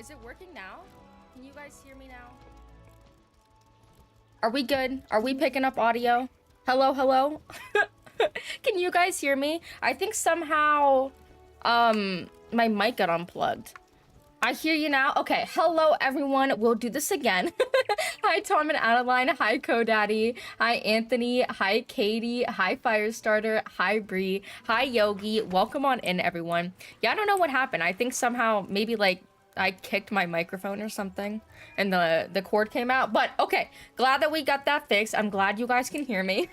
Is it working now? Can you guys hear me now? Are we good? Are we picking up audio? Hello, hello? Can you guys hear me? I think somehow, my mic got unplugged. I hear you now. Okay, hello everyone. We'll do this again. Hi Tom and Adeline. Hi Kodaddy. Hi Anthony. Hi Katie. Hi Firestarter. Hi Bree. Hi Yogi. Welcome on in everyone. Yeah, I don't know what happened. I think somehow maybe like I kicked my microphone or something and the cord came out. But okay, glad that we got that fixed. I'm glad you guys can hear me.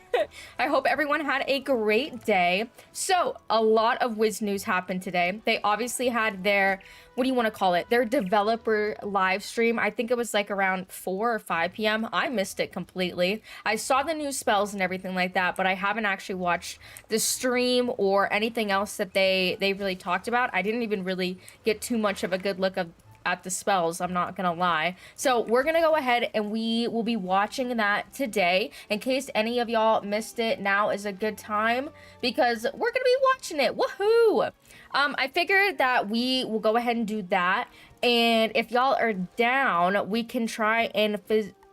I hope everyone had a great day. So a lot of Wiz news happened today. They obviously had their, what do you want to call it? Their developer live stream. I think it was like around 4 or 5 p.m. I missed it completely. I saw the new spells and everything like that, but I haven't actually watched the stream or anything else that they really talked about. I didn't even really get too much of a good look at the spells, I'm not gonna lie. So we're gonna go ahead and we will be watching that today. In case any of y'all missed it, now is a good time because we're gonna be watching it. Woohoo! I figured that we will go ahead and do that, and if y'all are down, we can try and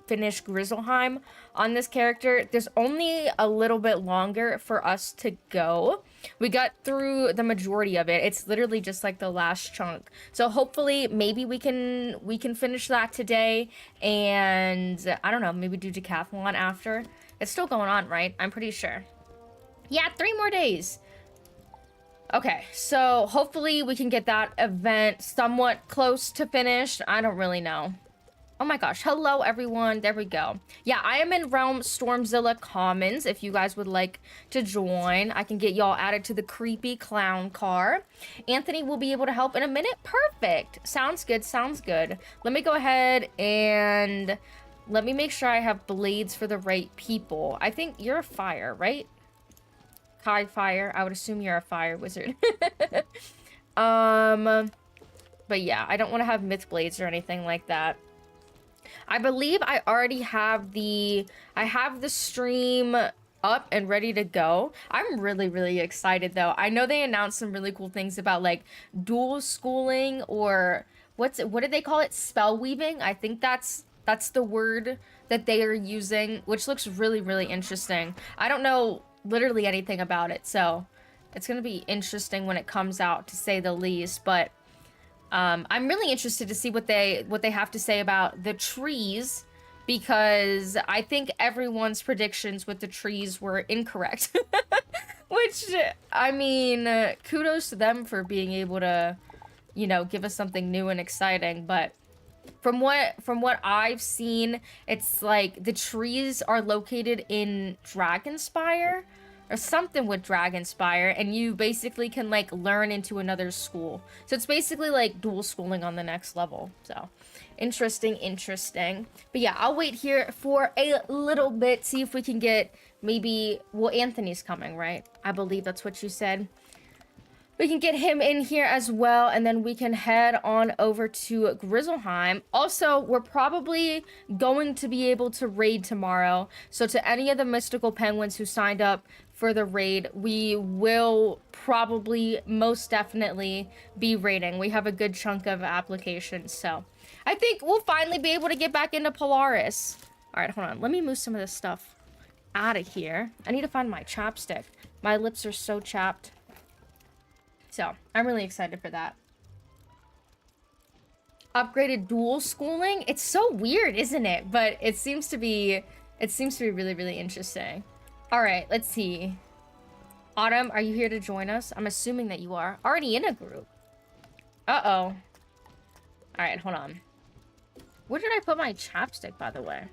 finish Grizzleheim on this character. There's only a little bit longer for us to go. We got through the majority of it. It's literally just like the last chunk. So hopefully maybe we can finish that today, and I don't know, maybe do decathlon after. It's still going on, right? I'm pretty sure. Yeah, 3 more days. Okay, so hopefully we can get that event somewhat close to finished. I don't really know. Oh my gosh, hello everyone, there we go. Yeah, I am in Realm Stormzilla Commons. If you guys would like to join, I can get y'all added to the creepy clown car. Anthony will be able to help in a minute. Perfect, sounds good, sounds good. Let me go ahead and let me make sure I have blades for the right people. I think you're a fire, right? Kai fire, I would assume you're a fire wizard. But yeah, I don't want to have myth blades or anything like that. I believe I already have the stream up and ready to go. I'm really excited though. I know they announced some really cool things about like dual schooling, or what did they call it? Spell weaving. I think that's the word that they are using, which looks really interesting. I don't know literally anything about it, so it's gonna be interesting when it comes out, to say the least. But I'm really interested to see what they have to say about the trees, because I think everyone's predictions with the trees were incorrect. Which, I mean, kudos to them for being able to, you know, give us something new and exciting. But from what I've seen, it's like the trees are located in Dragonspire or something with Dragonspire, and you basically can like learn into another school. So it's basically like dual schooling on the next level. So interesting. But yeah, I'll wait here for a little bit, see if we can get maybe, well, Anthony's coming, right? I believe that's what you said. We can get him in here as well, and then we can head on over to Grizzleheim. Also, we're probably going to be able to raid tomorrow. So to any of the mystical penguins who signed up for the raid, we will probably most definitely be raiding. We have a good chunk of applications, so I think we'll finally be able to get back into Polaris. All right, hold on. Let me move some of this stuff out of here. I need to find my chapstick. My lips are so chapped. So, I'm really excited for that. Upgraded dual schooling? It's so weird, isn't it? But it seems to be really interesting. All right, let's see. Autumn, are you here to join us? I'm assuming that you are. Already in a group. Uh-oh. All right, hold on. Where did I put my chapstick, by the way?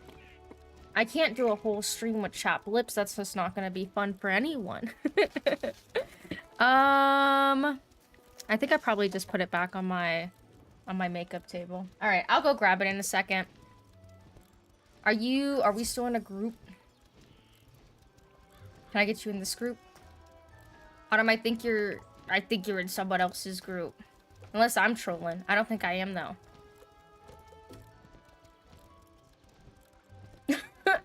I can't do a whole stream with chapped lips. That's just not going to be fun for anyone. I think I probably just put it back on my makeup table. All right, I'll go grab it in a second. Are we still in a group? Can I get you in this group? Autumn, I think you're in someone else's group. Unless I'm trolling. I don't think I am though.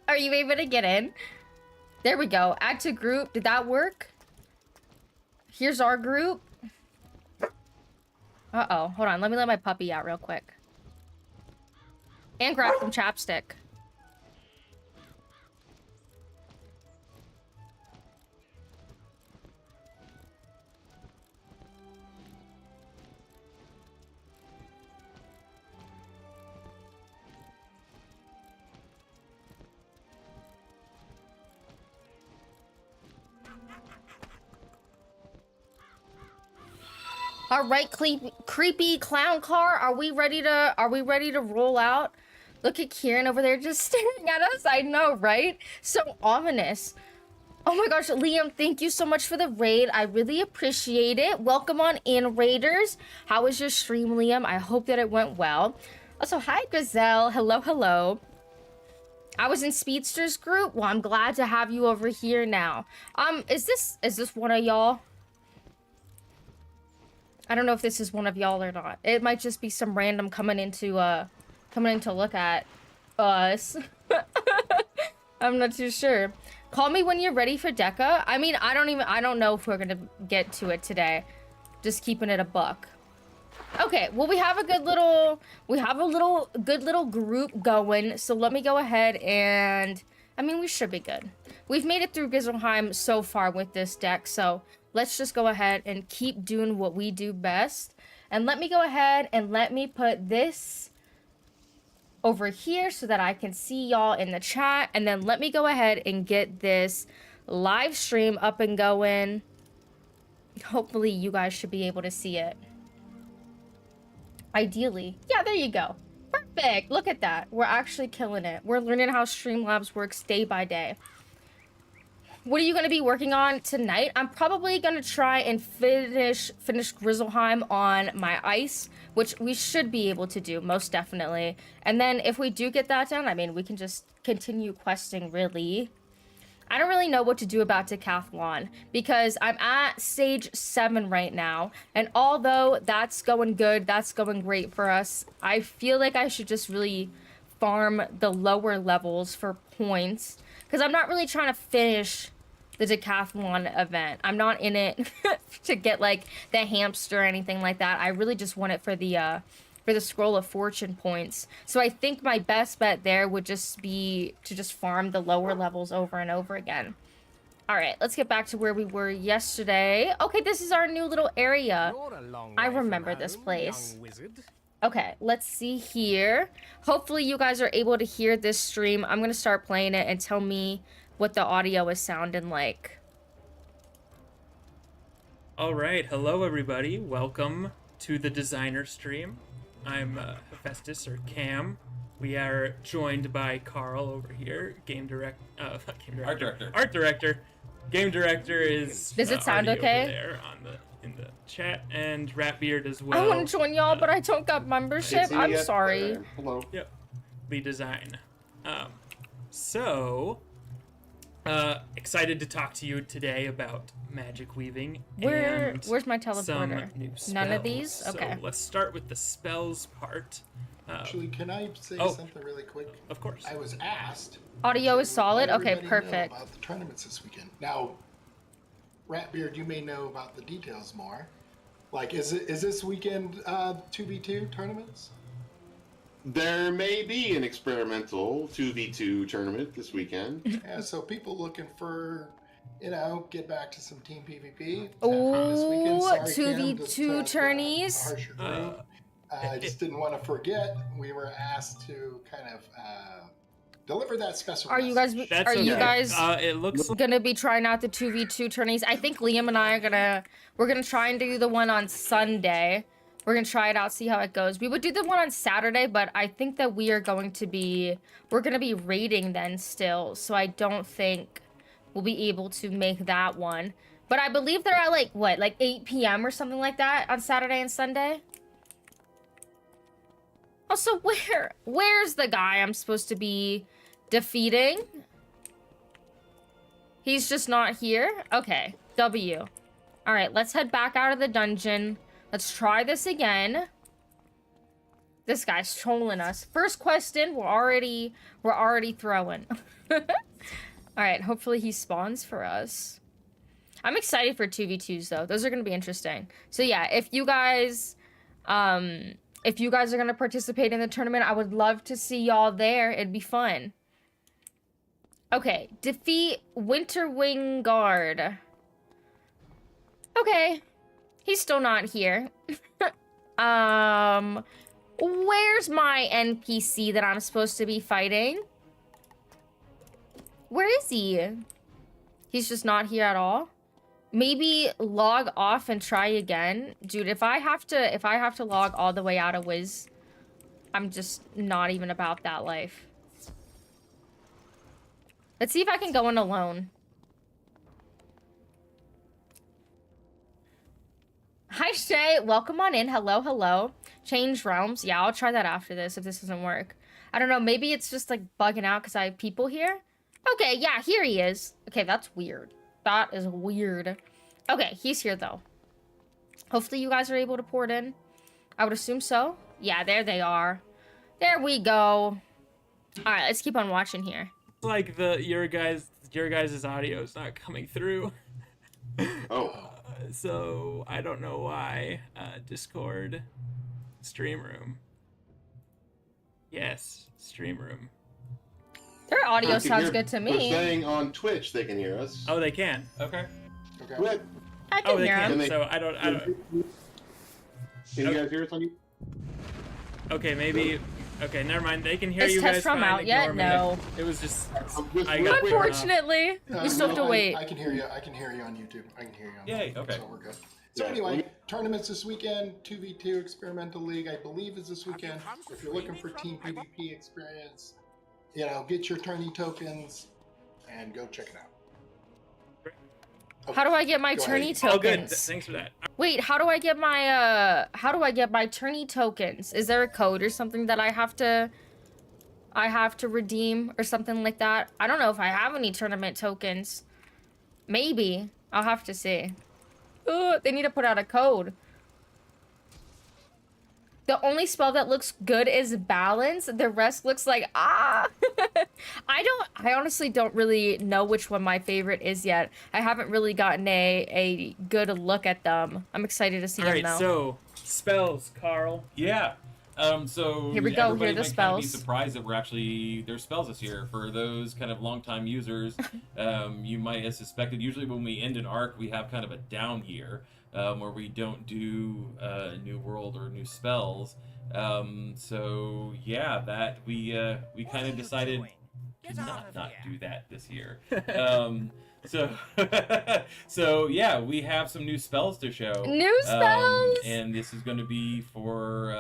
Are you able to get in? There we go. Add to group. Did that work? Here's our group. Uh-oh. Hold on. Let me let my puppy out real quick. And grab some chapstick. All right, creepy clown car. Are we ready to roll out? Look at Kieran over there just staring at us. I know, right? So ominous. Oh my gosh, Liam, thank you so much for the raid. I really appreciate it. Welcome on in, raiders. How was your stream, Liam? I hope that it went well. Also, hi, Gazelle. Hello, hello. I was in Speedster's group. Well, I'm glad to have you over here now. Is this one of y'all? I don't know if this is one of y'all or not. It might just be some random coming in to look at us. I'm not too sure. Call me when you're ready for Deca. I mean, I don't know if we're gonna get to it today. Just keeping it a buck. Okay, well, we have a good little group going. So let me go ahead and, I mean, we should be good. We've made it through Grizzleheim so far with this deck, so let's just go ahead and keep doing what we do best. And let me go ahead and let me put this over here so that I can see y'all in the chat. And then let me go ahead and get this live stream up and going. Hopefully you guys should be able to see it. Ideally. Yeah, there you go. Perfect. Look at that. We're actually killing it. We're learning how Streamlabs works day by day. What are you going to be working on tonight? I'm probably going to try and finish Grizzleheim on my ice, which we should be able to do, most definitely. And then if we do get that done, I mean, we can just continue questing, really. I don't really know what to do about Decathlon because I'm at stage 7 right now. And although that's going good, that's going great for us, I feel like I should just really farm the lower levels for points. Because I'm not really trying to finish the Decathlon event. I'm not in it to get, like, the hamster or anything like that. I really just want it for the Scroll of Fortune points. So I think my best bet there would just be to just farm the lower levels over and over again. All right, let's get back to where we were yesterday. Okay, this is our new little area. I remember this place. Okay, let's see here. Hopefully you guys are able to hear this stream. I'm gonna start playing it and tell me what the audio is sounding like. All right, hello everybody. Welcome to the designer stream. I'm Hephaestus, or Cam. We are joined by Carl over here, art director. Game director is Does it sound okay? Over there in the chat, and Ratbeard as well. I want to join y'all, but I don't got membership. I'm sorry. Hello. Yep. Lead design. Excited to talk to you today about magic weaving. Where's my teleporter? Some new spells. None of these? Okay. So let's start with the spells part. Actually, can I say something really quick? Of course. I was asked. Audio is solid? Let Okay, everybody perfect. know about the tournaments this weekend. Now, Ratbeard, you may know about the details more. Like, is this weekend 2v2 tournaments? There may be an experimental 2v2 tournament this weekend. Yeah, so people looking for, get back to some team PvP. Oh, 2v2 tourneys. I just didn't want to forget. We were asked to kind of deliver that special. Are you guys? That's are you guys? It looks gonna be trying out the 2v2 tourneys. I think Liam and I are we're gonna try and do the one on Sunday. We're gonna try it out, see how it goes. We would do the one on Saturday, but I think that we're gonna be raiding then still, so I don't think we'll be able to make that one. But I believe they're at like 8 p.m. or something like that on Saturday and Sunday. Also, where's the guy I'm supposed to be defeating? He's just not here? Okay, W. All right, let's head back out of the dungeon. Let's try this again. This guy's trolling us. First question, we're already throwing. All right, hopefully he spawns for us. I'm excited for 2v2s though. Those are gonna be interesting. So yeah, if you guys If you guys are gonna participate in the tournament, I would love to see y'all there. It'd be fun. Okay, defeat Winterwing Guard. Okay, he's still not here. Where's my NPC that I'm supposed to be fighting? Where is he? He's just not here at all. Maybe log off and try again. Dude, if I have to log all the way out of Wiz, I'm just not even about that life. Let's see if I can go in alone. Hi, Shay. Welcome on in. Hello, hello. Change realms. Yeah, I'll try that after this if this doesn't work. I don't know. Maybe it's just, like, bugging out because I have people here. Okay, yeah, here he is. Okay, that's weird. That is weird. Okay, he's here, though. Hopefully you guys are able to port in. I would assume so. Yeah, there they are. There we go. All right, let's keep on watching here. Like your guys' audio is not coming through. Oh. So I don't know why. Discord, stream room. Yes, stream room. Their audio I can sounds hear- good to They're me. saying on Twitch they can hear us. Oh, they can. Okay. Okay. What? I Oh, can they hear can. him. They- So I don't. Can you guys hear us on you? Okay, maybe. Okay, never mind. They can hear Is you guys Test from fine. out yet? Ignore me. No. It was just. Just I real got- quick, Unfortunately, we still have to No, wait. I can hear you. I can hear you on YouTube. I can hear you on Yay, YouTube, okay. So we're good. So Yeah, anyway, we- tournaments this weekend. 2v2 Experimental League, I believe, is this weekend. If you're looking for team PvP experience, you know, get your tourney tokens and go check it out. How do I get my Go tourney ahead. Oh, good. tokens? Thanks for that. Wait, how do I get my tourney tokens? Is there a code or something that I have to redeem or something like that? I don't know if I have any tournament tokens. Maybe. I'll have to see. Ugh, they need to put out a code. The only spell that looks good is balance. The rest looks like I honestly don't really know which one my favorite is yet. I haven't really gotten a good look at them. I'm excited to see All them right, though. so spells, Carl. Yeah. So Here we go, everybody here are the might kind of be spells. surprised that we're actually there's spells this year. For those kind of longtime users, you might have suspected. Usually, when we end an arc, we have kind of a down year where we don't do new world or new spells. So yeah, that we kind of decided to not do that this year. So yeah, we have some new spells to show. New spells! And this is going to be for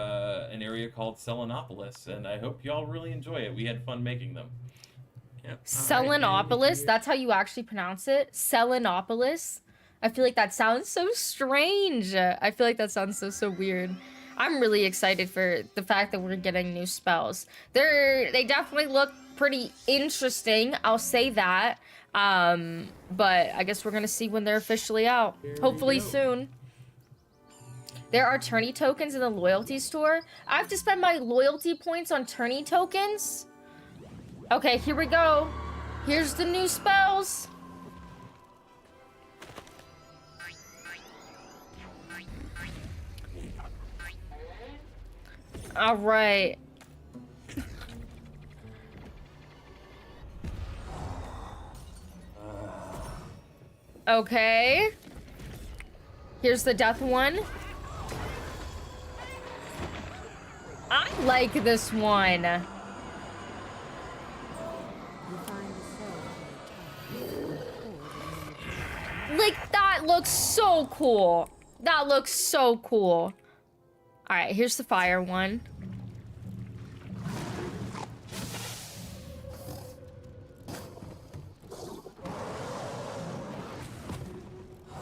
an area called Selenopolis, and I hope y'all really enjoy it. We had fun making them. Yep. Selenopolis, that's how you actually pronounce it? Selenopolis? I feel like that sounds so strange. I feel like that sounds so weird. I'm really excited for the fact that we're getting new spells. They definitely look pretty interesting, I'll say that. But I guess we're gonna see when they're officially out. Hopefully soon. There are tourney tokens in the loyalty store. I have to spend my loyalty points on tourney tokens? Okay, here we go. Here's the new spells. All right. Okay. Here's the death one. I like this one. Like, that looks so cool. That looks so cool. Alright, here's the fire one.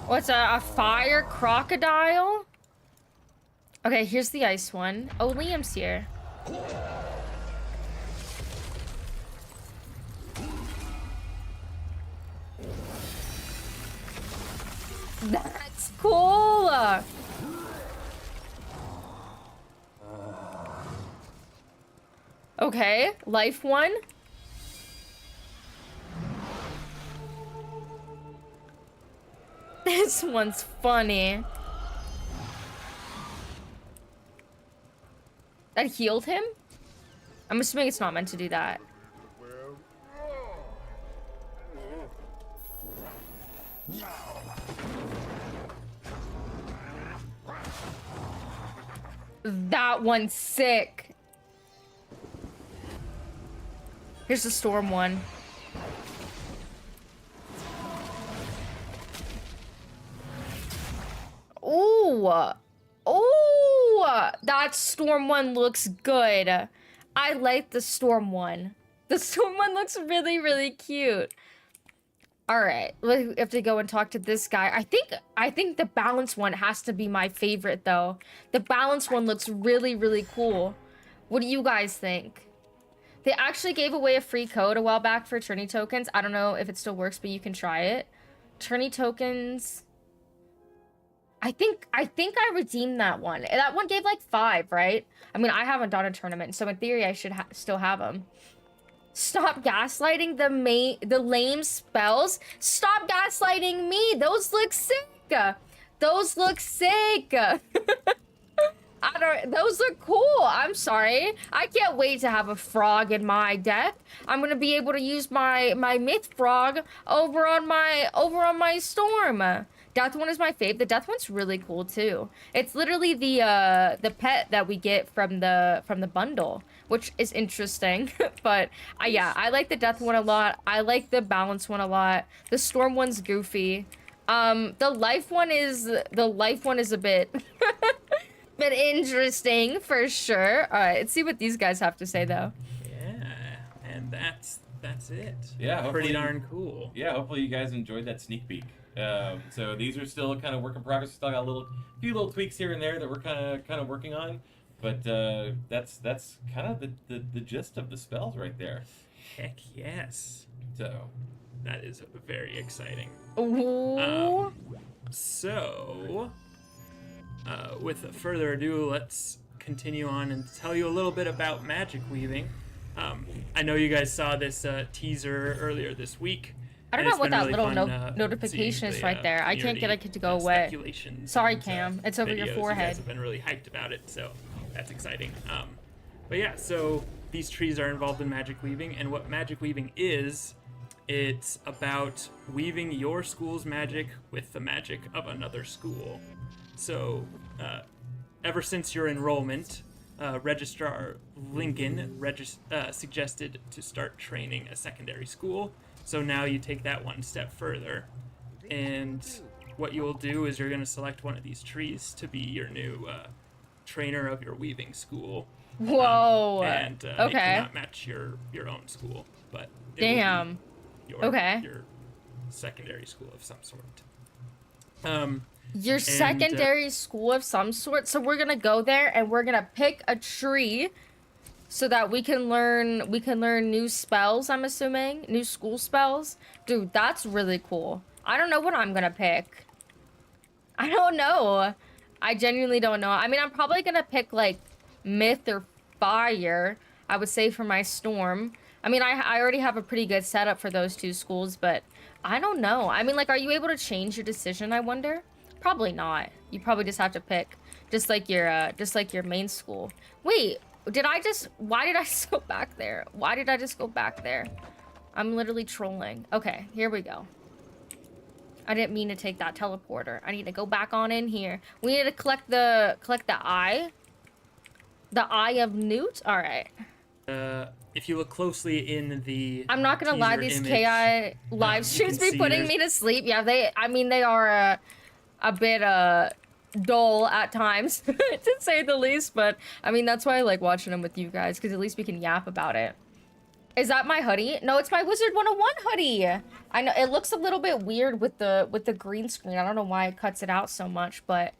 What's a fire crocodile? Okay, here's the ice one. Oh, Liam's here. That's cool. Okay, life one. This one's funny. That healed him? I'm assuming it's not meant to do that. That one's sick. Here's the storm one. Ooh. Ooh. That storm one looks good. I like the storm one. The storm one looks really, really cute. All right, we have to go and talk to this guy. I think the balance one has to be my favorite though. The balance one looks really, really cool. What do you guys think? They actually gave away a free code a while back for tourney tokens. I don't know if it still works, but you can try it. Tourney tokens. I think I redeemed that one. That one gave like 5, right? I mean, I haven't done a tournament, so in theory I should still have them. Stop gaslighting the lame spells. Stop gaslighting me. Those look sick. Those look sick. Those look cool. I'm sorry. I can't wait to have a frog in my deck. I'm gonna be able to use my myth frog over on my storm. Death one is my fave. The death one's really cool too. It's literally the pet that we get from the bundle, which is interesting. But yeah, I like the death one a lot. I like the balance one a lot. The storm one's goofy. The life one is a bit bit interesting for sure. All right, let's see what these guys have to say though. Yeah, and that's it. Yeah, pretty darn cool. Yeah, hopefully you guys enjoyed that sneak peek. So these are still kind of work in progress. Still got a few little tweaks here and there that we're kind of working on, but that's kind of the gist of the spells right there. Heck yes. So that is very exciting. Ooh. So with further ado, let's continue on and tell you a little bit about magic weaving. I know you guys saw this teaser earlier this week. I don't know what that little notification is right there. I can't get it to go away. Sorry, Cam. It's over your forehead. You guys have been really hyped about it, so that's exciting. But yeah, so these trees are involved in magic weaving, and what magic weaving is, it's about weaving your school's magic with the magic of another school. So ever since your enrollment, Registrar Lincoln suggested to start training a secondary school. So now you take that one step further, and what you will do is you're going to select one of these trees to be your new trainer of your weaving school. Whoa. And okay. It cannot match your own school, but it damn. Will be your secondary school of some sort. Your secondary school of some sort. So we're gonna go there and we're gonna pick a tree so that we can learn new spells, I'm assuming. New school spells. Dude, that's really cool. I don't know what I'm gonna pick. I don't know. I genuinely don't know. I mean, I'm probably gonna pick like myth or fire, I would say, for my storm. I mean, I already have a pretty good setup for those two schools, but I don't know. I mean, like, are you able to change your decision, I wonder? Probably not. You probably just have to pick just like your main school. Wait, why did I just go back there? Why did I just go back there? I'm literally trolling. Okay, here we go. I didn't mean to take that teleporter. I need to go back on in here. We need to collect the eye. The eye of Newt? All right. If you look closely in the I'm not gonna lie, these image, KI live streams be putting me to sleep. Yeah, they are a bit dull at times, to say the least, but I mean, that's why I like watching them with you guys, because at least we can yap about it. Is that my hoodie? No, it's my Wizard101 hoodie. I know it looks a little bit weird with the green screen. I don't know why it cuts it out so much, but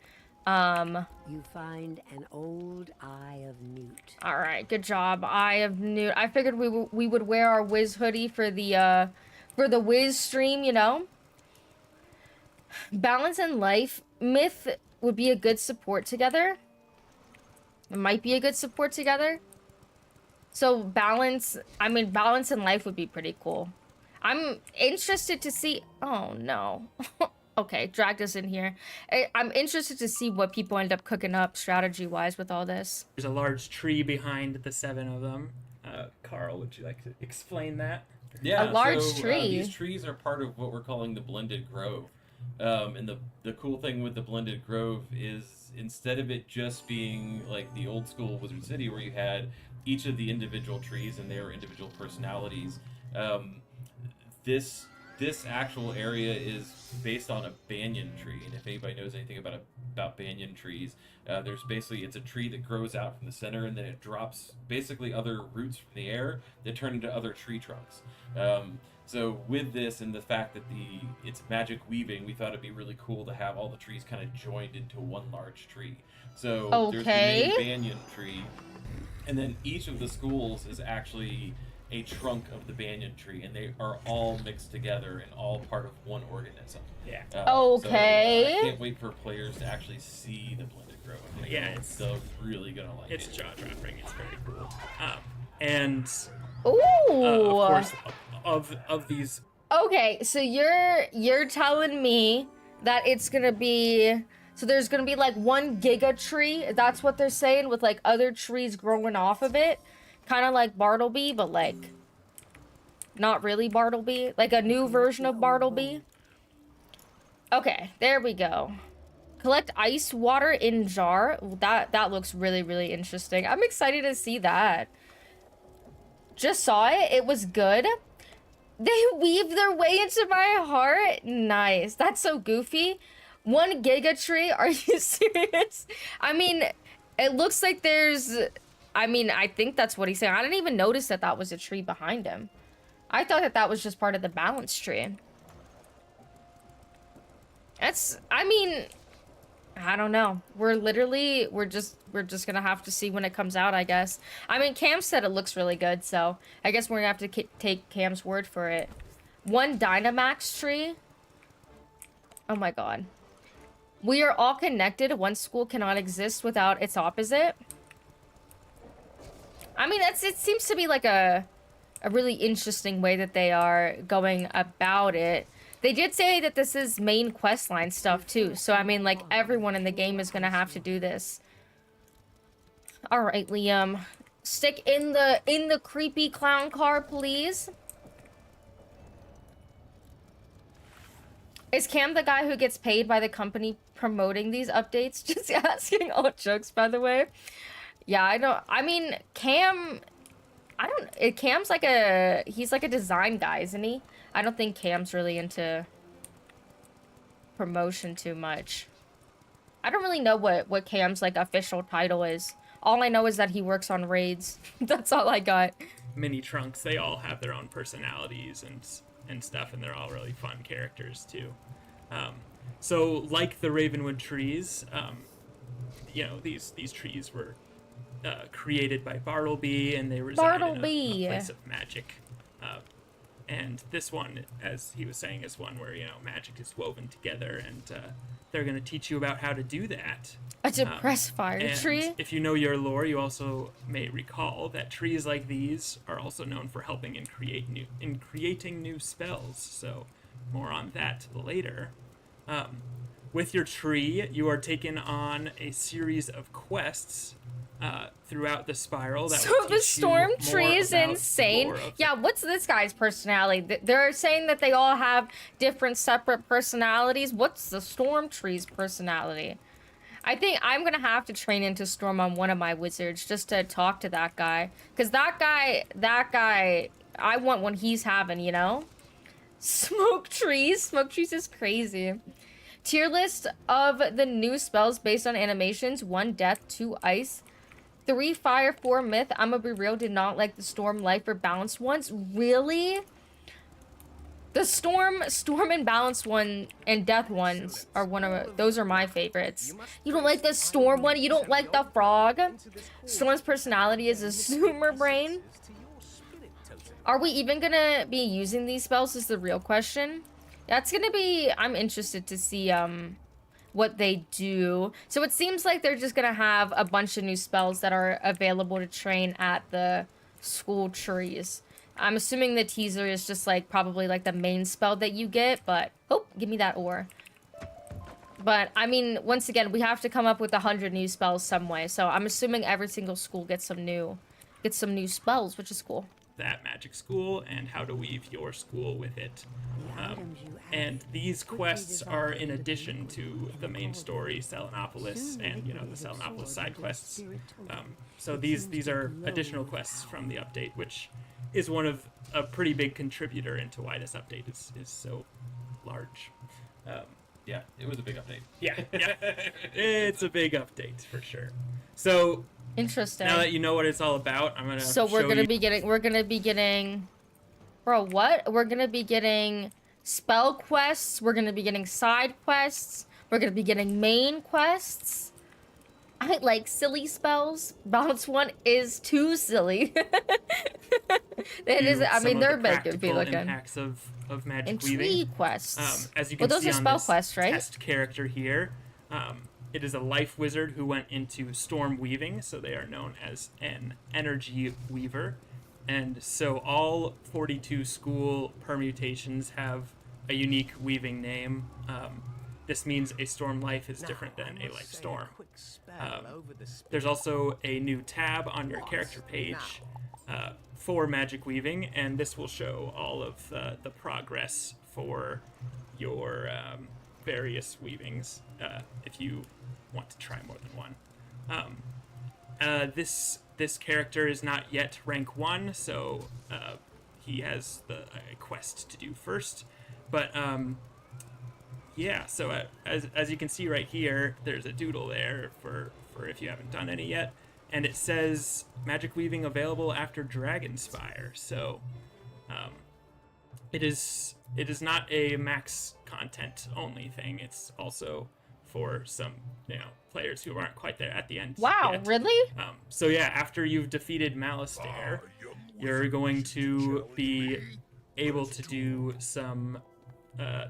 you find an old Eye of Newt. All right, good job, Eye of Newt. I figured we would wear our Wiz hoodie for the Wiz stream, you know. Balance in life. Myth would be a good support together. It might be a good support together. So balance in life would be pretty cool. I'm interested to see. Oh no. Okay, dragged us in here. I'm interested to see what people end up cooking up strategy-wise with all this. There's a large tree behind the 7 of them. Carl, would you like to explain that? Yeah, A large so, tree. These trees are part of what we're calling the blended grove. And the cool thing with the blended grove is instead of it just being like the old school Wizard City where you had each of the individual trees and their individual personalities, this actual area is based on a banyan tree. And if anybody knows anything about banyan trees, there's basically, it's a tree that grows out from the center and then it drops basically other roots from the air that turn into other tree trunks. So with this and the fact that it's magic weaving, we thought it'd be really cool to have all the trees kind of joined into one large tree. So there's the main banyan tree, and then each of the schools is actually a trunk of the banyan tree, and they are all mixed together and all part of one organism. Yeah. Okay. So, I can't wait for players to actually see the blended grove. I think they're really gonna like it. It's jaw-dropping. It's very cool. And Ooh. of course, of these. Okay, so you're telling me that it's gonna be, so there's gonna be like one giga tree. That's what they're saying, with like other trees growing off of it, kind of like Bartleby, but like not really Bartleby, like a new version of Bartleby. Okay, there we go. Collect ice water in jar. That looks really interesting. I'm excited to see that. Just saw it. It was good. They weave their way into my heart. Nice. That's so goofy. 1 giga tree. Are you serious? I mean, it looks like there's... I mean, I think that's what he's saying. I didn't even notice that that was a tree behind him. I thought that that was just part of the balance tree. That's... I mean... I don't know. We're just gonna have to see when it comes out, I guess. I mean, Cam said it looks really good, so I guess we're gonna have to take Cam's word for it. 1 Dynamax tree. Oh my god. We are all connected. One school cannot exist without its opposite. I mean, it seems to be like a really interesting way that they are going about it. They did say that this is main questline stuff too, so I mean, like, everyone in the game is gonna have to do this. All right, Liam, stick in the creepy clown car, please. Is Cam the guy who gets paid by the company promoting these updates? Just asking all jokes, by the way. Yeah, I mean, Cam, Cam's like he's like a design guy, isn't he? I don't think Cam's really into promotion too much. I don't really know what Cam's like official title is. All I know is that he works on raids. That's all I got. Mini trunks, they all have their own personalities and stuff, and they're all really fun characters too. So like the Ravenwood trees, you know, these trees were created by Bartleby, and they reside in a place of magic. And this one, as he was saying, is one where, you know, magic is woven together, and they're going to teach you about how to do that. A depressed fire tree? If you know your lore, you also may recall that trees like these are also known for helping in creating new spells. So more on that later. With your tree, you are taken on a series of quests throughout the spiral. That so the storm tree is insane. Yeah, what's this guy's personality? They're saying that they all have different separate personalities. What's the storm tree's personality? I think I'm gonna have to train into Storm on one of my wizards just to talk to that guy. Because that guy, I want what he's having, you know? Smoke trees is crazy. Tier list of the new spells based on animations: 1 death, 2 ice, 3 fire, 4 myth. I'm gonna be real, did not like the storm, life, or balance ones. Really? The storm and balance one and death ones are those are my favorites. You don't like the storm one? You don't like the frog? Storm's personality is a zoomer brain. Are we even gonna be using these spells is the real question. That's gonna be, I'm interested to see what they do. So it seems like they're just gonna have a bunch of new spells that are available to train at the school trees. I'm assuming the teaser is just like probably like the main spell that you get, but oh, give me that ore. But I mean, once again, we have to come up with 100 new spells some way. So I'm assuming every single school gets some new spells, which is cool. That magic school and how to weave your school with it. And these quests are in addition to the main story, Selenopolis, and the Selenopolis side quests. So these are additional quests from the update, which is one of a pretty big contributor into why this update is so large. Yeah, it was a big update. Yeah, it's a big update for sure. So interesting. now that you know what it's all about, I'm gonna. So we're gonna be getting, bro. What? We're gonna be getting spell quests. We're gonna be getting side quests. We're gonna be getting main quests. I like silly spells. Bounce one is too silly. It is. I mean, they're big if you look at impacts of magic and weaving. tree quests. As you can those see are on spell this quests, right? test character here, it is a life wizard who went into storm weaving, so they are known as an energy weaver. And so all 42 school permutations have a unique weaving name. This means a storm life is different than a life storm. There's also a new tab on your character page for magic weaving, and this will show all of the progress for your various weavings if you want to try more than one. This character is not yet rank 1, so he has the quest to do first. But yeah, so as you can see right here, there's a doodle there for if you haven't done any yet, and it says magic weaving available after Dragonspire. So it is not a max content only thing. It's also for some players who aren't quite there at the end. Wow, yet. really? So yeah, after you've defeated Malastare, you're going to be able to do some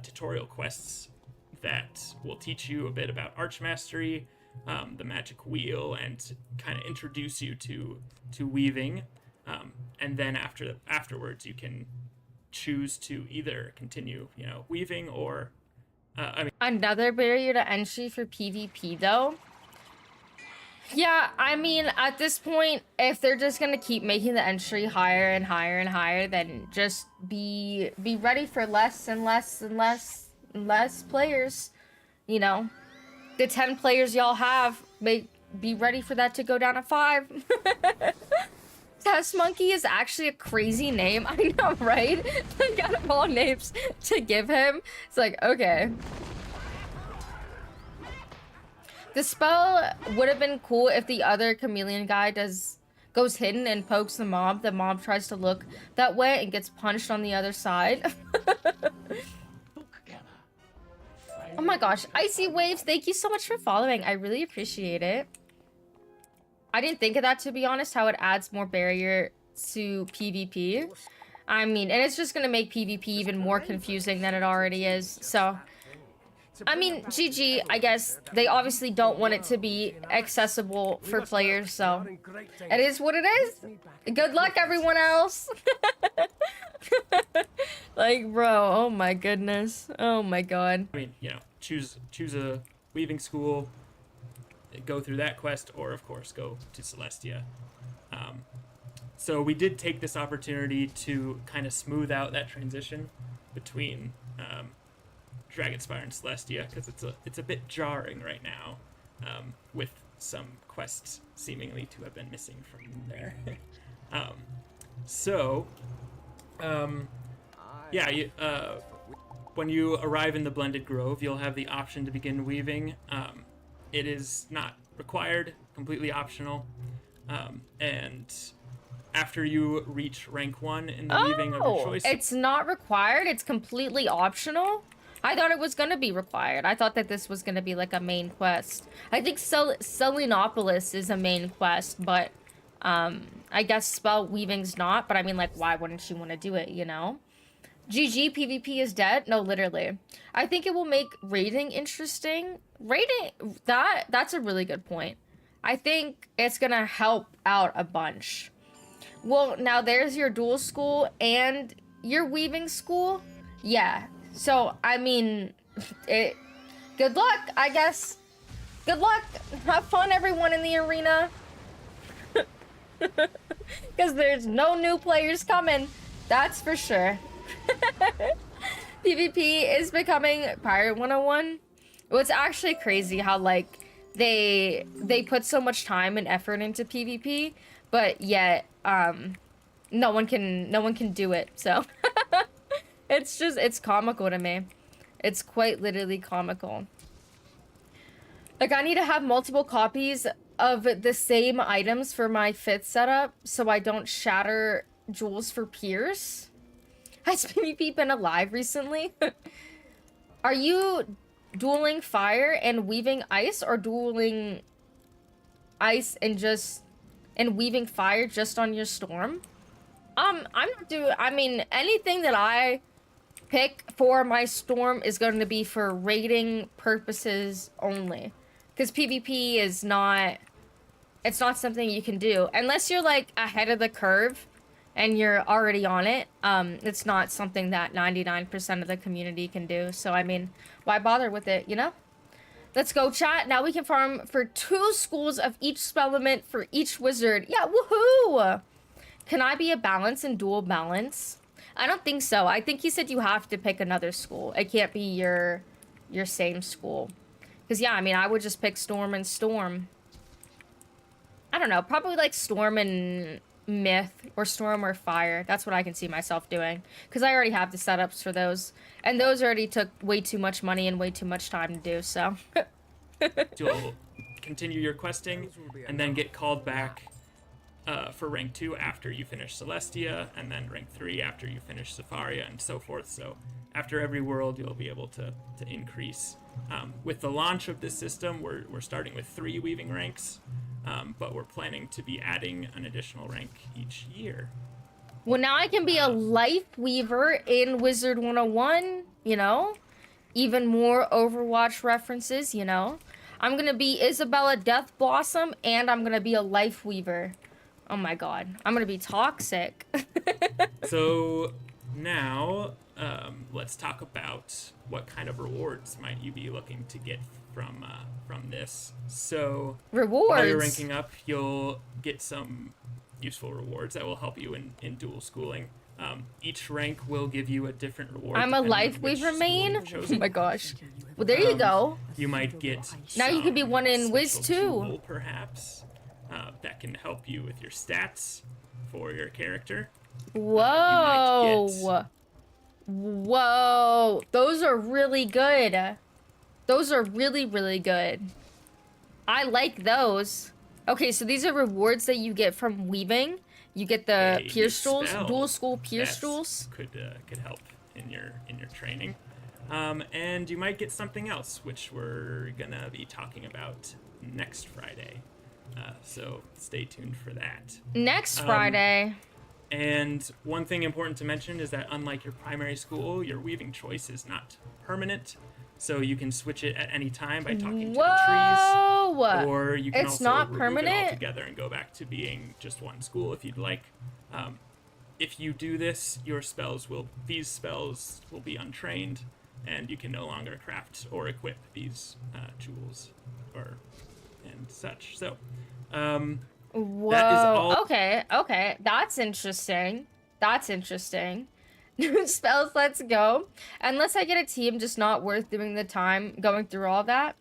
tutorial quests that will teach you a bit about Archmastery, the magic wheel, and kind of introduce you to weaving. And then afterwards, you can choose to either continue, weaving or another barrier to entry for PvP though. Yeah, I mean, at this point, if they're just gonna keep making the entry higher and higher and higher, then just be ready for less and less and less and less players. The 10 players y'all have, be ready for that to go down to 5. Test Monkey is actually a crazy name. I know, right? Like, out of all names to give him, it's like, okay. The spell would have been cool if the other chameleon guy goes hidden and pokes the mob. The mob tries to look that way and gets punched on the other side. Oh my gosh, Icy Waves, thank you so much for following. I really appreciate it. I didn't think of that, to be honest, how it adds more barrier to PvP. I mean, and it's just gonna make PvP even more confusing than it already is. So, I mean, GG, I guess. They obviously don't want it to be accessible for players, so it is what it is. Good luck, everyone else. Like, bro, oh my goodness. Oh my god. I mean, choose a weaving school, go through that quest, or of course go to Celestia. So we did take this opportunity to kind of smooth out that transition between Dragonspire and Celestia, because it's a bit jarring right now, with some quests seemingly to have been missing from there. When you arrive in the Blended Grove, you'll have the option to begin weaving. It is not required, completely optional. And after you reach rank 1 in the weaving of your choice... It's not required, it's completely optional? I thought it was gonna be required. I thought that this was gonna be like a main quest. I think Selenopolis is a main quest, but I guess spell weaving's not, but I mean, like, why wouldn't you want to do it, GG, PvP is dead? No, literally. I think it will make raiding interesting. That's a really good point. I think it's gonna help out a bunch. Well, now there's your dual school and your weaving school. Yeah. So, I mean, Good luck, I guess. Good luck. Have fun, everyone in the arena. Because there's no new players coming. That's for sure. PvP is becoming Pirate 101. Well, it's actually crazy how, like, they put so much time and effort into PvP, but yet, no one can do it, so. It's comical to me. It's quite literally comical. Like, I need to have multiple copies of the same items for my 5th setup so I don't shatter jewels for peers. Has PvP been alive recently? Are you dueling fire and weaving ice, or dueling ice and weaving fire just on your storm? I mean, anything that I pick for my storm is going to be for raiding purposes only. Because PvP is not... It's not something you can do. Unless you're, like, ahead of the curve and you're already on it, it's not something that 99% of the community can do. So, I mean, why bother with it, you know? Let's go, chat. Now we can farm for 2 schools of each spellament for each wizard. Yeah, woohoo! Can I be a balance and dual balance? I don't think so. I think he said you have to pick another school. It can't be your same school. Because, yeah, I mean, I would just pick Storm and Storm. I don't know. Probably, like, Storm and Myth. Or Storm or Fire. That's what I can see myself doing. Because I already have the setups for those. And those already took way too much money and way too much time to do, so. You'll continue your questing, and then get called back for rank 2 after you finish Celestia, and then rank 3 after you finish Safaria, and so forth. So after every world, you'll be able to increase. With the launch of this system, we're starting with 3 weaving ranks, but we're planning to be adding an additional rank each year. Well, now I can be a life weaver in Wizard 101, you know? Even more Overwatch references, you know? I'm gonna be Isabella Death Blossom, and I'm gonna be a life weaver. Oh my god. I'm gonna be toxic. So now, let's talk about what kind of rewards might you be looking to get from this. So Rewards? while you're ranking up, you'll get some useful rewards that will help you in dual schooling. Each rank will give you a different reward. I'm a depending on life which weaver school main? you've Oh chosen. my gosh. Well, there you go. You might get Now you can be some one in Wiz special too. jewel, perhaps, that can help you with your stats for your character. Whoa. get- Whoa. Those are really good. Those are really, really good. I like those. Okay, so these are rewards that you get from weaving. You get the A pierce stools, spell dual school pierce that's- stools. could help in your training. And you might get something else, which we're gonna be talking about next Friday. So stay tuned for that. Next Friday. And one thing important to mention is that unlike your primary school, your weaving choice is not permanent. So you can switch it at any time by talking to the trees. Or you can It's also not remove permanent? it altogether and go back to being just one school if you'd like. If you do this, these spells will be untrained, and you can no longer craft or equip these jewels and such. So, Whoa. that is all. Okay. That's interesting. New spells, let's go. Unless I get a team just not worth doing the time going through all that.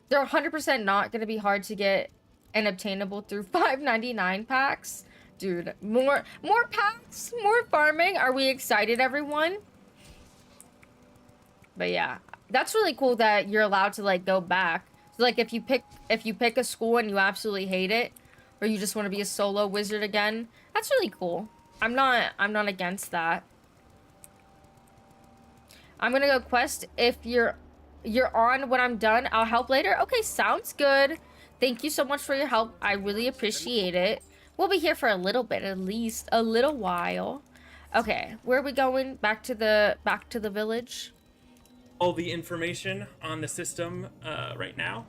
They're 100% not going to be hard to get and obtainable through $5.99 packs. Dude, more packs, more farming. Are we excited, everyone? But yeah, that's really cool that you're allowed to like go back. So like if you pick a school and you absolutely hate it, or you just want to be a solo wizard again, that's really cool. I'm not against that. I'm gonna go quest. If you're on when I'm done, I'll help later. Okay, sounds good. Thank you so much for your help. I really appreciate it. We'll be here for a little bit, at least a little while. Okay, where are we going? Back to the village. All the information on the system right now.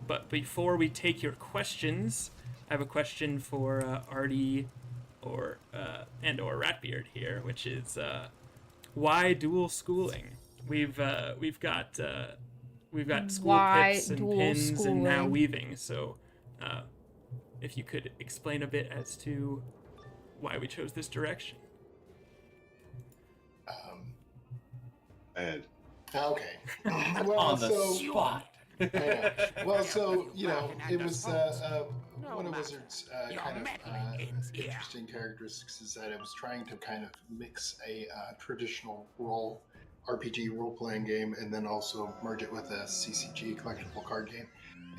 But before we take your questions, I have a question for Artie or Ratbeard here, which is why dual schooling? we've got school Why pips and dual pins and now schooling? weaving. So, if you could explain a bit as to why we chose this direction. Ed. Okay. Well, On the so spot. I know. Well, so it was one of Wizard's kind of interesting characteristics is that it was trying to kind of mix a traditional RPG role-playing game and then also merge it with a CCG collectible card game.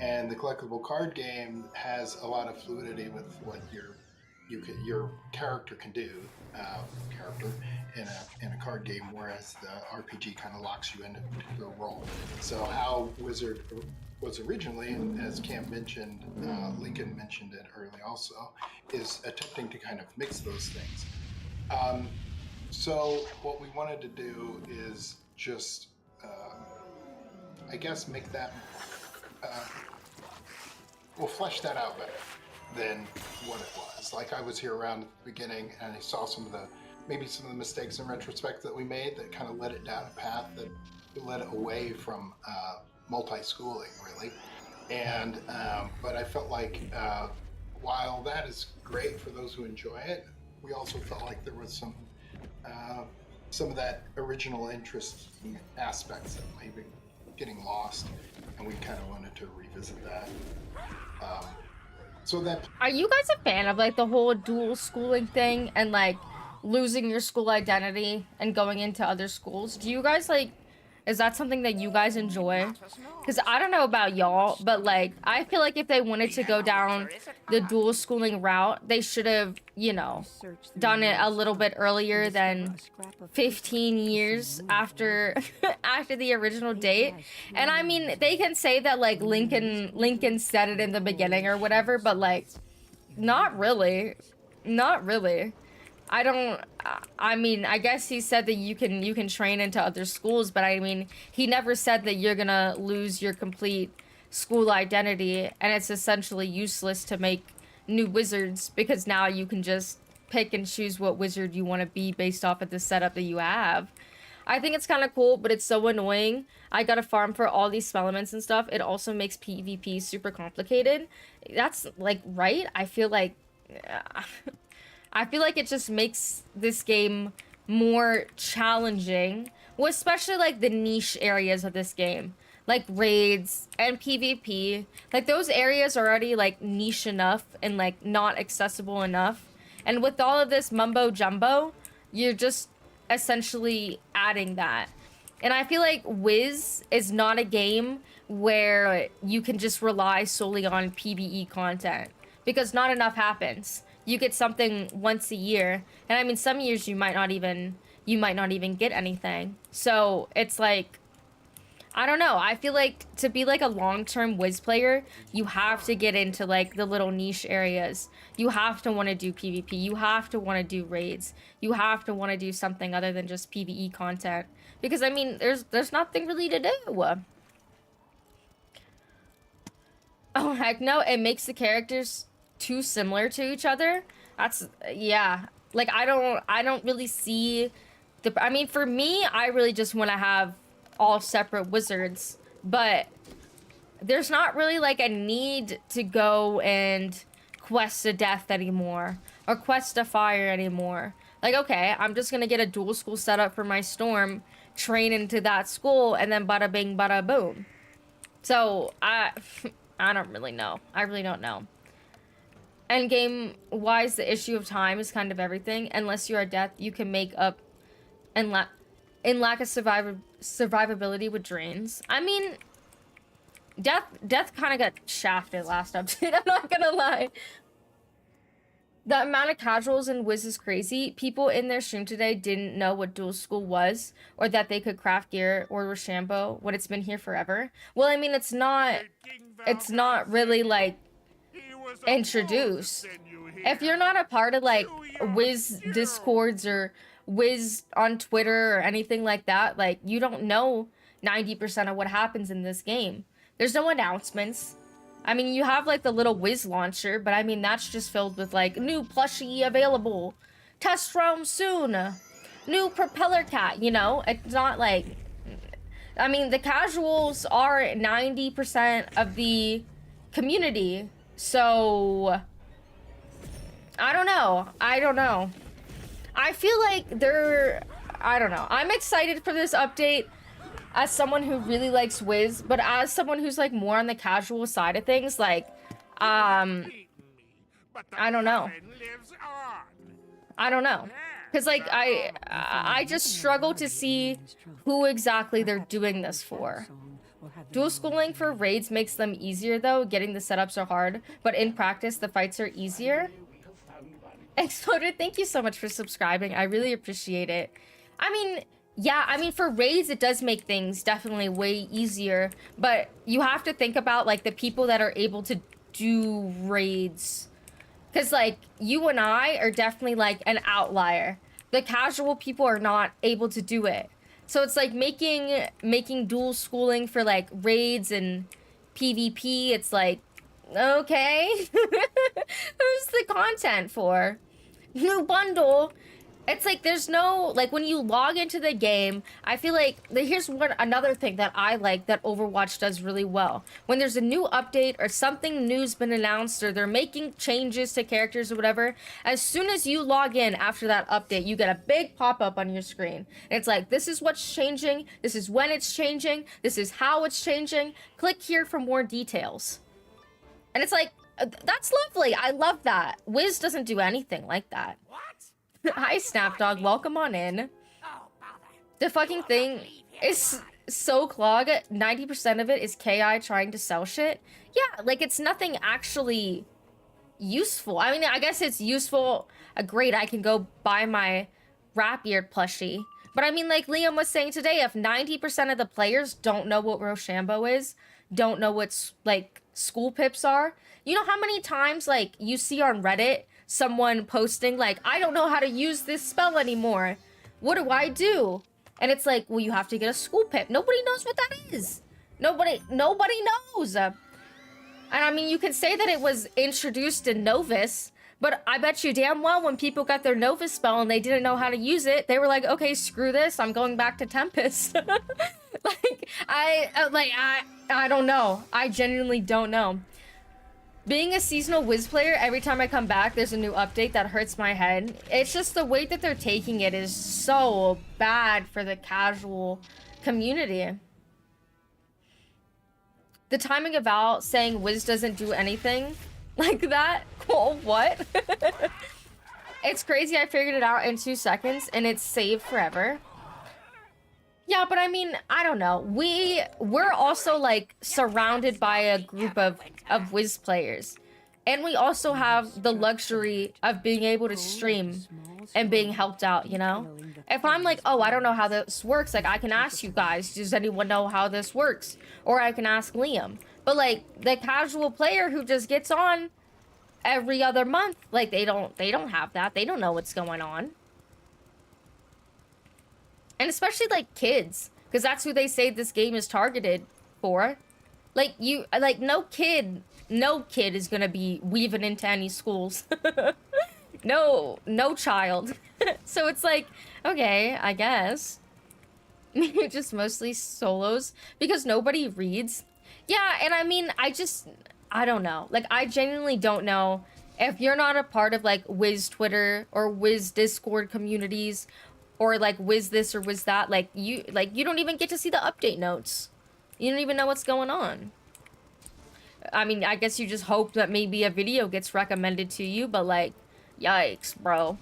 And the collectible card game has a lot of fluidity with what your character can do, in a card game, whereas the RPG kind of locks you into a particular role. So how Wizard was originally, and as Cam mentioned, Lincoln mentioned it early also, is attempting to kind of mix those things. So what we wanted to do is just, I guess, make that, we'll flesh that out better than what it was. Like, I was here around at the beginning and I saw some of the mistakes in retrospect that we made that kind of led it down a path that led it away from multi-schooling, really. And but I felt like while that is great for those who enjoy it, we also felt like there was some of that original interest aspects that might be getting lost, and we kind of wanted to revisit that. So that Are you guys a fan of like the whole dual schooling thing and like losing your school identity and going into other schools? Do you guys like, is that something that you guys enjoy? Because I don't know about y'all, but like I feel like if they wanted to go down the dual schooling route, they should have, done it a little bit earlier than 15 years after after the original date. And I mean, they can say that like Lincoln said it in the beginning or whatever, but like not really. I mean, I guess he said that you can train into other schools, but I mean, he never said that you're gonna lose your complete school identity and it's essentially useless to make new wizards because now you can just pick and choose what wizard you want to be based off of the setup that you have. I think it's kind of cool, but it's so annoying. I gotta farm for all these spell elements and stuff. It also makes PvP super complicated. That's like, right? I feel like it just makes this game more challenging, well, especially like the niche areas of this game, like raids and PvP. Like those areas are already like niche enough and like not accessible enough. And with all of this mumbo jumbo, you're just essentially adding that. And I feel like Wiz is not a game where you can just rely solely on PvE content because not enough happens. You get something once a year, and I mean some years you might not even get anything. So it's like, I don't know, I feel like to be like a long-term Wiz player, you have to get into like the little niche areas. You have to want to do PvP, you have to want to do raids, you have to want to do something other than just PvE content, because I mean there's nothing really to do. Oh heck no, it makes the characters too similar to each other. That's, yeah, like I don't really see the, I mean for me, I really just want to have all separate wizards, but there's not really like a need to go and quest a death anymore or quest a fire anymore. Like, okay, I'm just gonna get a dual school setup for my storm, train into that school, and then bada bing bada boom. So I don't really know. I really don't know. Endgame wise, the issue of time is kind of everything. Unless you are death, you can make up in lack of survivability with drains. I mean, death kind of got shafted last update. I'm not gonna lie. The amount of casuals in Wiz is crazy. People in their stream today didn't know what dual school was, or that they could craft gear or Rochambeau when it's been here forever. Well, I mean, it's not really like introduced. If you're not a part of like Wiz discords or Wiz on Twitter or anything like that, like you don't know 90% of what happens in this game. There's no announcements. I mean, you have like the little Wiz launcher, but I mean that's just filled with like new plushie available, test round soon, new propeller cat, you know? It's not like, I mean, the casuals are 90% of the community, so I don't know. I feel like I don't know. I'm excited for this update as someone who really likes Wiz, but as someone who's like more on the casual side of things, like, I don't know. I don't know. Because, like, I just struggle to see who exactly they're doing this for. Dual schooling for raids makes them easier, though. Getting the setups are hard, but in practice, the fights are easier. Exploded, thank you so much for subscribing. I really appreciate it. I mean, yeah, I mean, for raids, it does make things definitely way easier, but you have to think about, like, the people that are able to do raids. Because, like, you and I are definitely, like, an outlier. The casual people are not able to do it. So it's, like, making dual schooling for, like, raids and PvP, it's like, okay. Who's the content for? New bundle. It's like there's no, like, when you log into the game, I feel like here's another thing that I like that Overwatch does really well. When there's a new update or something new's been announced or they're making changes to characters or whatever, as soon as you log in after that update, you get a big pop-up on your screen. And it's like, this is what's changing, this is when it's changing, this is how it's changing. Click here for more details. And it's like, that's lovely. I love that. Wiz doesn't do anything like that. What? Hi, Snapdog. Welcome on in. The fucking thing is so clogged. 90% of it is KI trying to sell shit. Yeah, like, it's nothing actually useful. I mean, I guess it's useful. Great, I can go buy my Rap-Eared plushie. But I mean, like Liam was saying today, if 90% of the players don't know what Rochambeau is, don't know what, like, school pips are, you know how many times, like, you see on Reddit someone posting, like, I don't know how to use this spell anymore. What do I do? And it's like, well, you have to get a school pip. Nobody knows what that is. Nobody knows. And I mean, you can say that it was introduced in Novus, but I bet you damn well when people got their Novus spell and they didn't know how to use it, they were like, okay, screw this. I'm going back to Tempest. Like, I don't know. I genuinely don't know. Being a seasonal Wiz player, every time I come back, there's a new update that hurts my head. It's just the way that they're taking it is so bad for the casual community. The timing of Val saying Wiz doesn't do anything like that? Cool, what? It's crazy I figured it out in 2 seconds and it's saved forever. Yeah, but I mean, I don't know. We're also, like, surrounded by a group of Wiz players. And we also have the luxury of being able to stream and being helped out, you know? If I'm like, oh, I don't know how this works, like, I can ask you guys, does anyone know how this works? Or I can ask Liam. But, like, the casual player who just gets on every other month, like, they don't have that. They don't know what's going on. And especially, like, kids, because that's who they say this game is targeted for. Like, no kid is gonna be weaving into any schools. No child. So it's like, okay, I guess. Just mostly solos, because nobody reads. Yeah, and I mean, I don't know. Like, I genuinely don't know if you're not a part of, like, Wiz Twitter or Wiz Discord communities, or, like, Wiz this or Wiz that, like, you don't even get to see the update notes. You don't even know what's going on. I mean, I guess you just hope that maybe a video gets recommended to you, but, like, yikes, bro.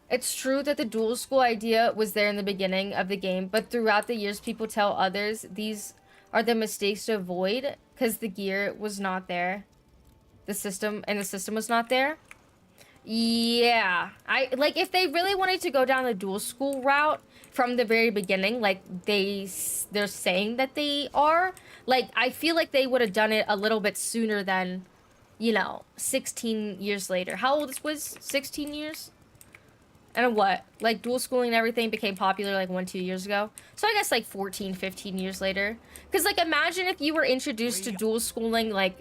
It's true that the dual school idea was there in the beginning of the game, but throughout the years, people tell others these are the mistakes to avoid because the gear was not there. The system was not there. Yeah, if they really wanted to go down the dual school route from the very beginning, like they're saying that they are, like, I feel like they would have done it a little bit sooner than, 16 years later. How old is Wiz? 16 years? And what? Like, dual schooling and everything became popular like 1-2 years ago. So I guess like 14, 15 years later. Because, like, imagine if you were introduced to dual schooling, like,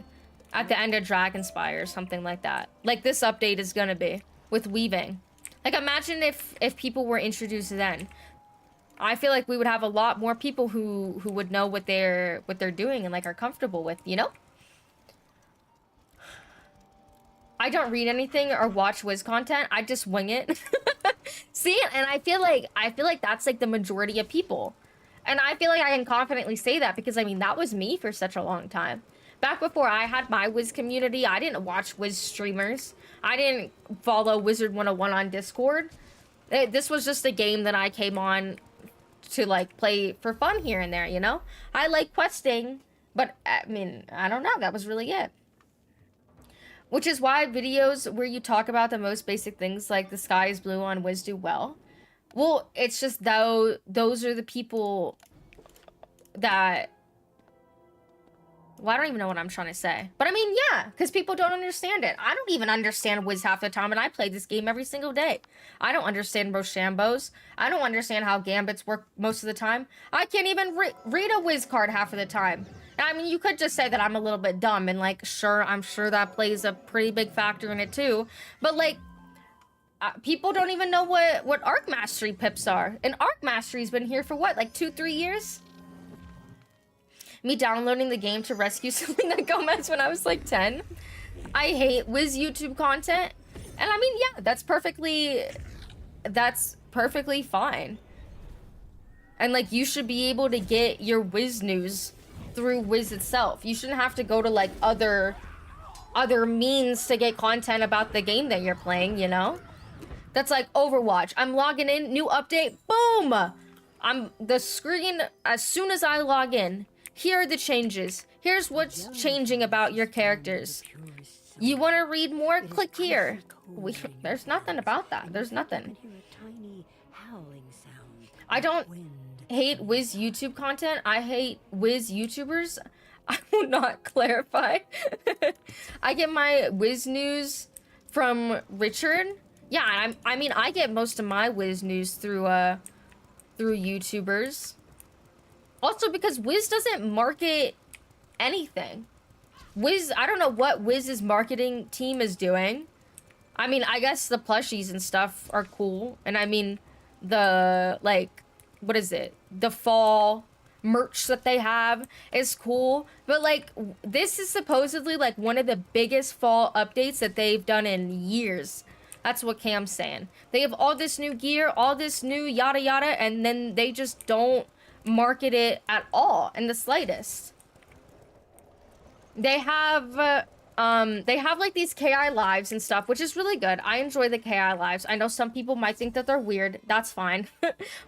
at the end of Dragonspire or something like that. Like this update is gonna be with weaving. Like, imagine if people were introduced then. I feel like we would have a lot more people who would know what they're doing and like are comfortable with, you know? I don't read anything or watch Wiz content. I just wing it. See, and I feel like that's like the majority of people. And I feel like I can confidently say that because I mean that was me for such a long time. Back before I had my Wiz community, I didn't watch Wiz streamers. I didn't follow Wizard101 on Discord. This was just a game that I came on to like play for fun here and there, you know? I like questing, but I mean, I don't know, that was really it. Which is why videos where you talk about the most basic things like the sky is blue on Wiz do well. Well, it's just though those are the people that... Well, I don't even know what I'm trying to say. But I mean, yeah, because people don't understand it. I don't even understand Wiz half the time, and I play this game every single day. I don't understand Rochambeaus. I don't understand how Gambits work most of the time. I can't even read a Wiz card half of the time. I mean, you could just say that I'm a little bit dumb, and like, sure, I'm sure that plays a pretty big factor in it too. But like, people don't even know what Arc Mastery pips are. And Arc Mastery's been here for what, like 2-3 years? Me downloading the game to rescue Selena Gomez when I was like 10. I hate Wiz YouTube content. And I mean, yeah, that's perfectly fine. And like, you should be able to get your Wiz news through Wiz itself. You shouldn't have to go to like other means to get content about the game that you're playing, you know? That's like Overwatch. I'm logging in, new update, boom! The screen, as soon as I log in, here are the changes. Here's what's changing about your characters. You want to read more? Click here. There's nothing about that. There's nothing. I don't hate Wiz YouTube content. I hate Wiz YouTubers. I will not clarify. I get my Wiz news from Richard. Yeah, I mean, I get most of my Wiz news through YouTubers. Also, because Wiz doesn't market anything. Wiz, I don't know what Wiz's marketing team is doing. I mean, I guess the plushies and stuff are cool. And I mean, the, like, what is it? The fall merch that they have is cool. But, like, this is supposedly, like, one of the biggest fall updates that they've done in years. That's what Cam's saying. They have all this new gear, all this new yada yada, and then they just don't market it at all in the slightest. They have like these KI lives and stuff, which is really good. I enjoy the KI lives. I know some people might think that they're weird. That's fine.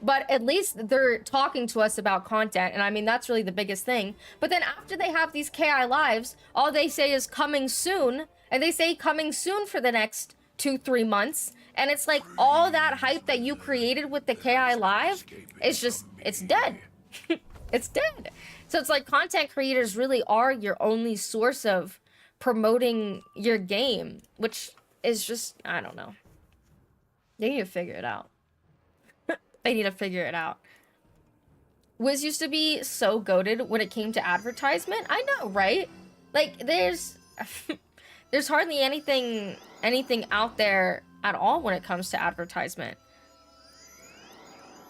But at least they're talking to us about content, and I mean, that's really the biggest thing. But then after they have these KI lives, all they say is coming soon, and they say coming soon for the next 2-3 months. And it's like all that hype that you created with the KI Live is just, it's dead. It's dead. So it's like content creators really are your only source of promoting your game, which is just, I don't know. They need to figure it out. They need to figure it out. Wiz used to be so goated when it came to advertisement. I know, right? Like, there's hardly anything out there at all when it comes to advertisement.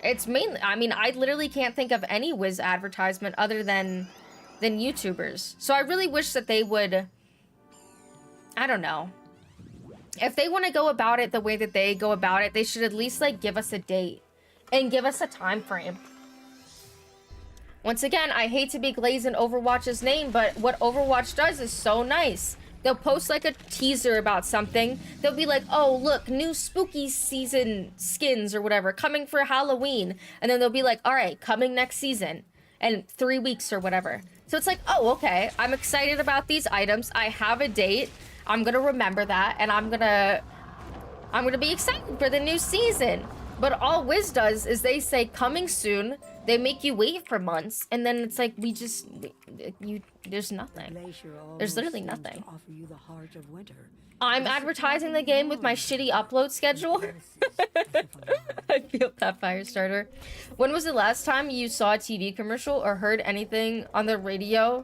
It's mainly, I mean, I literally can't think of any Wiz advertisement other than YouTubers. So I really wish that they would, I don't know. If they want to go about it the way that they go about it, they should at least like give us a date and give us a time frame. Once again, I hate to be glazing Overwatch's name, but what Overwatch does is so nice. They'll post like a teaser about something. They'll be like, oh, look, new spooky season skins or whatever coming for Halloween. And then they'll be like, all right, coming next season in 3 weeks or whatever. So it's like, oh, okay, I'm excited about these items. I have a date. I'm going to remember that. And I'm going to be excited for the new season. But all Wiz does is they say coming soon. They make you wait for months, and then it's like there's nothing. There's literally nothing. I'm advertising the game with my shitty upload schedule. I feel that, Firestarter. When was the last time you saw a TV commercial or heard anything on the radio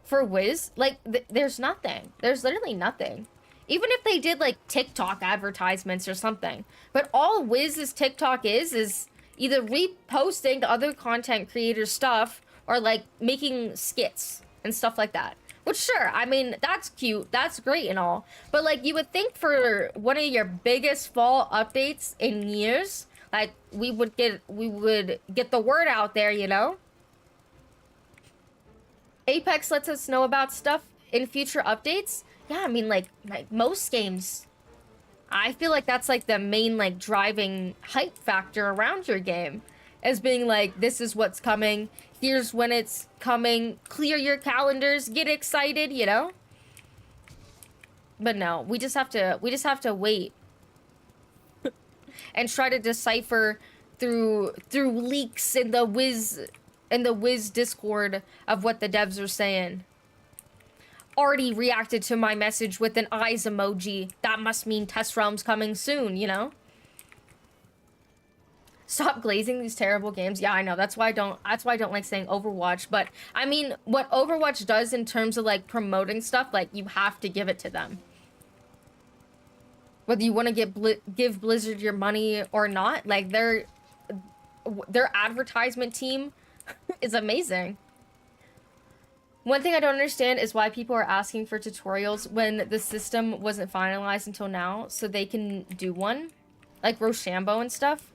for Wiz? Like, there's nothing. There's literally nothing. Even if they did like TikTok advertisements or something. But all Wiz's TikTok is either reposting the other content creator stuff or like making skits and stuff like that. Which, sure, I mean, that's cute, that's great and all, but like you would think for one of your biggest fall updates in years, like we would get the word out there, you know? Apex lets us know about stuff in future updates. Yeah, I mean, like most games, I feel like that's like the main like driving hype factor around your game, as being like, this is what's coming, here's when it's coming, clear your calendars, get excited, you know? But no, we just have to wait and try to decipher through leaks in the Wiz Discord of what the devs are saying. Already reacted to my message with an eyes emoji. That must mean Test Realm's coming soon, you know? Stop glazing these terrible games. Yeah, I know. That's why I don't like saying Overwatch, but I mean, what Overwatch does in terms of like promoting stuff, like you have to give it to them. Whether you want to give Blizzard your money or not, like their advertisement team is amazing. One thing I don't understand is why people are asking for tutorials when the system wasn't finalized until now, so they can do one, like Rochambeau and stuff.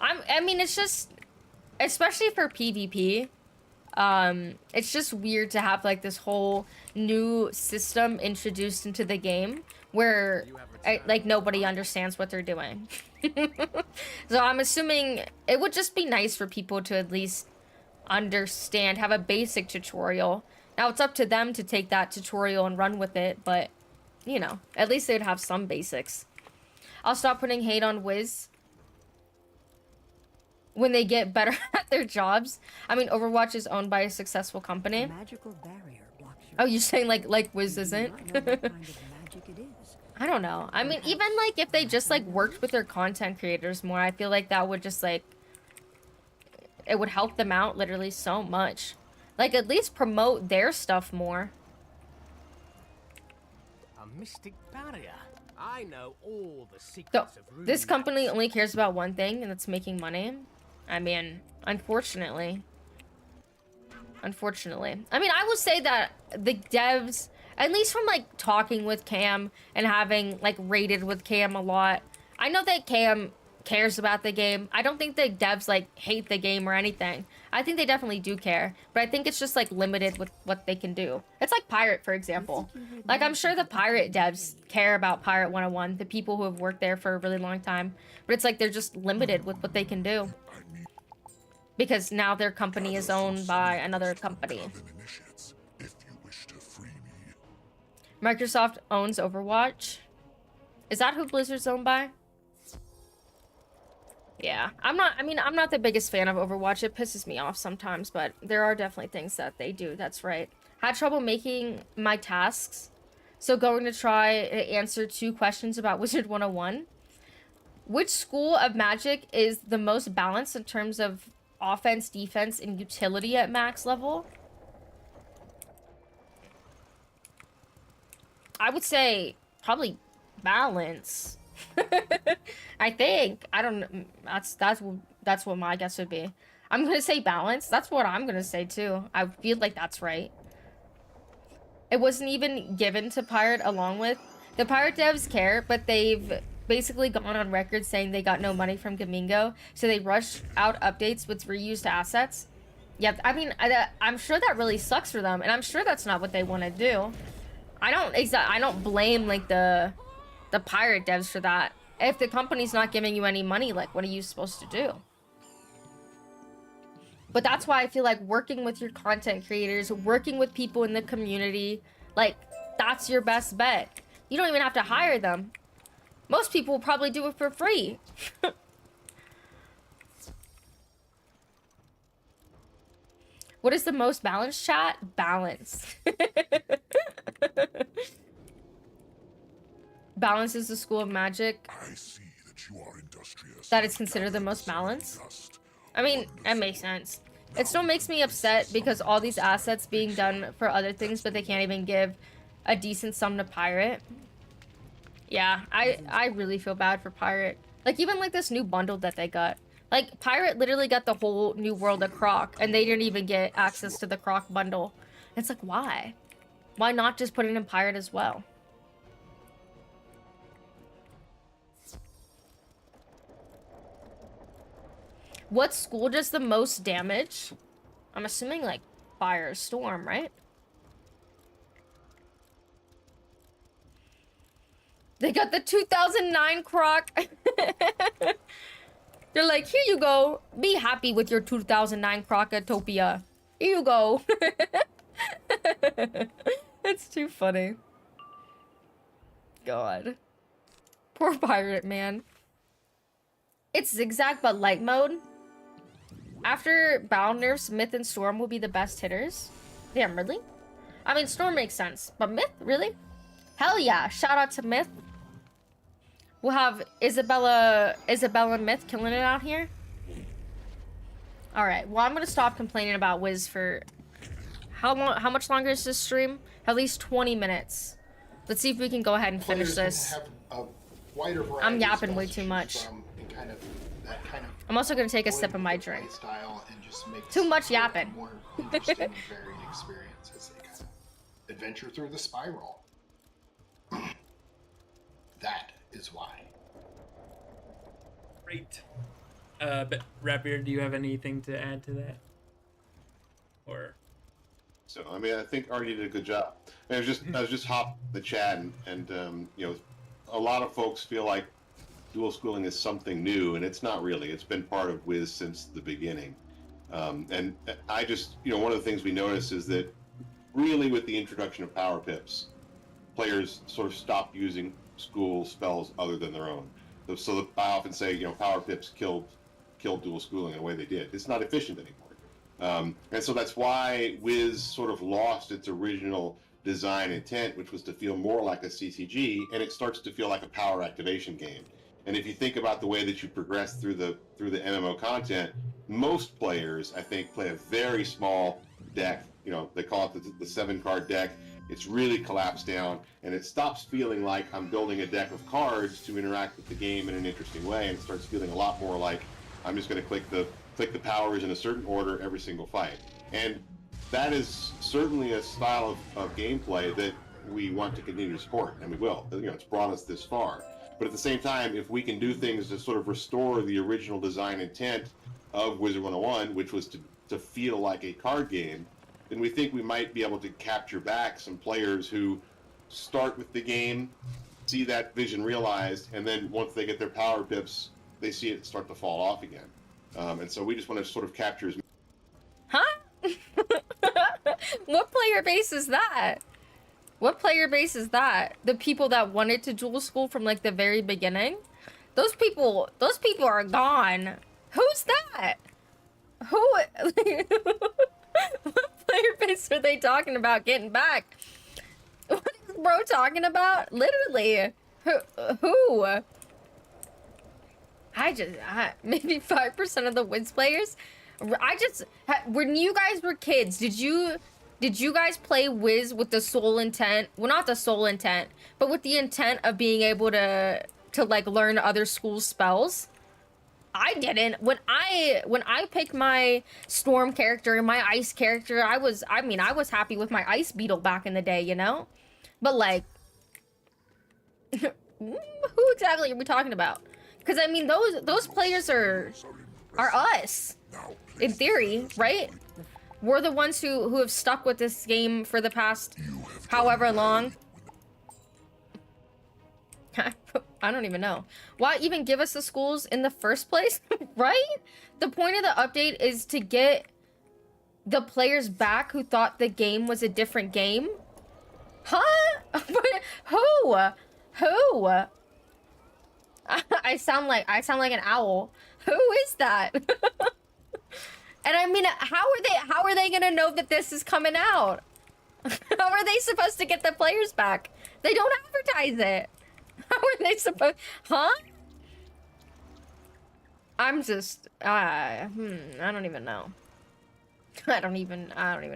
I mean, it's just, especially for PvP, it's just weird to have like this whole new system introduced into the game where like nobody understands what they're doing. So I'm assuming it would just be nice for people to at least understand, have a basic tutorial. Now it's up to them to take that tutorial and run with it, but you know, at least they'd have some basics. I'll stop putting hate on Wiz when they get better at their jobs. I mean, Overwatch is owned by a successful company. Magical barrier blocks your Oh, you're saying like Wiz You do isn't? not know what kind of magic it is. I don't know. I mean, even like if they just like worked with their content creators more, I feel like that would just like, it would help them out literally so much. Like at least promote their stuff more. A mystic barrier. I know all the So, secrets of this runes. company only cares about one thing, and that's making money. I mean, unfortunately. Unfortunately. I mean, I will say that the devs, at least from like talking with Cam and having like raided with Cam a lot, I know that Cam cares about the game. I don't think the devs like hate the game or anything. I think they definitely do care, but I think it's just like limited with what they can do. It's like Pirate, for example. Like I'm sure the Pirate devs care about Pirate 101, the people who have worked there for a really long time, but it's like they're just limited with what they can do. Because now their company is owned by another company. Microsoft owns Overwatch. Is that who Blizzard's owned by? Yeah, I'm not the biggest fan of Overwatch. It pisses me off sometimes, but there are definitely things that they do. That's right. Had trouble making my tasks, so going to try to answer 2 questions about Wizard101. Which school of magic is the most balanced in terms of offense, defense, and utility at max level? I would say probably balance. I think. I don't. That's what my guess would be. I'm gonna say balance. That's what I'm gonna say too. I feel like that's right. It wasn't even given to Pirate along with the Pirate devs care, but they've basically gone on record saying they got no money from Gamingo, so they rushed out updates with reused assets. Yep. I mean, I'm sure that really sucks for them, and I'm sure that's not what they want to do. I don't blame like the Pirate devs for that. If the company's not giving you any money, like what are you supposed to do? But that's why I feel like working with your content creators, working with people in the community, like that's your best bet. You don't even have to hire them. Most people will probably do it for free. What is the most balanced chat? Balance. Balance is the school of magic. I see that you are industrious. That is considered the most balanced. I mean, that makes sense. It still makes me upset because all these assets being done for other things, but they can't even give a decent sum to Pirate. Yeah, I really feel bad for Pirate. Like, even, like, this new bundle that they got. Like, Pirate literally got the whole New World of Croc, and they didn't even get access to the Croc bundle. It's like, why? Why not just put it in Pirate as well? What school does the most damage? I'm assuming, like, Fire or Storm, right? They got the 2009 Croc. They're like, here you go. Be happy with your 2009 Crocotopia. Here you go. It's too funny. God. Poor Pirate, man. It's zigzag but light mode. After battle nerfs, Myth and Storm will be the best hitters. Damn, really? I mean, Storm makes sense, but Myth, really? Hell yeah! Shout out to Myth. We'll have Isabella and Myth killing it out here. All right. Well, I'm gonna stop complaining about Wiz for how long? How much longer is this stream? At least 20 minutes. Let's see if we can go ahead and finish this. Have a wider variety I'm of yapping way spells to too choose much. from and kind of that kind of I'm also gonna take a sip of my play drink. style and just make Too much it a yapping. more interesting and varied experience as they kind of adventure through the spiral. That is why. Great. But Rapbeard, do you have anything to add to that? Or So I mean, I think Artie did a good job. I was just hop the chat and you know, a lot of folks feel like dual schooling is something new, and it's not really. It's been part of Wiz since the beginning. And I just, you know, one of the things we notice is that really with the introduction of power pips, players sort of stopped using school spells other than their own. So I often say, you know, power pips killed dual schooling in the way they did. It's not efficient anymore. And so that's why Wiz sort of lost its original design intent, which was to feel more like a CCG, and it starts to feel like a power activation game. And if you think about the way that you progress through the MMO content, most players, I think, play a very small deck. You know, they call it the 7-card deck. It's really collapsed down, and it stops feeling like I'm building a deck of cards to interact with the game in an interesting way, and it starts feeling a lot more like I'm just going to click the powers in a certain order every single fight. And that is certainly a style of gameplay that we want to continue to support, and we will. You know, it's brought us this far. But at the same time, if we can do things to sort of restore the original design intent of Wizard101, which was to feel like a card game, then we think we might be able to capture back some players who start with the game, see that vision realized, and then once they get their power pips, they see it start to fall off again. And so we just want to sort of capture as... Huh? What player base is that? What player base is that? The people that wanted to dual school from like the very beginning? Those people are gone. Who's that? Who? What player base are they talking about getting back? What is bro talking about? Literally. Who? Maybe 5% of the Wiz players. When you guys were kids, did you guys play Wiz with the sole intent? Well, not the sole intent, but with the intent of being able to like learn other schools' spells? I didn't. When I picked my Storm character and my Ice character, I was happy with my Ice Beetle back in the day, you know? But like, who exactly are we talking about? Because I mean, those players are us, in theory, right? We're the ones who have stuck with this game for the past however long. I don't even know. Why even give us the schools in the first place, right? The point of the update is to get the players back who thought the game was a different game. Huh? Who? I sound like an owl. Who is that? And I mean, how are they gonna know that this is coming out? How are they supposed to get the players back? They don't advertise it. How are they supposed? Huh? I'm just I don't even know. I don't even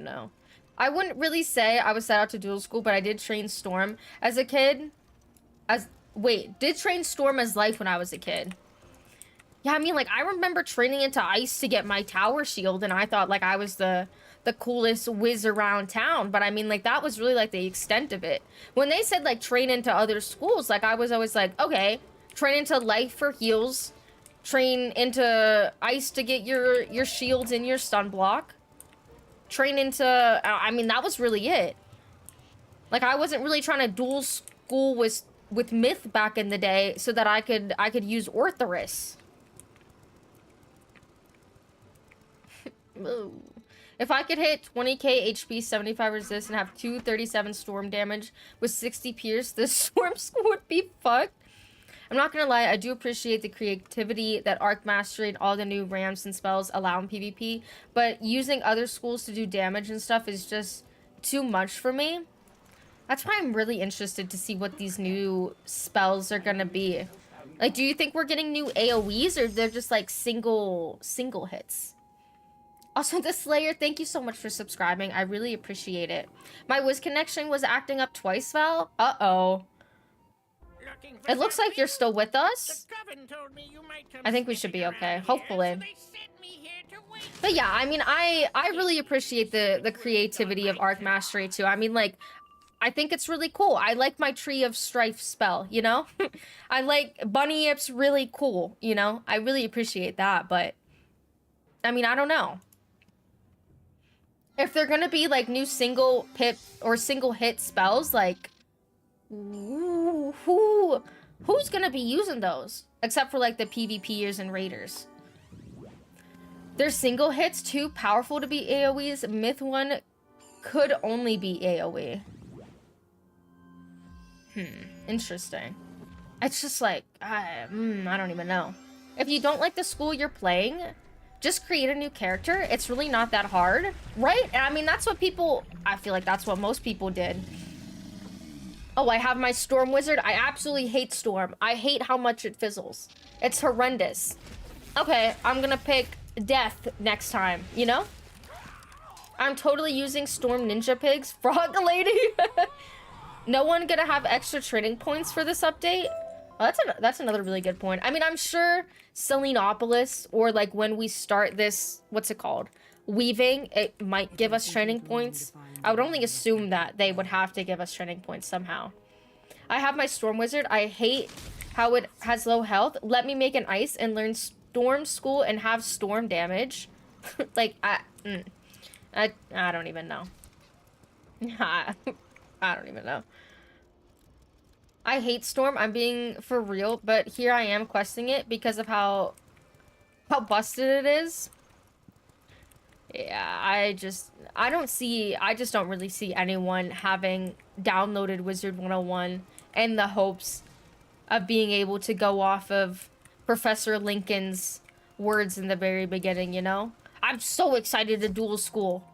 know. I wouldn't really say I was set out to dual school, but I did train Storm as a kid. Did train Storm as life when I was a kid. Yeah, I mean, like, I remember training into ice to get my tower shield, and I thought, like, I was the coolest whiz around town. But I mean, like, that was really, like, the extent of it. When they said, like, train into other schools, like, I was always like, okay, train into life for heals, train into ice to get your shields and your stun block, train into, I mean, that was really it. Like, I wasn't really trying to dual school with Myth back in the day so that I could use Orthoris. If I could hit 20k HP, 75 resist, and have 237 storm damage with 60 pierce, the storm school would be fucked. I'm not gonna lie, I do appreciate the creativity that Arc Mastery and all the new ramps and spells allow in PvP, but using other schools to do damage and stuff is just too much for me. That's why I'm really interested to see what these new spells are gonna be. Like, do you think we're getting new AoEs, or they're just like single hits? Also, the Slayer, thank you so much for subscribing. I really appreciate it. My Wiz connection was acting up twice, Val. Uh-oh. It looks like you're still with us. I think we should be okay, hopefully. But yeah, I mean, I really appreciate the creativity of Arc Mastery too. I mean, like, I think it's really cool. I like my Tree of Strife spell, you know? I like Bunny Ip's really cool, you know? I really appreciate that, but I mean, I don't know. If they're gonna be like new single pip or single hit spells, like, who's gonna be using those? Except for like the PvPers and raiders. They're single hits too powerful to be AoEs. Myth 1 could only be AoE. Interesting. It's just like, I don't even know. If you don't like the school you're playing, just create a new character. It's really not that hard, right? And I mean, that's what people, I feel like that's what most people did. Oh, I have my Storm Wizard. I absolutely hate Storm. I hate how much it fizzles. It's horrendous. Okay, I'm gonna pick Death next time, you know? I'm totally using Storm Ninja Pigs. Frog Lady. No one gonna have extra training points for this update? Well, that's another really good point. I mean, I'm sure Selenopolis, or like when we start this, what's it called? Weaving, it might give us training points. I would only assume that they would have to give us training points somehow. I have my Storm Wizard. I hate how it has low health. Let me make an ice and learn Storm School and have storm damage. Like, I don't even know. I don't even know. I hate Storm. I'm being for real, but here I am questing it because of how busted it is. Yeah, I just don't really see anyone having downloaded Wizard101 in the hopes of being able to go off of Professor Lincoln's words in the very beginning, you know? I'm so excited to dual school.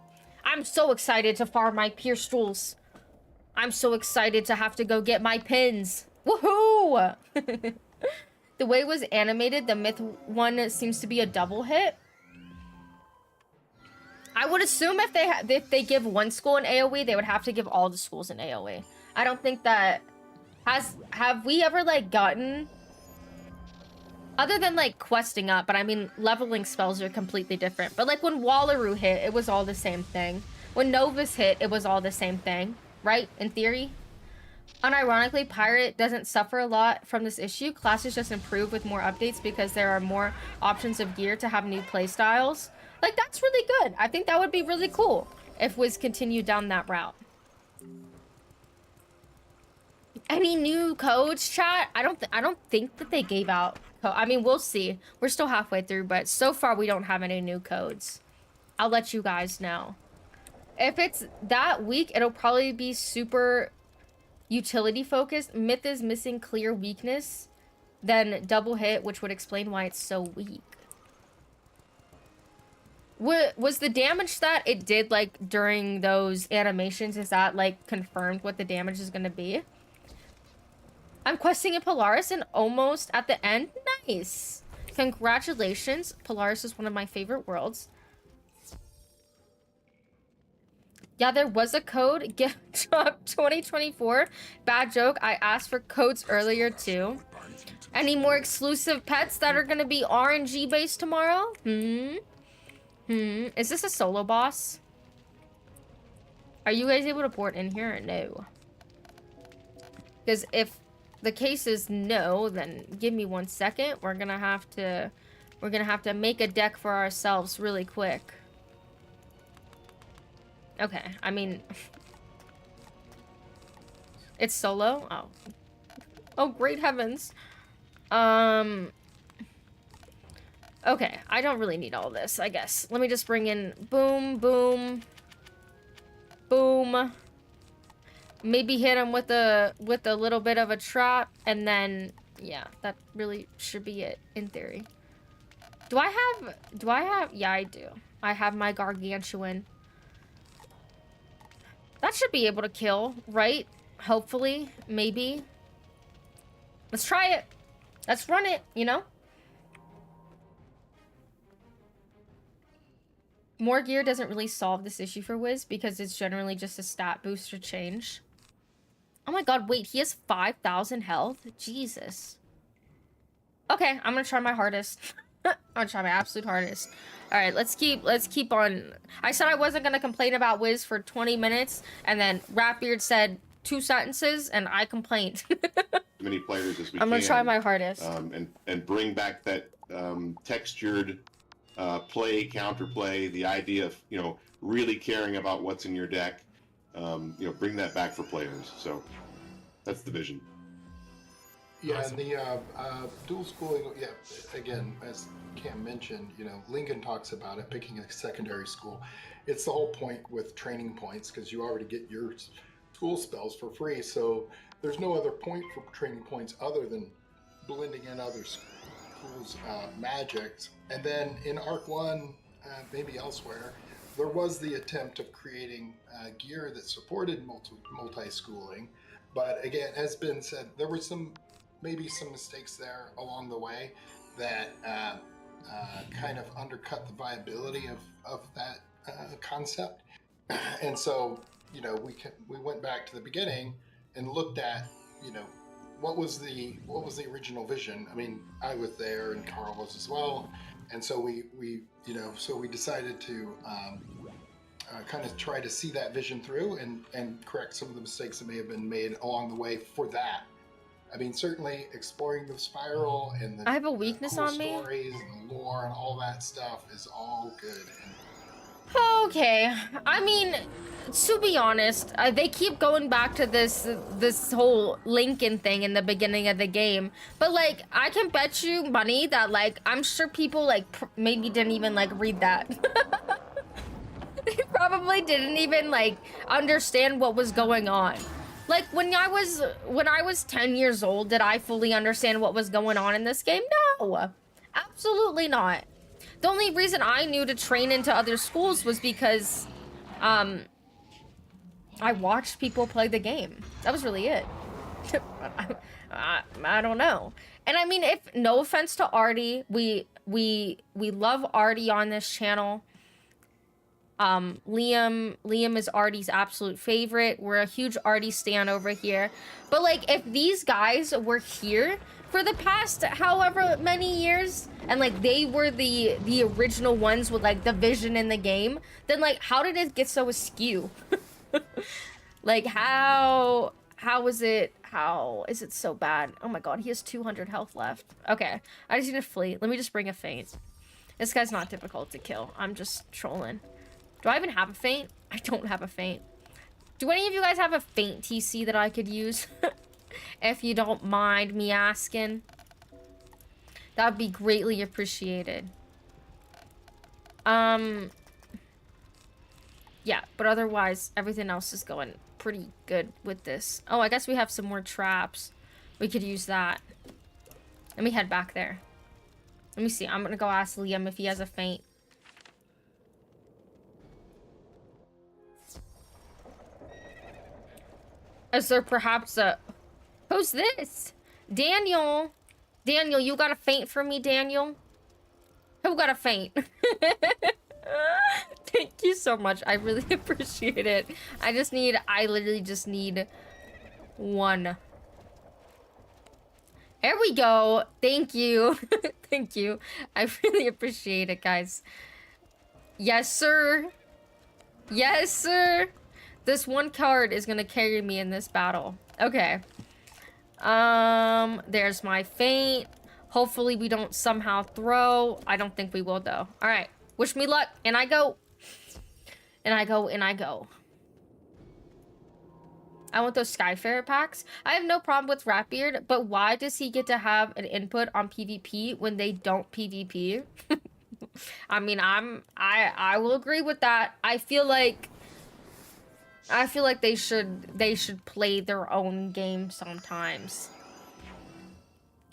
I'm so excited to farm my Pierce Stools. I'm so excited to have to go get my pins. Woohoo! The way it was animated, the Myth 1 seems to be a double hit. I would assume if they give one school an AoE, they would have to give all the schools an AoE. I don't think that have we ever like gotten, other than like questing up, but I mean leveling spells are completely different. But like when Wallaroo hit, it was all the same thing. When Novus hit, it was all the same thing, right? In theory. Unironically, Pirate doesn't suffer a lot from this issue. Classes just improve with more updates because there are more options of gear to have new playstyles. Like, that's really good. I think that would be really cool if Wiz continued down that route. Any new codes, chat? I don't think that they gave out. I mean, we'll see. We're still halfway through, but so far we don't have any new codes. I'll let you guys know. If it's that weak, it'll probably be super utility focused. Myth is missing clear weakness, then double hit, which would explain why it's so weak. Was the damage that it did, like, during those animations, is that, like, confirmed what the damage is going to be? I'm questing in Polaris and almost at the end. Nice. Congratulations. Polaris is one of my favorite worlds. Yeah, there was a code. Gift drop 2024. Bad joke. I asked for codes earlier, too. Any more exclusive pets that are gonna be RNG based tomorrow? Is this a solo boss? Are you guys able to port in here or no? Because if the case is no, then give me 1 second. We're gonna have to make a deck for ourselves really quick. Okay, I mean, it's solo. Oh, oh, great heavens. Okay, I don't really need all this, I guess. Let me just bring in boom, boom, boom. Maybe hit him with a little bit of a trap, and then yeah, that really should be it in theory. Do I have? Yeah, I do. I have my gargantuan. That should be able to kill, right? Hopefully, maybe. Let's try it. Let's run it, you know? More gear doesn't really solve this issue for Wiz because it's generally just a stat booster change. Oh my god, wait, he has 5,000 health? Jesus. Okay, I'm gonna try my hardest. I'm gonna try my absolute hardest. Alright, let's keep on. I said I wasn't gonna complain about Wiz for 20 minutes, and then Ratbeard said 2 sentences, and I complained. Many players as we I'm gonna can, try my hardest. and bring back that textured play, counterplay, the idea of, you know, really caring about what's in your deck. You know, bring that back for players. So that's the vision. Yeah, Awesome. and the dual schooling, yeah, again, as Cam mentioned, you know, Lincoln talks about it, picking a secondary school. It's the whole point with training points, because you already get your school spells for free, so there's no other point for training points other than blending in other schools' magics. And then in Arc 1, maybe elsewhere, there was the attempt of creating gear that supported multi-schooling, but again, as Ben said, there were maybe some mistakes there along the way that kind of undercut the viability of that concept. And so, you know, we went back to the beginning and looked at, you know, what was the original vision. I mean, I was there and Carl was as well, and so we decided to kind of try to see that vision through and correct some of the mistakes that may have been made along the way for that. I mean, certainly exploring the spiral and the I have a weakness cool on me. stories and the lore and all that stuff is all good. Okay, I mean, to be honest, they keep going back to this whole Lincoln thing in the beginning of the game, but like, I can bet you money that like, I'm sure people like maybe didn't even like read that. They probably didn't even like understand what was going on. Like when I was 10 years old, did I fully understand what was going on in this game? No, absolutely not. The only reason I knew to train into other schools was because I watched people play the game. That was really it. I don't know. And I mean, if no offense to Artie, we love Artie on this channel. Liam is Artie's absolute favorite. We're a huge Artie stan over here. But like, if these guys were here for the past however many years, and like they were the original ones with like the vision in the game, then like, how did it get so askew? Like, how is it so bad? Oh my god, he has 200 health left. Okay, I just need to flee. Let me just bring a feint. This guy's not difficult to kill. I'm just trolling. Do I even have a feint? I don't have a feint. Do any of you guys have a feint TC that I could use? If you don't mind me asking. That would be greatly appreciated. Yeah, but otherwise, everything else is going pretty good with this. Oh, I guess we have some more traps. We could use that. Let me head back there. Let me see. I'm gonna go ask Liam if he has a feint. Is there perhaps a... Who's this? Daniel. Daniel, you got a feint for me, Daniel? Who got a feint? Thank you so much. I really appreciate it. I literally just need one. There we go. Thank you. Thank you. I really appreciate it, guys. Yes, sir. Yes, sir. This one card is gonna carry me in this battle. Okay. There's my feint. Hopefully we don't somehow throw. I don't think we will, though. All right. Wish me luck. And I go. And I go, and I go. I want those Skyfarer packs. I have no problem with Ratbeard, but why does he get to have an input on PvP when they don't PvP? I mean, I will agree with that. I feel like they should play their own game sometimes.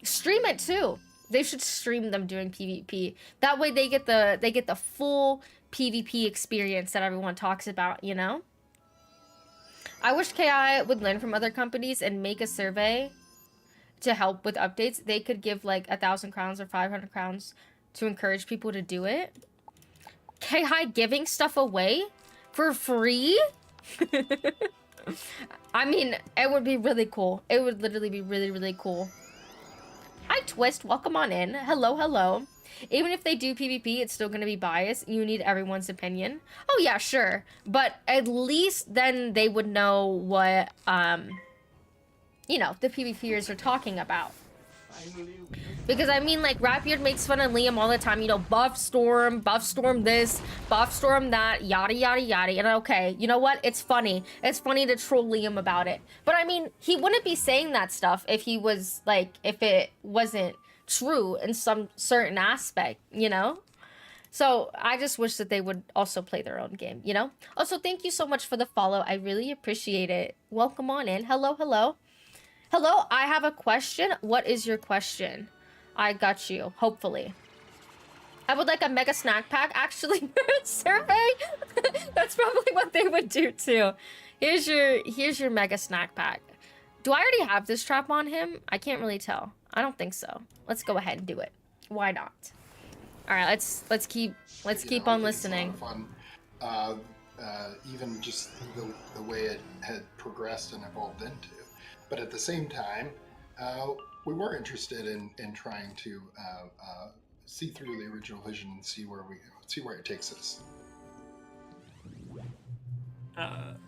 Stream it too. They should stream them doing PvP. That way they get the full PvP experience that everyone talks about, you know? I wish KI would learn from other companies and make a survey to help with updates. They could give like 1,000 crowns or 500 crowns to encourage people to do it. KI giving stuff away for free? I mean, it would be really cool. It would literally be really, really cool. Hi, Twist. Welcome on in. Hello, hello. Even if they do PvP, it's still going to be biased. You need everyone's opinion. Oh, yeah, sure. But at least then they would know what, you know, the PvPers are talking about. Because, I mean, like, Ratbeard makes fun of Liam all the time. You know, buff storm this, buff storm that, yada, yada, yada. And okay, you know what? It's funny. It's funny to troll Liam about it. But, I mean, he wouldn't be saying that stuff if he was, like, if it wasn't true in some certain aspect, you know? So, I just wish that they would also play their own game, you know? Also, thank you so much for the follow. I really appreciate it. Welcome on in. Hello, hello. Hello, I have a question. What is your question? I got you, hopefully. I would like a mega snack pack, actually. Survey? That's probably what they would do too. Here's your mega snack pack. Do I already have this trap on him? I can't really tell. I don't think so. Let's go ahead and do it. Why not? All right, let's keep on listening. It's a lot of fun. Even just the way it had progressed and evolved into. But at the same time, we were interested in trying to see through the original vision and see where it takes us.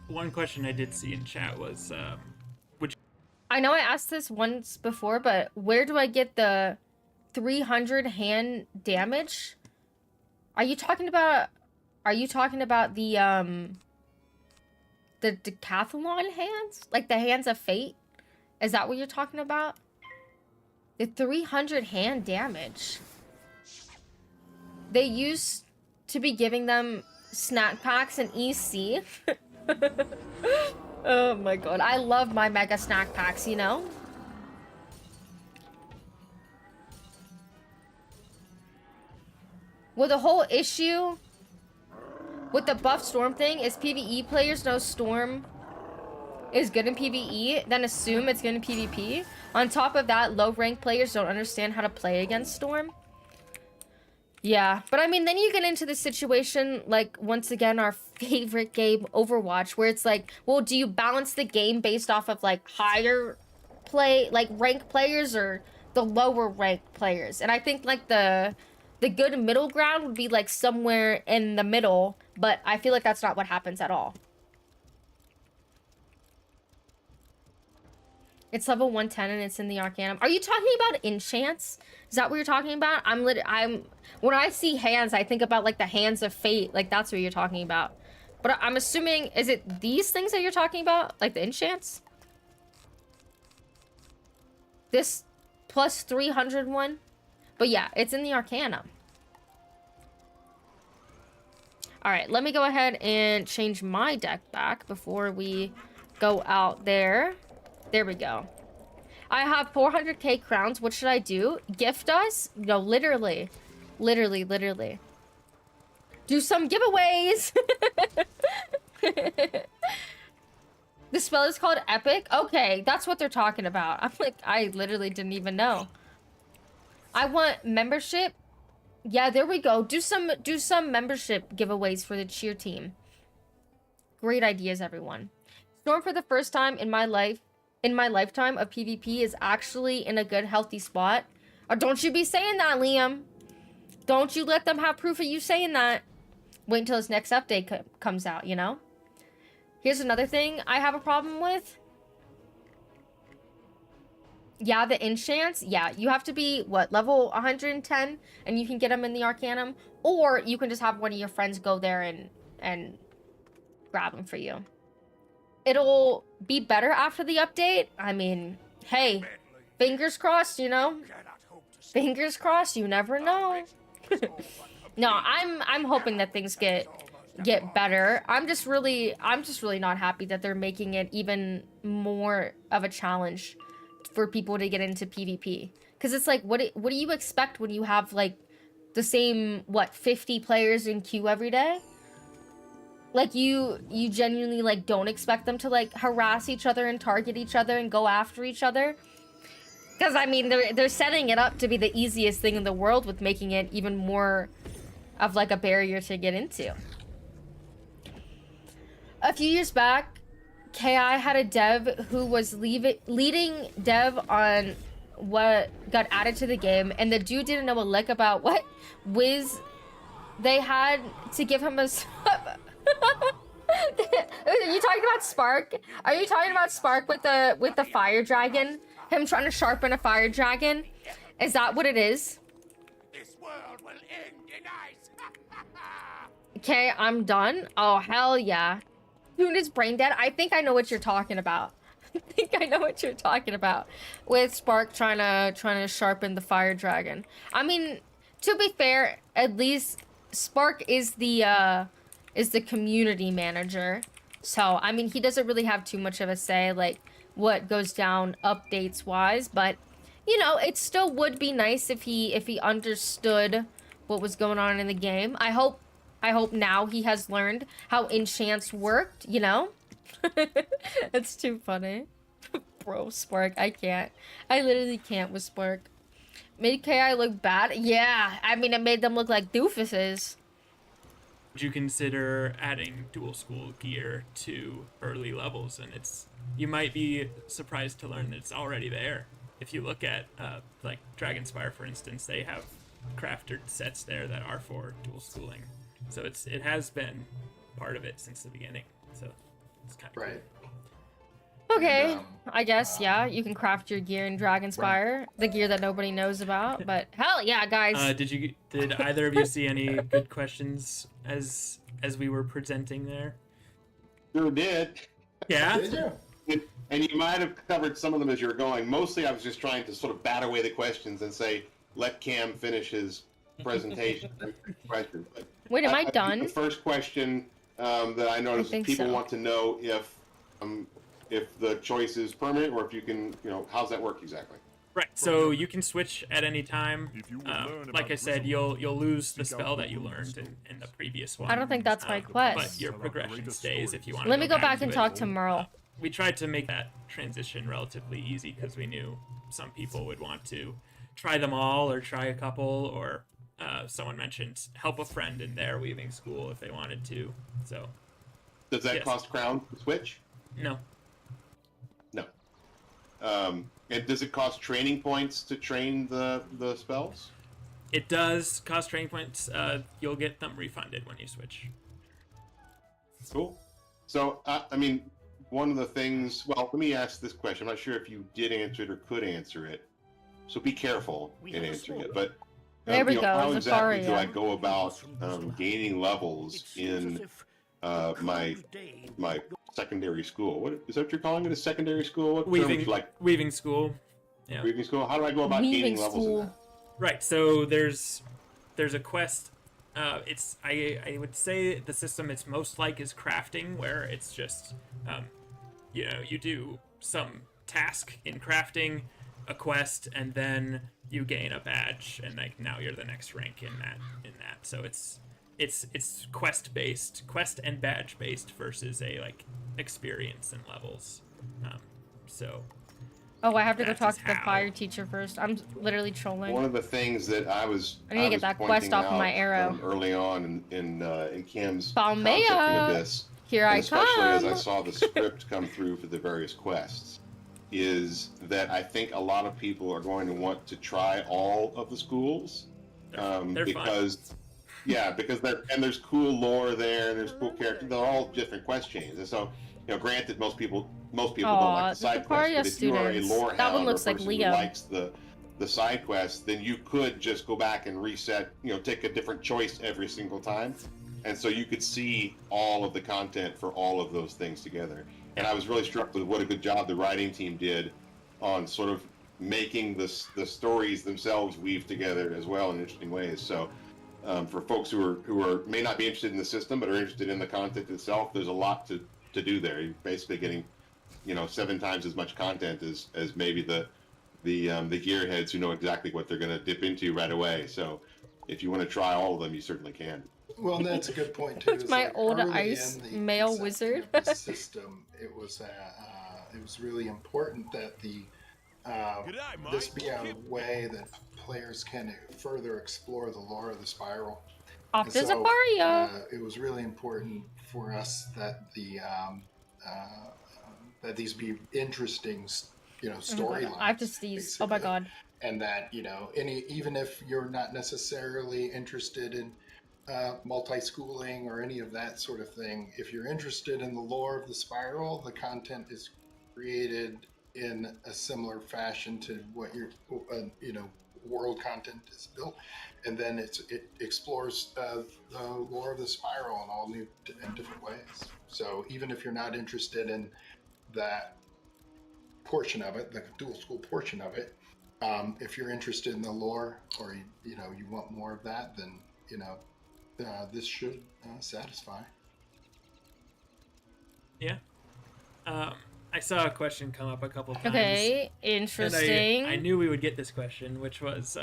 One question I did see in chat was, I know I asked this once before, but where do I get the 300 hand damage? Are you talking about the decathlon hands? Like the hands of fate? Is that what you're talking about? The 300 hand damage. They used to be giving them snack packs and EC. Oh my god. I love my mega snack packs, you know? Well, the whole issue with the buff storm thing is PvE players know storm is good in PvE, then assume it's good in PvP. On top of that, low rank players don't understand how to play against storm. Yeah, but I mean, then you get into the situation, like, once again, our favorite game, Overwatch, where it's like, well, do you balance the game based off of, like, higher rank players or the lower rank players? And I think, like, the good middle ground would be, like, somewhere in the middle, but I feel like that's not what happens at all. It's level 110 and it's in the Arcanum. Are you talking about enchants? Is that what you're talking about? When I see hands, I think about like the hands of fate. Like that's what you're talking about. But I'm assuming, is it these things that you're talking about? Like the enchants? This plus 300 one? But yeah, it's in the Arcanum. All right, let me go ahead and change my deck back before we go out there. There we go. I have 400k crowns. What should I do? Gift us? No, literally. Literally. Do some giveaways. The spell is called Epic? Okay, that's what they're talking about. I'm like, I literally didn't even know. I want membership. Yeah, there we go. Do some membership giveaways for the cheer team. Great ideas, everyone. Storm for the first time in my life in my lifetime of PvP is actually in a good, healthy spot. Or don't you be saying that, Liam. Don't you let them have proof of you saying that. Wait until this next update comes out, you know? Here's another thing I have a problem with. Yeah, the enchants. Yeah, you have to be, what, level 110? And you can get them in the Arcanum. Or you can just have one of your friends go there and grab them for you. It'll be better after the update. I mean, hey, fingers crossed, you know? Fingers crossed, you never know. No, I'm hoping that things get better. I'm just really not happy that they're making it even more of a challenge for people to get into PvP. Cuz it's like what do you expect when you have like the same 50 players in queue every day? Like you genuinely like don't expect them to like harass each other and target each other and go after each other? Cuz I mean they're setting it up to be the easiest thing in the world with making it even more of like a barrier to get into. A few years back, KI had a dev who was leading dev on what got added to the game, and the dude didn't know a lick about what Wiz they had to give him a... Are you talking about Spark? Are you talking about Spark with the fire dragon? Him trying to sharpen a fire dragon? Is that what it is? This world will end in ice. Okay, I'm done. Oh, hell yeah. Who is brain dead? I think I know what you're talking about. I think I know what you're talking about. With Spark trying to sharpen the fire dragon. I mean, to be fair, at least Spark is the community manager. So, I mean, he doesn't really have too much of a say, like, what goes down updates-wise. But, you know, it still would be nice if he understood what was going on in the game. I hope now he has learned how enchants worked, you know? It's too funny. Bro, Spark, I can't. I literally can't with Spark. Made KI look bad? Yeah, I mean, it made them look like doofuses. Would you consider adding dual school gear to early levels? And you might be surprised to learn that it's already there. If you look at like Dragonspire, for instance, they have crafted sets there that are for dual schooling. So it has been part of it since the beginning. So it's kind of Right. cool. Okay, I guess, yeah, you can craft your gear in Dragonspire, the gear that nobody knows about, but hell yeah, guys. Did either of you see any good questions as we were presenting there? Sure did. Yeah? Did you? And you might have covered some of them as you were going. Mostly I was just trying to sort of bat away the questions and say, let Cam finish his presentation. Question. But Wait, am I done? The first question that I noticed is people want to know if the choice is permanent or if you can, how's that work exactly? Right, so you can switch at any time. If you will learn Like about I said, Grizzleheim, you'll lose the seek out spell that you the learned schools. in the previous one. I don't think that's my quest. But your progression stays if you want to Let me go back to and it. talk to Merle. We tried to make that transition relatively easy because we knew some people would want to try them all or try a couple, or someone mentioned help a friend in their weaving school if they wanted to. So Does that Yes. cost crown to switch? no. No. And does it cost training points to train the spells? It does cost training points. You'll get them refunded when you switch. Cool. So, I mean, one of the things, well, let me ask this question. I'm not sure if you did answer it or could answer it. So be careful in answering it. But There we go, how exactly do Zafaria. I go about gaining levels in my secondary school? What is that what you're calling it? A secondary school? What term would you like? Weaving school. Yeah. Weaving school? How do I go about Weaving gaining levels in school. that? Right. So there's a quest. It's I would say the system it's most like is crafting, where it's just you do some task in crafting, a quest, and then you gain a badge, and like now you're the next rank in that. So it's quest based, quest and badge based versus a like experience and levels. So Oh, I have to go That talk is to the how. fire teacher first. I'm literally trolling. One of the things that I was I need to get that quest off of my arrow. early on in Cam's Balmea. concepting of this, Here and I especially as I come. saw the script come through for the various quests, is that I think a lot of people are going to want to try all of the schools, They're because fun. because there's cool lore there, and there's cool characters. They're all different quest chains, and so granted, most people don't like Aw, the side the quests, Paria but if you are a students. lore That one hound or a looks like person who Leo. likes the side quests, then you could just go back and reset, take a different choice every single time. And so you could see all of the content for all of those things together. And I was really struck with what a good job the writing team did on sort of making the stories themselves weave together as well in interesting ways. So for folks who are may not be interested in the system but are interested in the content itself, there's a lot to do there. You're basically getting 7 times as much content as maybe the gearheads who know exactly what they're going to dip into right away. So if you want to try all of them, you certainly can. Well, and that's a good point too. It's is my like old early ice in the male conception wizard. of the system, it was really important that this be a way that players can further explore the lore of the spiral. Off And to so, Zaparia. it was really important for us that that these be interesting, storylines. I have to sneeze. Oh my basically. god. And that even if you're not necessarily interested in multi-schooling or any of that sort of thing, if you're interested in the lore of the spiral, the content is created in a similar fashion to what your world content is built, and then it explores the lore of the spiral in all new and different ways. So even if you're not interested in that portion of it, the dual school portion of it, if you're interested in the lore, or you want more of that, then this should satisfy. Yeah. I saw a question come up a couple times. Okay, interesting. And I knew we would get this question, which was,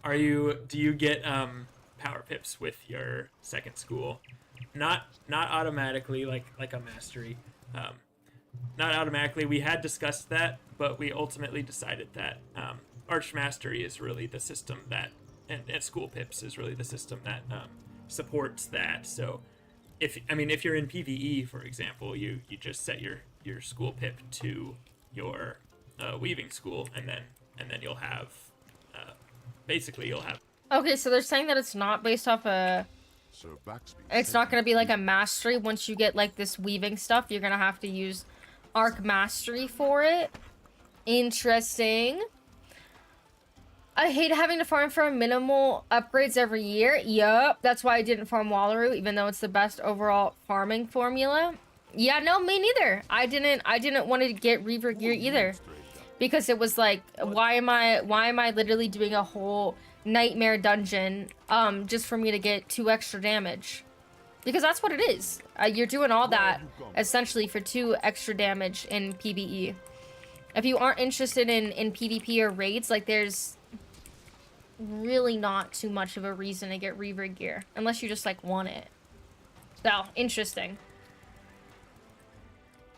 do you get power pips with your second school? Not automatically, like a mastery. Not automatically. We had discussed that, but we ultimately decided that Arch Mastery is really the system that, and School Pips is really the system that supports that. So, if you're in PvE, for example, you just set your School Pip to your Weaving School, and then you'll have Okay, so they're saying that it's not based off Sir Baxby it's not gonna be like a mastery. Once you get like this weaving stuff, you're gonna have to use Arc Mastery for it. Interesting. I hate having to farm for minimal upgrades every year. Yup, that's why I didn't farm Wallaroo, even though it's the best overall farming formula. Yeah, no, me neither. I didn't want to get Reaver gear either, because it was like, why am I literally doing a whole nightmare dungeon just for me to get 2 extra damage? Because that's what it is. You're doing all that essentially for 2 extra damage in PvE. If you aren't interested in PvP or raids, like, there's really not too much of a reason to get Reaver gear, unless you just like want it. So interesting.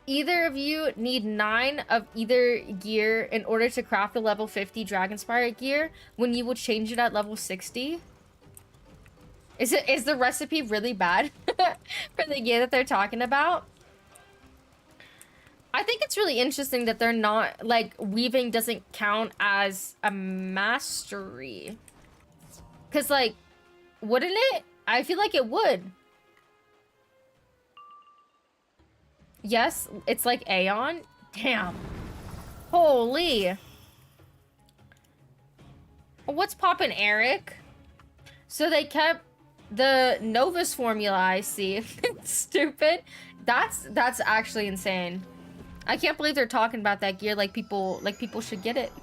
Either of you need 9 of either gear in order to craft the level 50 Dragonspire gear, when you will change it at level 60. Is the recipe really bad for the gear that they're talking about? I think it's really interesting that they're not, like, weaving doesn't count as a mastery. Because, like, wouldn't it? I feel like it would. Yes, it's like Aeon. Damn. Holy. What's poppin', Eric? So they kept the Novus formula, I see. Stupid. That's actually insane. I can't believe they're talking about that gear like people should get it.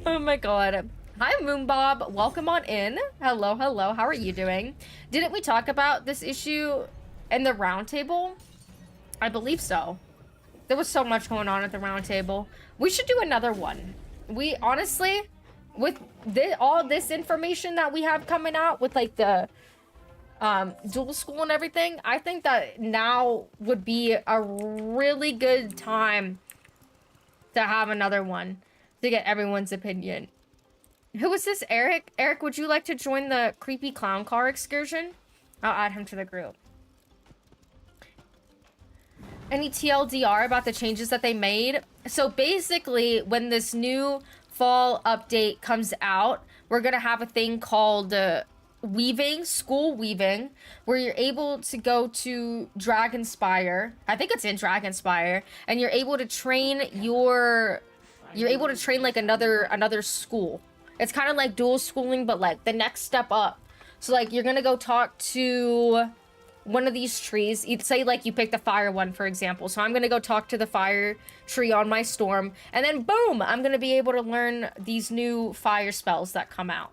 Oh my god. Hi Moonbob, welcome on in. Hello, hello. How are you doing? Didn't we talk about this issue in the roundtable? I believe so. There was so much going on at the roundtable. We should do another one. We honestly, with all this information that we have coming out with like the dual school and everything, I think that now would be a really good time to have another one to get everyone's opinion. Who is this, Eric? Eric, would you like to join the creepy clown car excursion? I'll add him to the group. any TLDR about the changes that they made? So basically, when this new fall update comes out, we're gonna have a thing called weaving, school weaving, where you're able to go to Dragonspire. I think it's in Dragonspire, and you're able to train like another school. It's kind of like dual schooling, but like the next step up. So like you're gonna go talk to one of these trees. You'd say like you pick the fire one, for example. So I'm gonna go talk to the fire tree on my storm, and then boom, I'm gonna be able to learn these new fire spells that come out.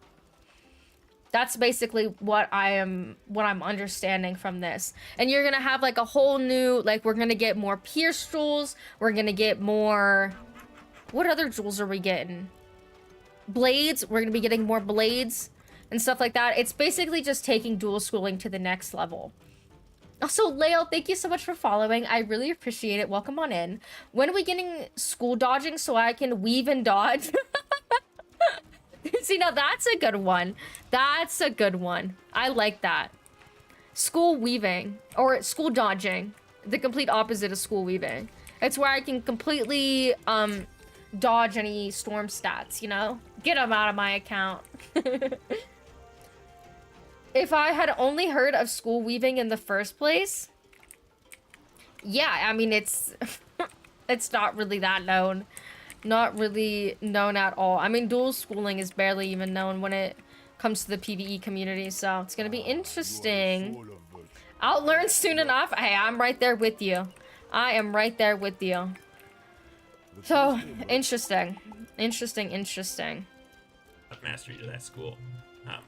That's basically what I'm understanding from this. And you're gonna have like a whole new, like we're gonna get more pierce jewels. We're gonna get more, what other jewels are we getting? Blades. We're gonna be getting more blades and stuff like that. It's basically just taking dual schooling to the next level. Also, Lale, thank you so much for following. I really appreciate it. Welcome on in. When are we getting school dodging so I can weave and dodge? See, now that's a good one. That's a good one. I like that. School weaving, or school dodging. The complete opposite of school weaving. It's where I can completely dodge any storm stats, you know? Get them out of my account. If I had only heard of school weaving in the first place, yeah, I mean, it's it's not really that known. Not really known at all. I mean, dual schooling is barely even known when it comes to the PvE community, so it's gonna be interesting. I'll learn soon enough. Hey, I'm right there with you. I am right there with you. So, interesting. Interesting. Mastery to that school.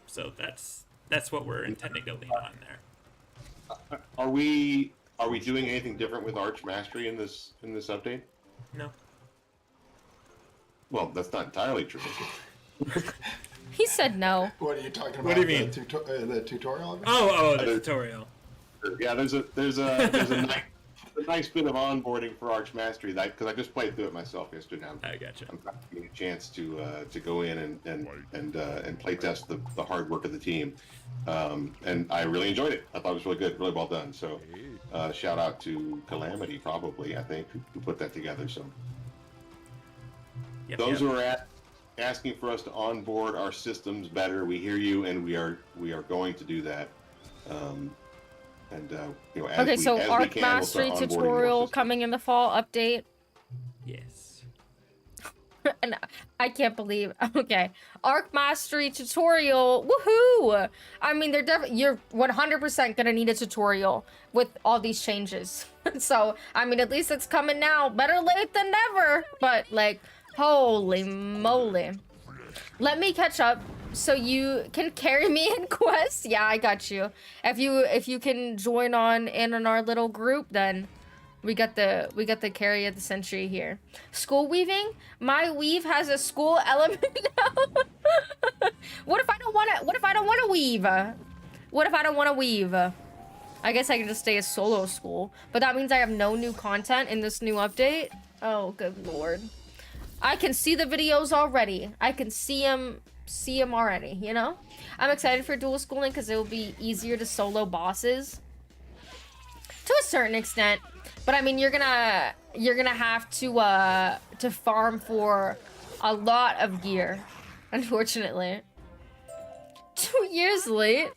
So that's what we're intending to lean on there. Are we doing anything different with Arch Mastery in this update? No. Well, that's not entirely true. He said no. What are you talking about? What do you mean? The tutorial? Oh, the tutorial. Yeah, there's a nice bit of onboarding for Arch Mastery because I just played through it myself yesterday. I gotcha. I'm getting a chance to go in and play test the hard work of the team, and I really enjoyed it. I thought it was really good, really well done. So, shout out to Calamity, probably I think, who put that together. So. Those who are asking for us to onboard our systems better, we hear you, and we are going to do that. Okay, so Arc Mastery tutorial coming in the fall update. Yes. And I can't believe. Okay, Arc Mastery tutorial. Woohoo! I mean, you're 100% gonna need a tutorial with all these changes. So I mean, at least it's coming now. Better late than never. But like. Holy moly. Let me catch up so you can carry me in quests. Yeah, I got you. If you can join in on our little group, then we got the carry of the century here. School weaving? My weave has a school element now. What if I don't want to weave? What if I don't want to weave? I guess I can just stay as solo school, but that means I have no new content in this new update. Oh, good lord. I can see the videos already. I can see them already, you know? I'm excited for dual schooling because it will be easier to solo bosses. To a certain extent. But I mean, you're gonna have to farm for a lot of gear, unfortunately. 2 years late.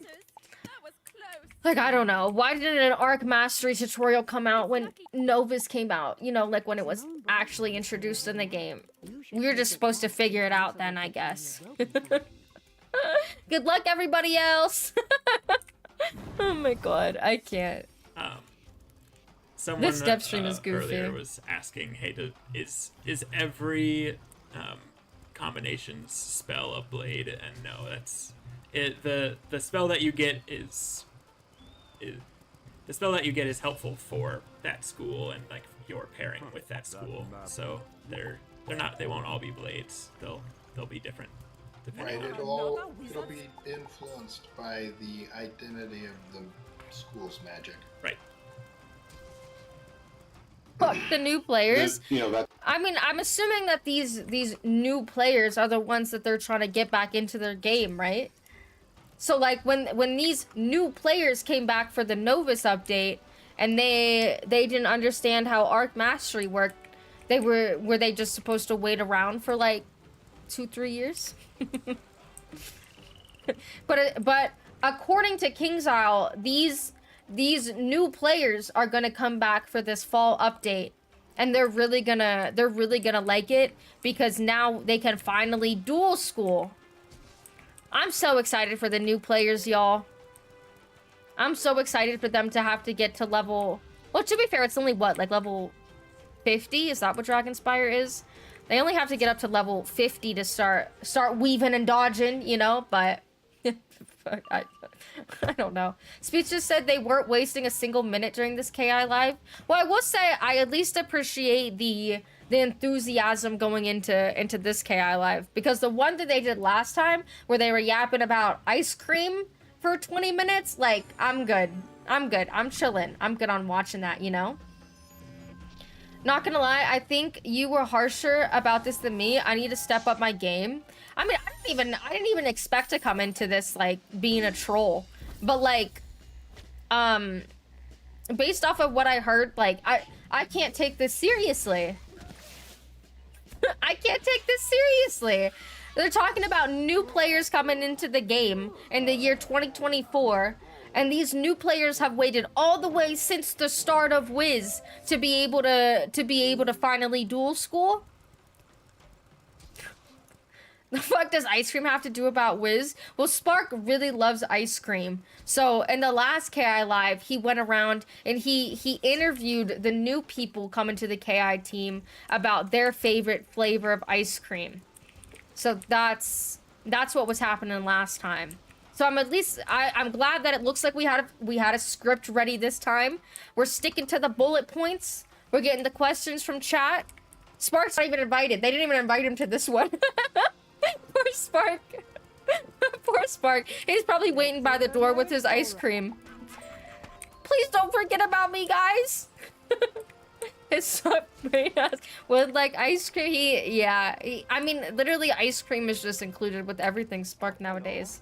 Like, I don't know. Why didn't an Arc Mastery tutorial come out when Novus came out? You know, like when it was actually introduced in the game. We were just supposed to figure it out then, I guess. Good luck, everybody else. Oh my god, I can't. Someone this step stream is goofy. Earlier was asking, hey, is every combinations spell a blade? And no, that's it. The spell that you get is the spell that you get is helpful for that school and like your pairing with that school. So they won't all be blades. They'll be different. Right, it'll be influenced by the identity of the school's magic. Right. Fuck the new players. You know, that... I mean, I'm assuming that these new players are the ones that they're trying to get back into their game, right? So like when these new players came back for the Novus update, and they didn't understand how Arc Mastery worked. Were they just supposed to wait around for like 2-3 years? But according to King's Isle, these new players are gonna come back for this fall update, and they're really gonna like it because now they can finally dual school. I'm so excited for the new players, y'all. I'm so excited for them to have to get to level. Well, to be fair, it's only what, like level 50? Is that what Dragonspire is? They only have to get up to level 50 to start weaving and dodging, you know, but I don't know. Speech just said they weren't wasting a single minute during this KI live. Well, I will say I at least appreciate the enthusiasm going into this KI live, because the one that they did last time where they were yapping about ice cream for 20 minutes, like, I'm good. I'm chilling. I'm good on watching that, you know? Not gonna lie, I think you were harsher about this than me. I need to step up my game. I mean, I didn't even expect to come into this, like, being a troll. But, like, based off of what I heard, like, I can't take this seriously. I can't take this seriously. They're talking about new players coming into the game in the year 2024. And these new players have waited all the way since the start of Wiz to be able to finally dual school. The fuck does ice cream have to do about Wiz? Well, Spark really loves ice cream. So in the last KI live, he went around and he interviewed the new people coming to the KI team about their favorite flavor of ice cream. So that's what was happening last time. So I'm glad that it looks like we had a script ready this time. We're sticking to the bullet points. We're getting the questions from chat. Spark's not even invited. They didn't even invite him to this one. Poor Spark. Poor Spark. He's probably waiting by the door with his ice cream. Please don't forget about me, guys. His submarine ass with like ice cream. I mean, literally ice cream is just included with everything Spark nowadays.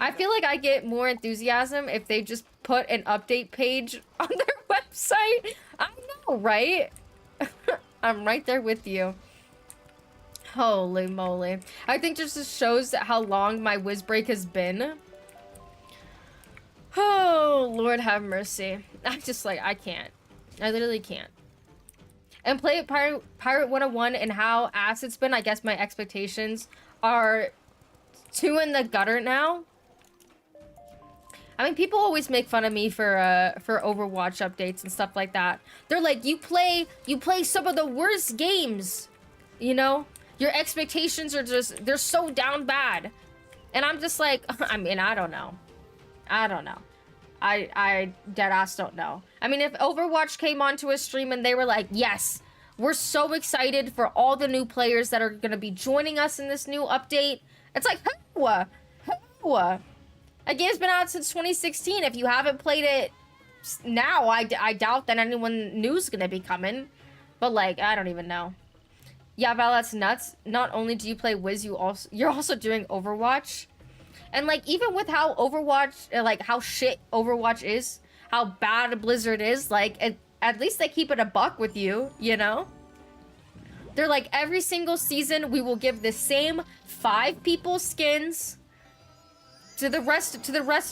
I feel like I get more enthusiasm if they just put an update page on their website. I know, right? I'm right there with you. Holy moly. I think this just shows how long my Wiz break has been. Oh, Lord have mercy. I just like, I can't. I literally can't. And play Pirate 101 and how ass it's been. I guess my expectations are too in the gutter now. I mean, people always make fun of me for Overwatch updates and stuff like that. They're like, you play some of the worst games, you know? Your expectations are just, they're so down bad. And I'm just like, I mean, I don't know. I deadass don't know. I mean, if Overwatch came onto a stream and they were like, yes, we're so excited for all the new players that are going to be joining us in this new update. It's like, a game's been out since 2016. If you haven't played it now, I doubt that anyone new's gonna be coming. But like, I don't even know. Yeah, Val, that's nuts. Not only do you play Wiz, you're also doing Overwatch. And like, even with how Overwatch, like how shit Overwatch is, how bad Blizzard is, like at least they keep it a buck with you, you know? They're like, every single season we will give the same 5 people skins. To the rest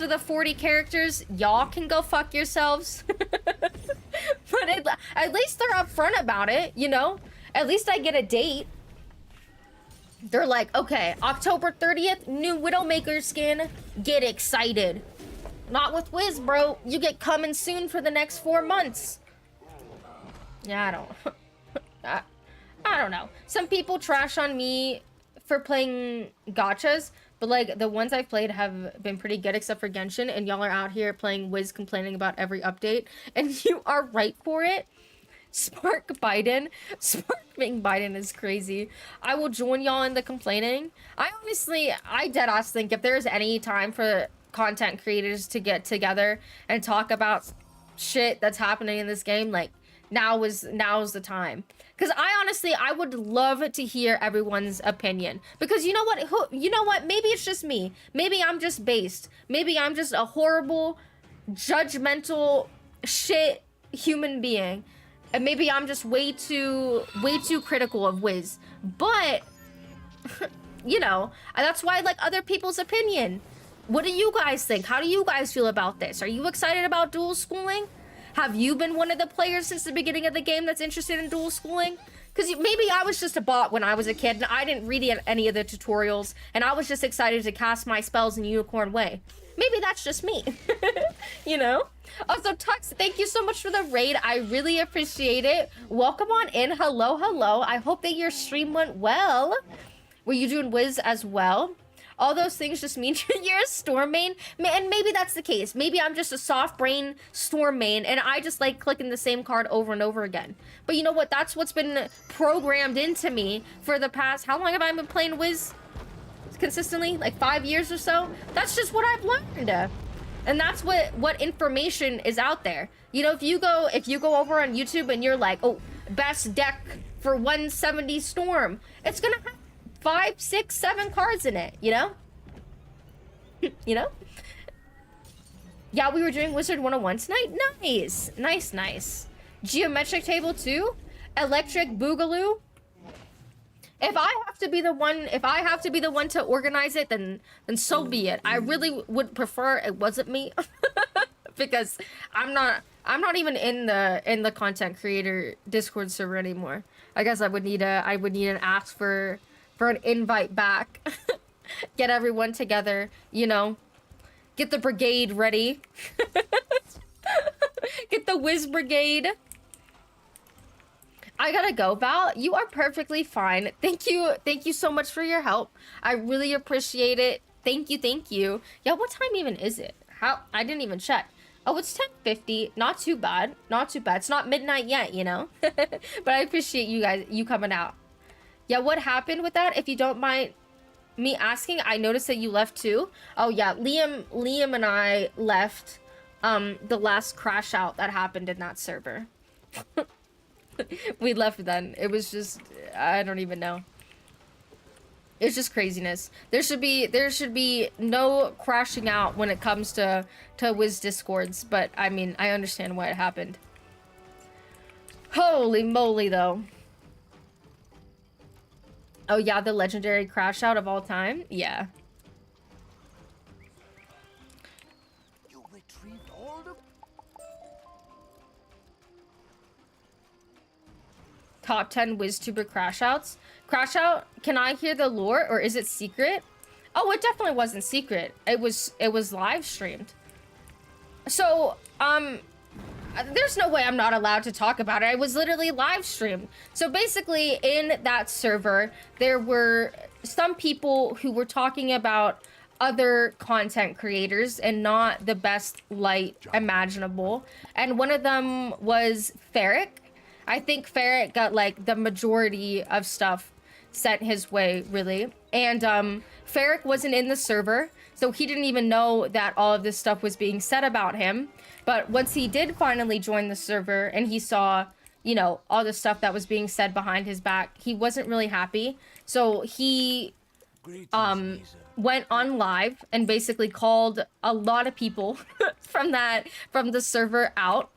of the 40 characters, y'all can go fuck yourselves. But at least they're upfront about it, you know? At least I get a date. They're like, okay, October 30th, new Widowmaker skin. Get excited. Not with Wiz, bro. You get coming soon for the next 4 months. Yeah, I don't know. Some people trash on me for playing gachas. But, like, the ones I've played have been pretty good, except for Genshin. And y'all are out here playing Wiz, complaining about every update. And you are right for it. Spark Biden. Spark being Biden is crazy. I will join y'all in the complaining. I deadass think if there's any time for content creators to get together and talk about shit that's happening in this game, like, now is the time. Because I would love to hear everyone's opinion. Because you know what? Maybe it's just me. Maybe I'm just based. Maybe I'm just a horrible, judgmental, shit human being. And maybe I'm just way too critical of Wiz. But, you know, that's why I like other people's opinion. What do you guys think? How do you guys feel about this? Are you excited about dual schooling? Have you been one of the players since the beginning of the game that's interested in dual schooling? Because maybe I was just a bot when I was a kid and I didn't read any of the tutorials and I was just excited to cast my spells in Unicorn Way. Maybe that's just me, you know? Also, Tux, thank you so much for the raid. I really appreciate it. Welcome on in. Hello, hello. I hope that your stream went well. Were you doing Wiz as well? All those things just mean you're a Storm main. And maybe that's the case. Maybe I'm just a soft brain Storm main and I just like clicking the same card over and over again. But you know what? That's what's been programmed into me for the past... How long have I been playing Wiz? Consistently? Like 5 years or so? That's just what I've learned. And that's what information is out there. You know, if you go over on YouTube and you're like, oh, best deck for 170 Storm, it's gonna have 5, 6, 7 cards in it, you know? You know? Yeah, we were doing Wizard101 tonight. Nice. Nice, nice. Geometric table too? Electric Boogaloo? If I have to be the one to organize it, then so be it. I really would prefer it wasn't me. Because I'm not even in the content creator Discord server anymore. I guess I would need an ask for an invite back. Get everyone together, you know. Get the brigade ready. Get the Wiz brigade. I gotta go, Val. You are perfectly fine. Thank you so much for your help. I really appreciate it. Thank you. Yeah, what time even is it? I didn't even check. Oh, it's 10:50. Not too bad. It's not midnight yet, you know. But I appreciate you coming out. Yeah, what happened with that? If you don't mind me asking, I noticed that you left too. Oh yeah, Liam and I left the last crash out that happened in that server. We left then. It was just, I don't even know. It's just craziness. There should be no crashing out when it comes to Wiz Discords, but I mean, I understand why it happened. Holy moly though. Oh yeah, the legendary crash out of all time? Yeah. You retrieved all the... Top 10 WizTuber crash outs. Crash out, can I hear the lore or is it secret? Oh, it definitely wasn't secret. It was live streamed. So, there's no way I'm not allowed to talk about it. I was literally live streamed. So basically in that server, there were some people who were talking about other content creators and not the best light imaginable. And one of them was Ferric. I think Ferric got like the majority of stuff sent his way, really. And Ferric wasn't in the server, so he didn't even know that all of this stuff was being said about him. But once he did finally join the server and he saw, you know, all the stuff that was being said behind his back, he wasn't really happy. So he went on live and basically called a lot of people from the server out.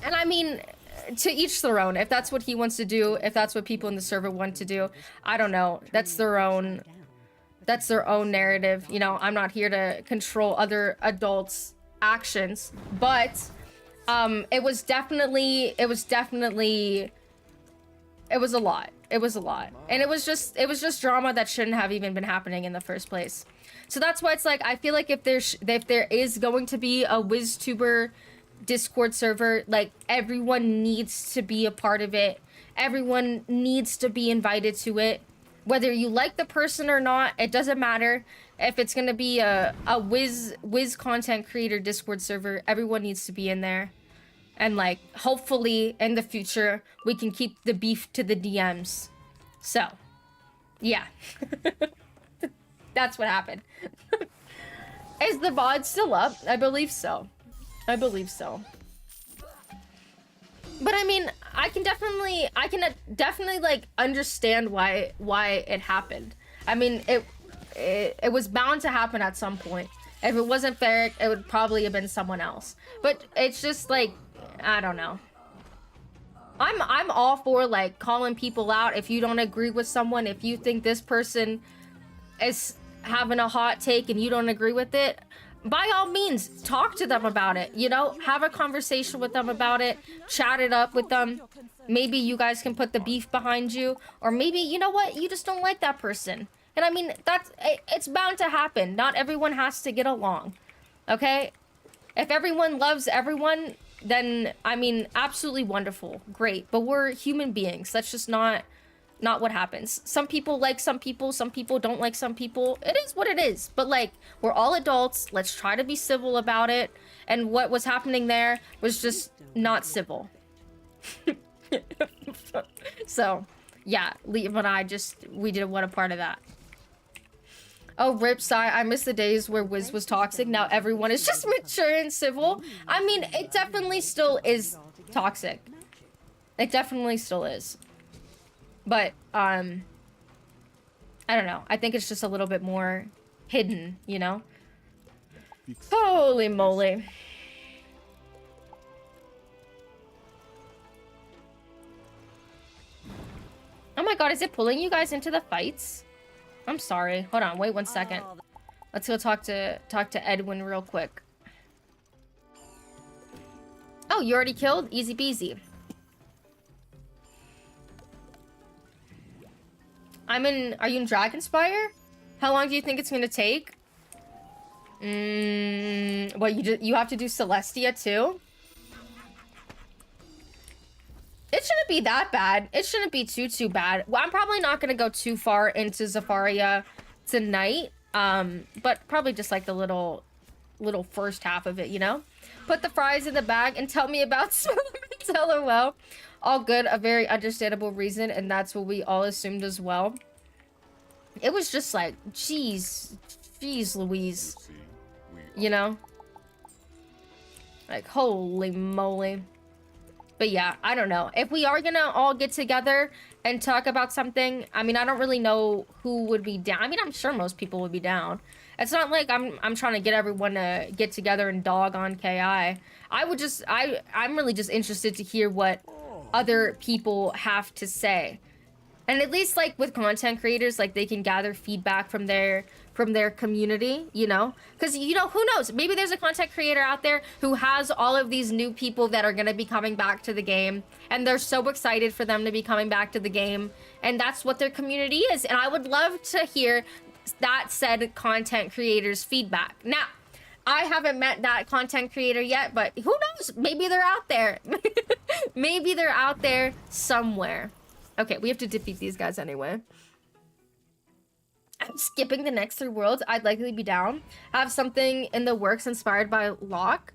And I mean, to each their own. If that's what he wants to do, if that's what people in the server want to do, I don't know. That's their own narrative. You know, I'm not here to control other adults' actions, but it was a lot. And it was just drama that shouldn't have even been happening in the first place. So that's why it's like, I feel like if there is going to be a WizTuber Discord server, like, everyone needs to be a part of it. Everyone needs to be invited to it. Whether you like the person or not, it doesn't matter. If it's gonna be a Wiz content creator Discord server, everyone needs to be in there. And like, hopefully in the future, we can keep the beef to the DMs. So, yeah. That's what happened. Is the VOD still up? I believe so. But I mean, I can definitely like understand why it happened. I mean, it was bound to happen at some point. If it wasn't Ferric, it would probably have been someone else. But it's just like, I don't know. I'm all for like calling people out if you don't agree with someone. If you think this person is having a hot take and you don't agree with it, by all means, talk to them about it. You know, have a conversation with them about it. Chat it up with them. Maybe you guys can put the beef behind you, or maybe, you know what, you just don't like that person. And I mean, it's bound to happen. Not everyone has to get along. Okay? If everyone loves everyone, then, I mean, absolutely wonderful. Great. But we're human beings. That's just not what happens. Some people like some people don't like some people. It is what it is. But, like, we're all adults. Let's try to be civil about it. And what was happening there was just not civil. So, yeah, Liam and I we didn't want a part of that. Oh, rip, sigh. I miss the days where Wiz was toxic. Now everyone is just mature and civil. I mean, it definitely still is toxic. It definitely still is. But, I don't know. I think it's just a little bit more hidden, you know? Holy moly. Oh my god, is it pulling you guys into the fights? I'm sorry. Hold on, wait 1 second. Let's go talk to Edwin real quick. Oh, you already killed? Easy peasy. Are you in Dragonspire? How long do you think it's gonna take? What, you have to do Celestia too? It shouldn't be that bad. It shouldn't be too bad. Well, I'm probably not gonna go too far into Zafaria tonight. But probably just like the little first half of it, you know? Put the fries in the bag and tell me about LOL. All good, a very understandable reason, and that's what we all assumed as well. It was just like, jeez Louise. You know? Like, holy moly. But yeah, I don't know. If we are gonna all get together and talk about something, I mean, I don't really know who would be down. I mean, I'm sure most people would be down. It's not like I'm trying to get everyone to get together and dog on KI. I'm really just interested to hear what other people have to say. And at least like with content creators, like they can gather feedback from their community, you know? Because, you know, who knows? Maybe there's a content creator out there who has all of these new people that are going to be coming back to the game. And they're so excited for them to be coming back to the game. And that's what their community is. And I would love to hear that said content creator's feedback. Now, I haven't met that content creator yet, but who knows? Maybe they're out there. Maybe they're out there somewhere. Okay, we have to defeat these guys anyway. I'm skipping the next 3 worlds. I'd likely be down. Have something in the works inspired by Locke.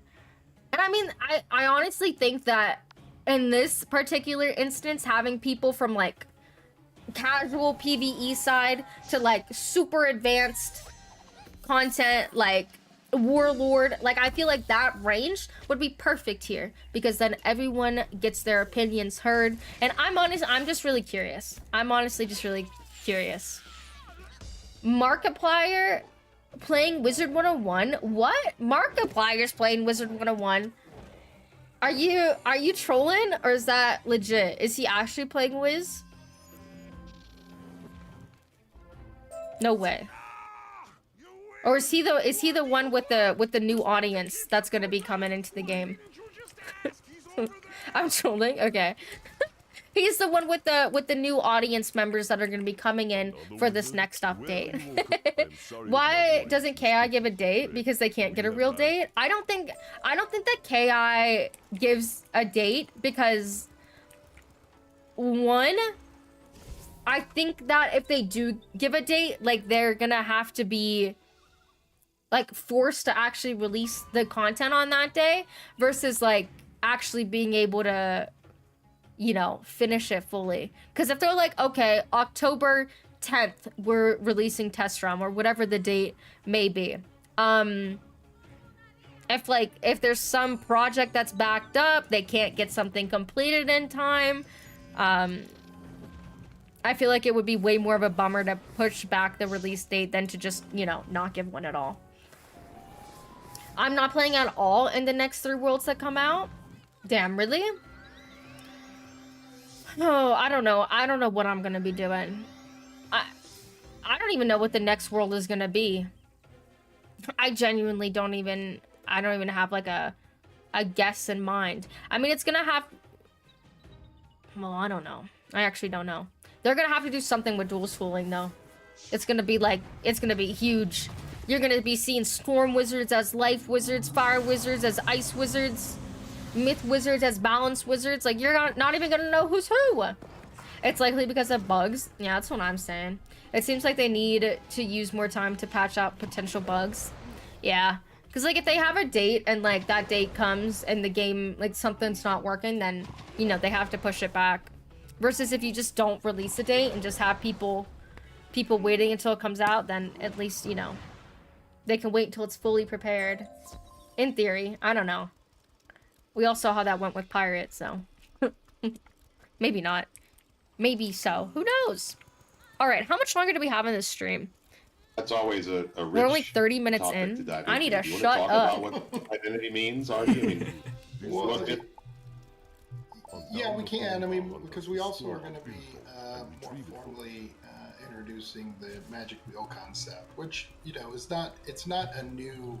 And I mean, I honestly think that in this particular instance, having people from like casual PvE side to like super advanced content like Warlord, like I feel like that range would be perfect here, because then everyone gets their opinions heard. And I'm just really curious. I'm honestly just really curious. Markiplier playing Wizard101? What? Markiplier's playing Wizard101? Are you trolling, or is that legit? Is he actually playing Wiz? No way. Or is he the one with the new audience that's gonna be coming into the game? I'm trolling. Okay. He's the one with the new audience members that are going to be coming in for this next update. Why doesn't KI give a date? Because they can't get a real date? I don't think that KI gives a date because, one, I think that if they do give a date, like they're going to have to be like forced to actually release the content on that day versus like actually being able to, you know, finish it fully. Because if they're like, okay, October 10th, we're releasing Test Realm, or whatever the date may be. If there's some project that's backed up, they can't get something completed in time, I feel like it would be way more of a bummer to push back the release date than to just, you know, not give one at all. I'm not playing at all in the next 3 worlds that come out. Damn, really? Oh, I don't know. I don't know what I'm gonna be doing. I don't even know what the next world is gonna be. I genuinely don't even have like a guess in mind. I mean, it's gonna have, well, I don't know. I actually don't know. They're gonna have to do something with dual schooling though. It's gonna be huge. You're gonna be seeing storm wizards as life wizards, fire wizards as ice wizards, myth wizards as balance wizards. Like, you're not even gonna know who's who. It's likely because of bugs. Yeah, that's what I'm saying. It seems like they need to use more time to patch out potential bugs. Yeah. Because, like, if they have a date and, like, that date comes and the game, like, something's not working, then, you know, they have to push it back. Versus if you just don't release a date and just have people waiting until it comes out, then at least, you know, they can wait until it's fully prepared. In theory. I don't know. We all saw how that went with Pirates, so. Maybe not. Maybe so. Who knows? Alright, how much longer do we have in this stream? That's always a rich We're only 30 minutes topic in. to dive I into. need to Do you shut wanna talk up. about what identity means, Archie? I mean, Well, what it- yeah, we can. I mean, because we also are going to be more formally introducing the Magic Wheel concept, which, you know, it's not a new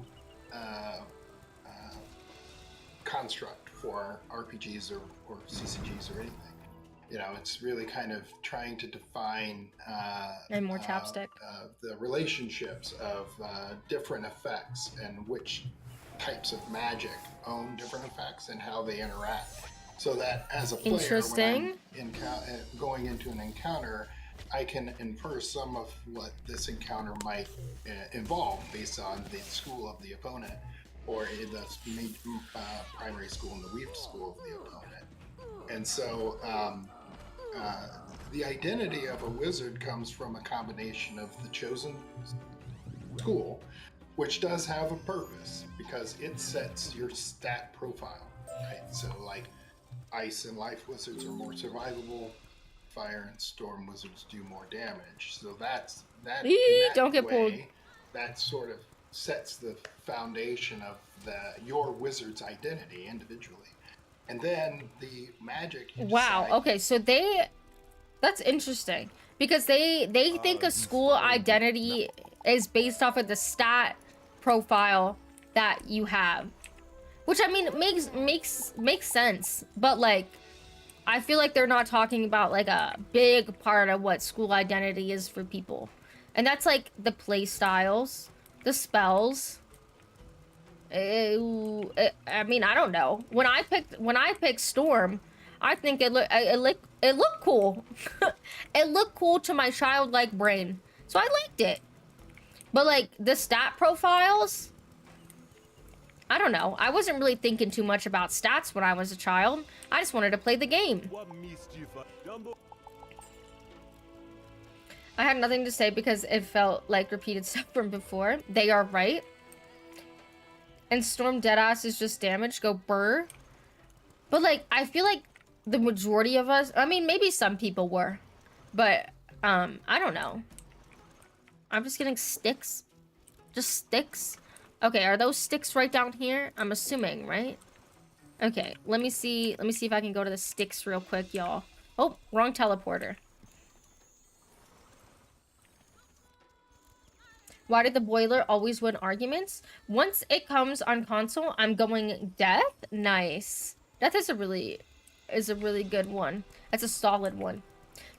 construct for RPGs or CCGs or anything. You know, it's really kind of trying to define And more chapstick. The relationships of different effects and which types of magic own different effects and how they interact. So that as a player, Interesting. when I'm going into an encounter, I can infer some of what this encounter might involve based on the school of the opponent, or the primary school and the weaved school of the opponent. And so the identity of a wizard comes from a combination of the chosen school, which does have a purpose because it sets your stat profile, right? So like ice and life wizards are more survivable, fire and storm wizards do more damage. So that Don't get pulled. that sort of sets the foundation of your wizard's identity individually. And then the magic. Wow. Okay, so that's interesting because they think a school identity is based off of the stat profile that you have, which I mean makes sense. But like, I feel like they're not talking about like a big part of what school identity is for people, and that's like the play styles, the spells. I mean, I don't know. When I picked Storm, I think it looked cool. It looked cool to my childlike brain, so I liked it. But like the stat profiles, I don't know. I wasn't really thinking too much about stats when I was a child. I just wanted to play the game. I had nothing to say because it felt like repeated stuff from before. They are right. And Storm Deadass is just damage, go burr. But like, I feel like the majority of us, I mean, maybe some people were, but I don't know. I'm just getting sticks. Just sticks. Okay, are those sticks right down here? I'm assuming, right? Okay, let me see if I can go to the sticks real quick, y'all. Oh, wrong teleporter. Why did the boiler always win arguments? Once it comes on console, I'm going death. Nice. Death is a really good one. That's a solid one.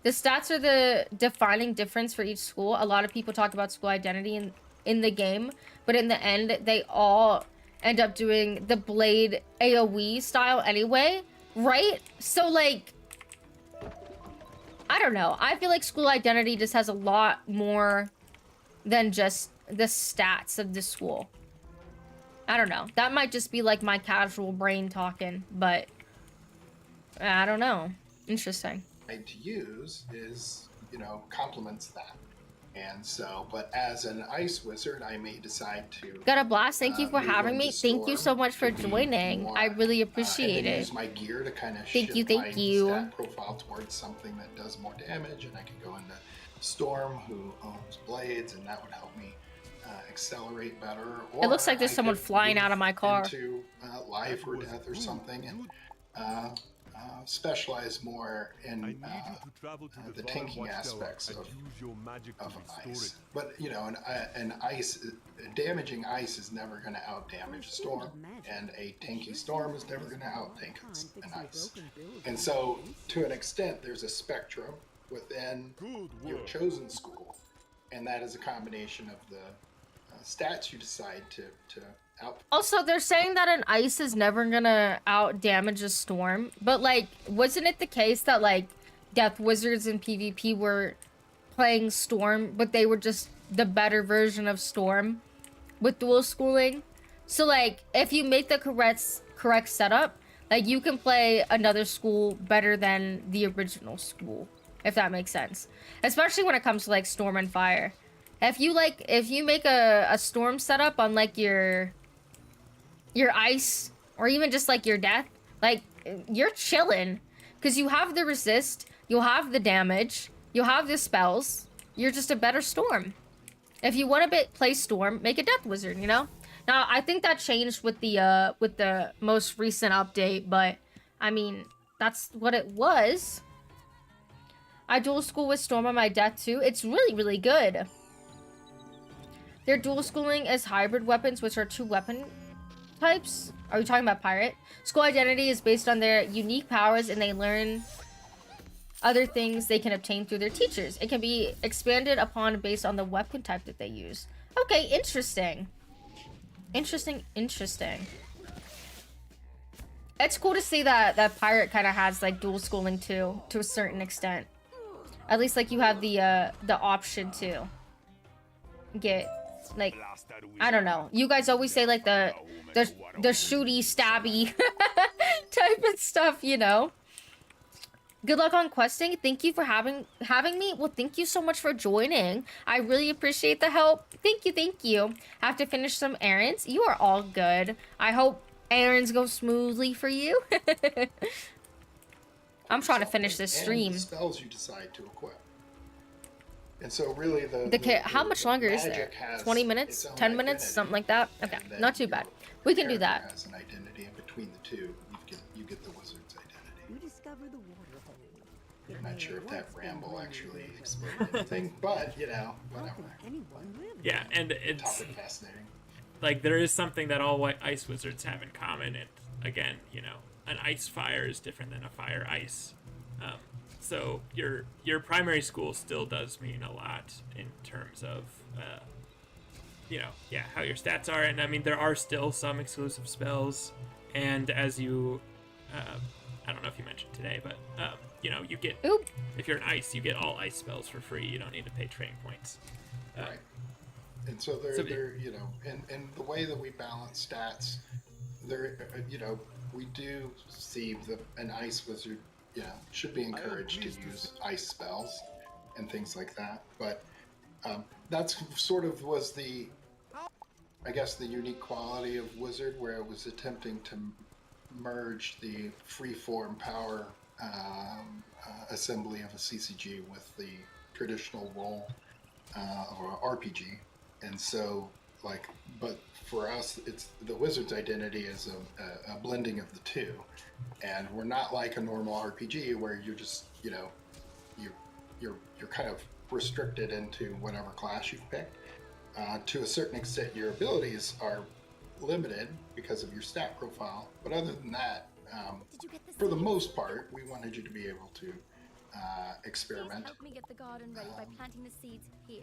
The stats are the defining difference for each school. A lot of people talk about school identity in the game, but in the end, they all end up doing the Blade AoE style anyway, right? So like, I don't know. I feel like school identity just has a lot more than just the stats of the school. I don't know. That might just be like my casual brain talking, but I don't know. Interesting. To use is, you know, complements that. And so, but as an ice wizard, I may decide to... Got a blast. Thank you for move having me. into Thank you so Storm much for to be joining. more, I really appreciate and then it. use my gear to kind of Thank shift you, my stat profile towards something that does more damage, and I could go into Storm, who owns blades, and that would help me accelerate better. Or It looks like there's I someone could flying move out of my car. into life or death or something, and specialize more in the tanking aspects of ice. But you know, damaging ice is never going to out-damage a storm, and a tanky storm is never going to out-tank an ice. And so, to an extent, there's a spectrum within your chosen school, and that is a combination of the stats you decide to out. Also, they're saying that an ice is never gonna out damage a storm, but like, wasn't it the case that like Death Wizards in PvP were playing Storm, but they were just the better version of Storm with dual schooling? So like, if you make the correct setup, like you can play another school better than the original school, if that makes sense. Especially when it comes to like Storm and Fire. If you make a Storm setup on like your ice, or even just like your death, like you're chilling, because you have the resist, you'll have the damage, you'll have the spells. You're just a better Storm. If you want to play Storm, make a Death Wizard, you know. Now I think that changed with the most recent update, but I mean that's what it was. I dual school with Storm on my death too. It's really good. They're dual schooling as hybrid weapons, which are 2 weapon types. Are we talking about pirate? School identity is based on their unique powers, and they learn other things they can obtain through their teachers. It can be expanded upon based on the weapon type that they use. Okay, interesting. Interesting. It's cool to see that pirate kind of has like dual schooling too, to a certain extent. At least like you have the option to get like, I don't know. You guys always say like the shooty stabby type of stuff, you know. Good luck on questing. Thank you for having me. Well, thank you so much for joining. I really appreciate the help. Thank you. Have to finish some errands. You are all good. I hope errands go smoothly for you. I'm trying to finish this stream. And the spells you decide to equip. And so really how much longer is there? 20 minutes? 10 minutes? Something like that? Okay, not too bad. We can do that. Has an identity, and between the two, you get the wizard's identity. You discover the water hole. I'm not sure if that ramble actually explained anything, but you know, whatever. Yeah, and it's Topic fascinating. like there is something that all ice wizards have in common, and again, you know, an ice fire is different than a fire ice. So your primary school still does mean a lot in terms of, you know, yeah, how your stats are. And I mean, there are still some exclusive spells. And as you, I don't know if you mentioned today, but, you know, you get, if you're an ice, you get all ice spells for free. You don't need to pay training points. Right. And so they're you know, and the way that we balance stats, you know, we do see an ice wizard, you know, should be encouraged to use ice spells and things like that. But that's sort of was I guess the unique quality of Wizard, where it was attempting to merge the free-form power assembly of a CCG with the traditional role of an RPG. And so, like, but for us, it's the Wizard's identity is a blending of the two. And we're not like a normal RPG where you're just, you know, you're kind of restricted into whatever class you've picked. To a certain extent, your abilities are limited because of your stat profile. But other than that, for the most part, we wanted you to be able to experiment. Help me get the garden ready by planting the seeds here.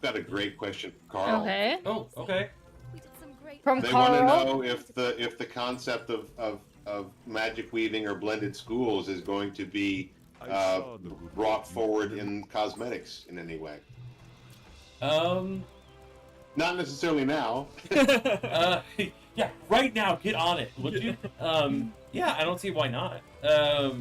Got a great question, Carl. Okay. Oh, okay. We did some great From They Carl. want to know if the concept of magic weaving or blended schools is going to be brought forward in cosmetics in any way. Not necessarily now. Yeah, right now, get on it, would you? Yeah, I don't see why not.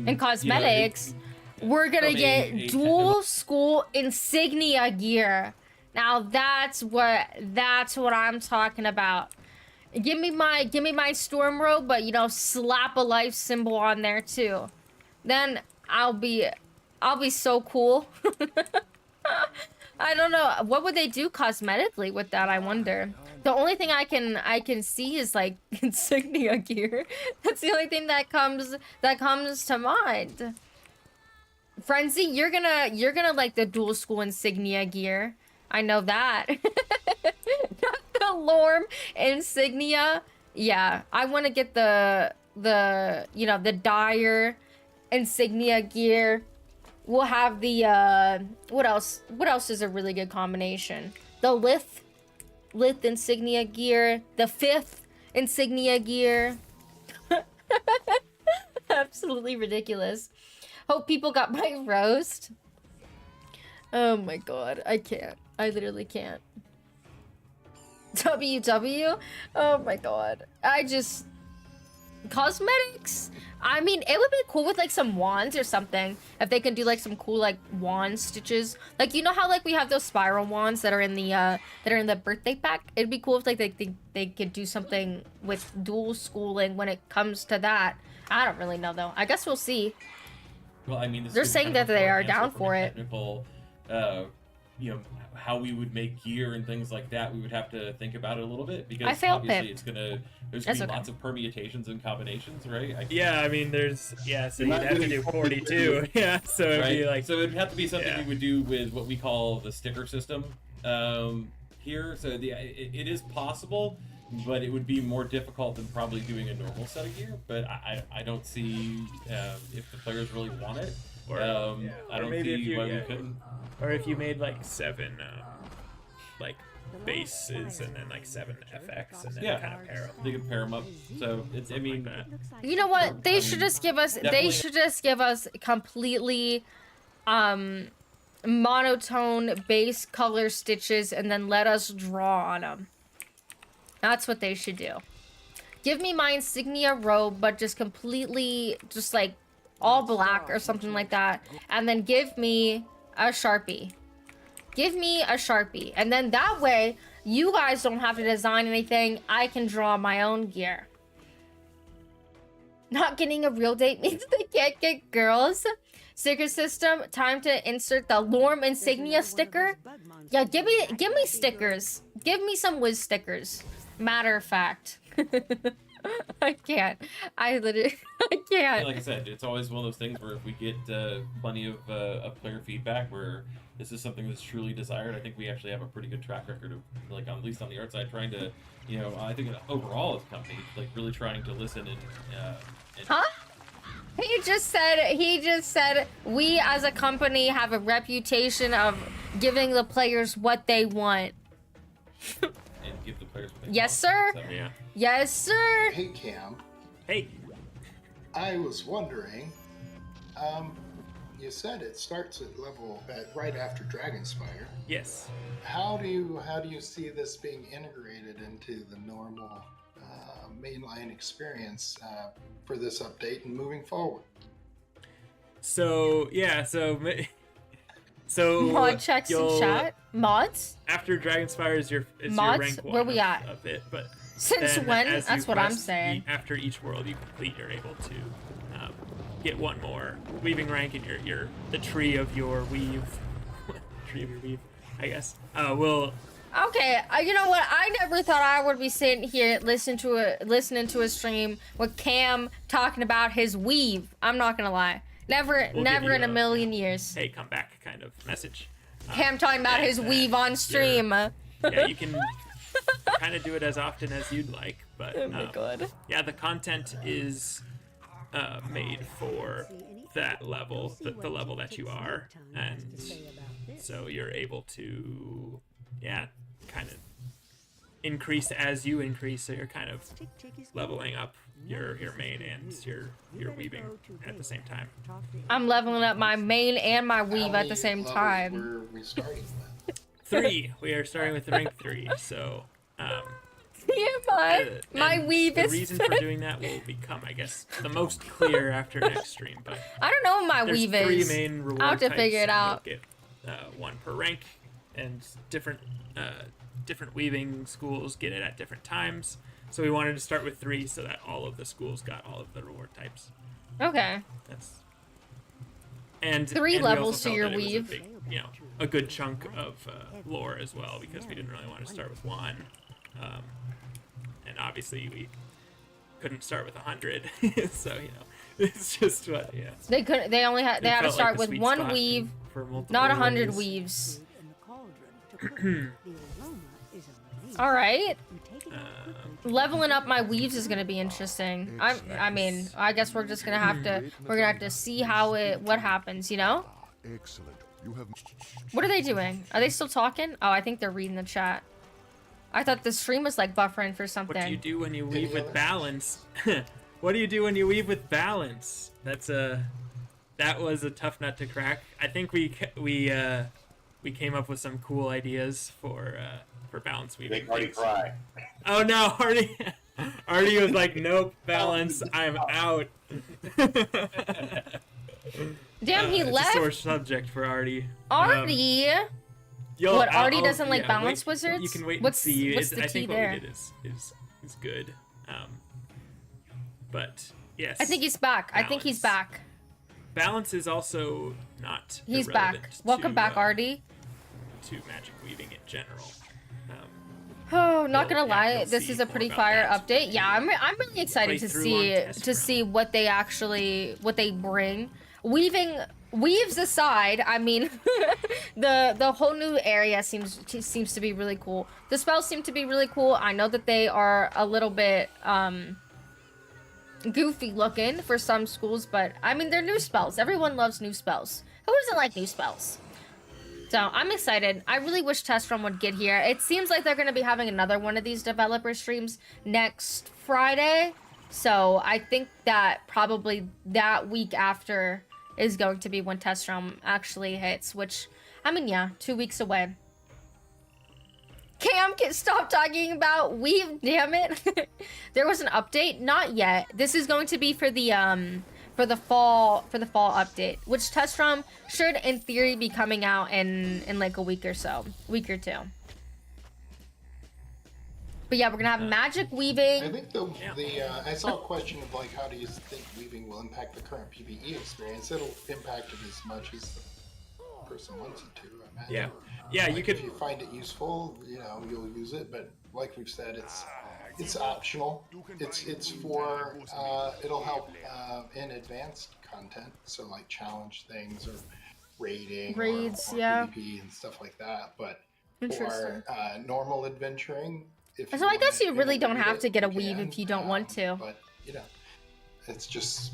In cosmetics, we're gonna from get a dual school insignia gear. Now that's what I'm talking about. Give me my storm robe, but you know, slap a life symbol on there too. Then I'll be so cool. I don't know. What would they do cosmetically with that? I wonder. The only thing I can see is like insignia gear. That's the only thing that comes to mind. Frenzy, you're gonna like the dual school insignia gear. I know that. Not the Lorm insignia. Yeah, I want to get the you know, the dire insignia gear. We'll have the what else is a really good combination? The Lith insignia gear, the 5th insignia gear. Absolutely ridiculous. Hope people got my roast. Oh my god, I can't. I literally can't. WW? Oh my god. I just... Cosmetics? I mean, it would be cool with like some wands or something. If they can do like some cool like wand stitches. Like, you know how like we have those spiral wands that are in the birthday pack? It'd be cool if like they could do something with dual schooling when it comes to that. I don't really know though. I guess we'll see. Well, I mean, They're saying that they are down for it. Technical, you know, how we would make gear and things like that, we would have to think about it a little bit because obviously it's there's gonna be lots of permutations and combinations, right? I mean, so you'd have to do 42. Yeah, so it'd be like... So it'd have to be something we would do with what we call the sticker system here. So it is possible, but it would be more difficult than probably doing a normal set of gear. But I don't see if the players really want it. Or, I don't see why we couldn't. Or if you made like 7 like bases and then like 7 FX and then kind of pair them. They could pair them up. So it's, I mean, you know what? They should just give us. They should just give us completely monotone base color stitches and then let us draw on them. That's what they should do. Give me my insignia robe, but just completely, just like all black or something like that, and then give me a Sharpie. Give me a Sharpie, and then that way you guys don't have to design anything. I can draw my own gear. Not getting a real date means they can't get girls. Sticker system, time to insert the Lorm insignia sticker. Yeah, give me stickers. Give me some Wiz stickers. Matter of fact. I can't. I literally, I can't. Like I said, it's always one of those things where if we get plenty of player feedback where this is something that's truly desired, I think we actually have a pretty good track record of, like, at least on the art side, trying to, you know, I think overall as a company, like, really trying to listen and huh? He just said we as a company have a reputation of giving the players what they want. And give the players what they yes, want. sir. So, yeah. Yes, sir. Hey, Cam. Hey. I was wondering, you said it starts at right after Dragonspire. Yes. How do you see this being integrated into the normal mainline experience for this update and moving forward? So mod checks in chat. Mods after Dragonspire is your mods. rank 1 Where we at? of it, but since when? That's what I'm saying. After each world you complete, you're able to get one more weaving rank in the tree of your weave. Tree of your weave, I guess. Okay, you know what? I never thought I would be sitting here listening to a stream with Cam talking about his weave. I'm not gonna lie. Never in a million years. Hey, come back kind of message. Cam talking about his weave on stream. Yeah, you can kind of do it as often as you'd like, but oh my god. Yeah, the content is made for that level, the level that you are, and so you're able to, kind of increase as you increase, so you're kind of leveling up your main and your weaving at the same time. I'm leveling up my main and my weave at the same time. Where are we starting with? 3. We are starting with rank 3, so my weave is. The reason for doing that will become, I guess, the most clear after next stream. But I don't know what my weave is. There's 3 main reward I'll have to types, figure it out. You'll get 1 per rank, and different weaving schools get it at different times. So we wanted to start with 3 so that all of the schools got all of the reward types. Okay. And 3 and we also levels to felt your that it was a weave. big, a good chunk of lore as well, because we didn't really want to start with 1. And obviously we couldn't start with 100. So, it's just what, yeah. They couldn't. They only had. They It had to felt like start the with sweet 1 spot weave, for multiple not 100 ways. weaves. In the cauldron to cook. The aroma is amazing. All right. You take it out quickly. Leveling up my weaves is gonna be interesting. I mean, I guess we're just gonna have to. We're gonna have to see what happens. Excellent. You have. What are they doing? Are they still talking? Oh, I think they're reading the chat. I thought the stream was like buffering for something. What do you do when you weave with balance? What do you do when you weave with balance? That was a tough nut to crack. I think we came up with some cool ideas for balance weaving. Make Artie cry. Oh no, Artie was like, nope, balance, I'm out. Damn, he It's a left. sore subject for Artie. Artie. What, Artie doesn't like balance wizards? You can wait and What's see. the I key think there? what we did is good. But yes. I think he's back. I think he's balance. back. Balance is also not. He's irrelevant back. Welcome back, Artie. To magic weaving in general. Oh, not You'll- gonna yeah, lie, you'll this see is a more pretty about fire that. update. Yeah, I'm really excited to Play through on see what they bring. Weaves aside, I mean, the whole new area seems to be really cool. The spells seem to be really cool. I know that they are a little bit goofy looking for some schools, but I mean, they're new spells. Everyone loves new spells. Who doesn't like new spells? So I'm excited. I really wish Test Run would get here. It seems like they're going to be having another one of these developer streams next Friday. So I think that probably that week after is going to be when Test Run actually hits, which, I mean, yeah, 2 weeks away. Cam, stop talking about weave, damn it. There was an update? Not yet. This is going to be for the fall update, which Test Run should in theory be coming out in like a week or two. But yeah, we're gonna have magic weaving. I think I saw a question of like, how do you think weaving will impact the current PvE experience? It'll impact it as much as the person wants it to, I imagine. Yeah. Yeah, Like, you could. if you find it useful, you'll use it. But like we've said, it's optional. It's for it'll help in advanced content, so like challenge things or raiding, Raids, or yeah. PvP and stuff like that. But Interesting. for normal adventuring, if So I guess you really don't have to get a you weave can, if you don't want to. But it's just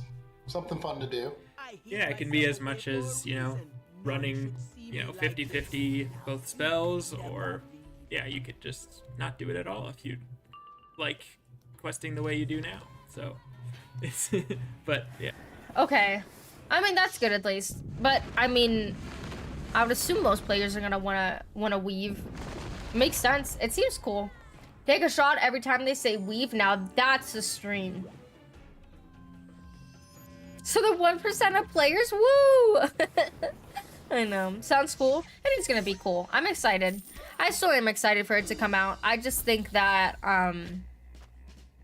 something fun to do. Yeah, it can be as much as, running, 50-50 both spells, or, yeah, you could just not do it at all if you like questing the way you do now. So, it's, but, yeah. Okay. I mean, that's good at least. But, I mean, I would assume most players are gonna wanna weave. Makes sense. It seems cool. Take a shot every time they say weave. Now that's a stream. So the 1% of players, woo! I know. Sounds cool. And it's gonna be cool. I'm excited. I still am excited for it to come out. I just think that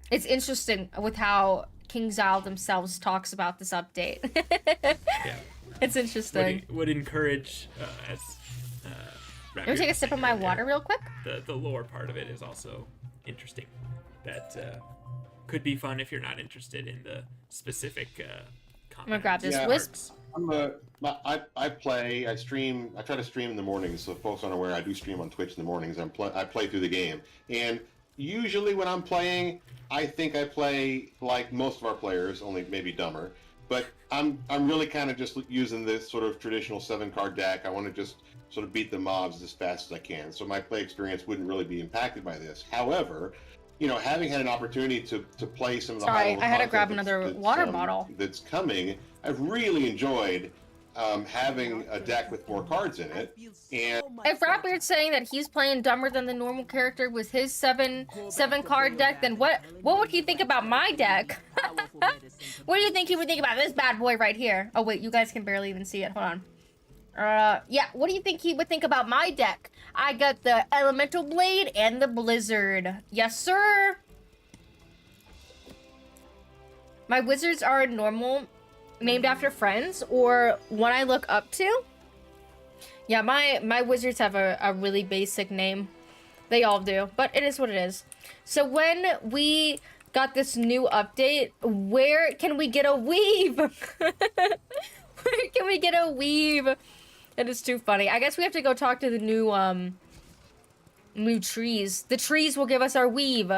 it's interesting with how King Zyle themselves talks about this update. Yeah. It's interesting. Would encourage, as Let me take a sip of my water real quick. The lore part of it is also interesting. That could be fun if you're not interested in the specific I'm gonna grab this Yeah. wisps. I stream. I try to stream in the mornings, so folks aren't aware. I do stream on Twitch in the mornings. I play through the game, and usually when I'm playing, I think I play like most of our players, only maybe dumber. But I'm really kind of just using this sort of traditional 7-card deck. I want to just sort of beat the mobs as fast as I can, so my play experience wouldn't really be impacted by this. However, having had an opportunity to play some of the Sorry, high-level I had to content grab another water bottle. that's coming, I've really enjoyed having a deck with more cards in it. And If Rapbeard's saying that he's playing dumber than the normal character with his seven card deck, then what would he think about my deck? What do you think he would think about this bad boy right here? Oh wait, you guys can barely even see it. Hold on. Yeah, what do you think he would think about my deck? I got the Elemental Blade and the Blizzard. Yes, sir. My wizards are normal. named after friends or one I look up to. Yeah, my wizards have a really basic name. They all do, but it is what it is. So when we got this new update, where can we get a weave? Where can we get a weave? It is too funny. I guess we have to go talk to the new trees. The trees will give us our weave.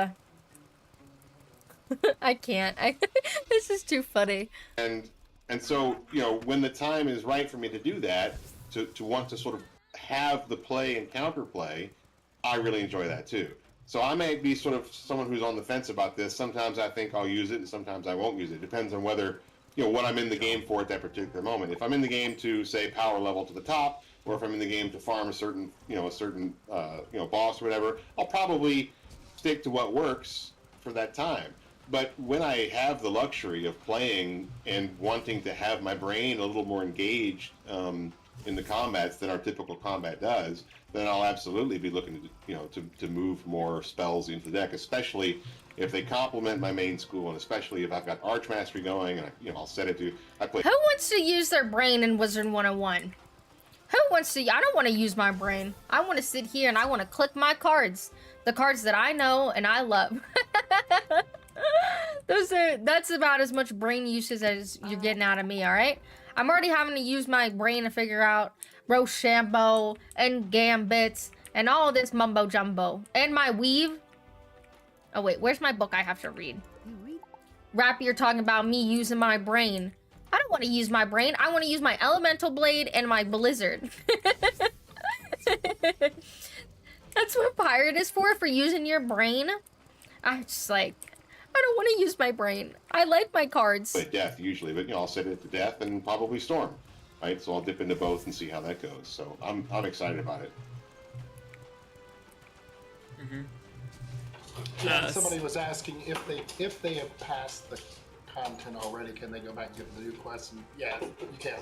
I can't. This is too funny. And so, you know, when the time is right for me to do that, to want to sort of have the play and counterplay, I really enjoy that too. So I may be sort of someone who's on the fence about this. Sometimes I think I'll use it, and sometimes I won't use it. Depends on whether, you know, what I'm in the game for at that particular moment. If I'm in the game to, say, power level to the top, or if I'm in the game to farm a certain boss or whatever, I'll probably stick to what works for that time. But when I have the luxury of playing and wanting to have my brain a little more engaged in the combats than our typical combat does, then I'll absolutely be looking to move more spells into the deck, especially if they complement my main school, and especially if I've got Arch Mastery going, and I'll set it to. Who wants to use their brain in Wizard101? Who wants to? I don't want to use my brain. I want to sit here and I want to click my cards, the cards that I know and I love. That's about as much brain usage as you're getting out of me, all right? I'm already having to use my brain to figure out Rochambeau and Gambits and all this mumbo jumbo. And my weave. Oh wait, where's my book I have to read? Rappy, you're talking about me using my brain. I don't want to use my brain. I want to use my elemental blade and my blizzard. That's what pirate is for using your brain. I just like, I don't want to use my brain. I like my cards. Play death usually, but I'll set it to death and probably storm, right? So I'll dip into both and see how that goes. So I'm excited about it. Mm-hmm. Yeah, somebody was asking if they have passed the content already, can they go back and get the new quests? And yeah, you can.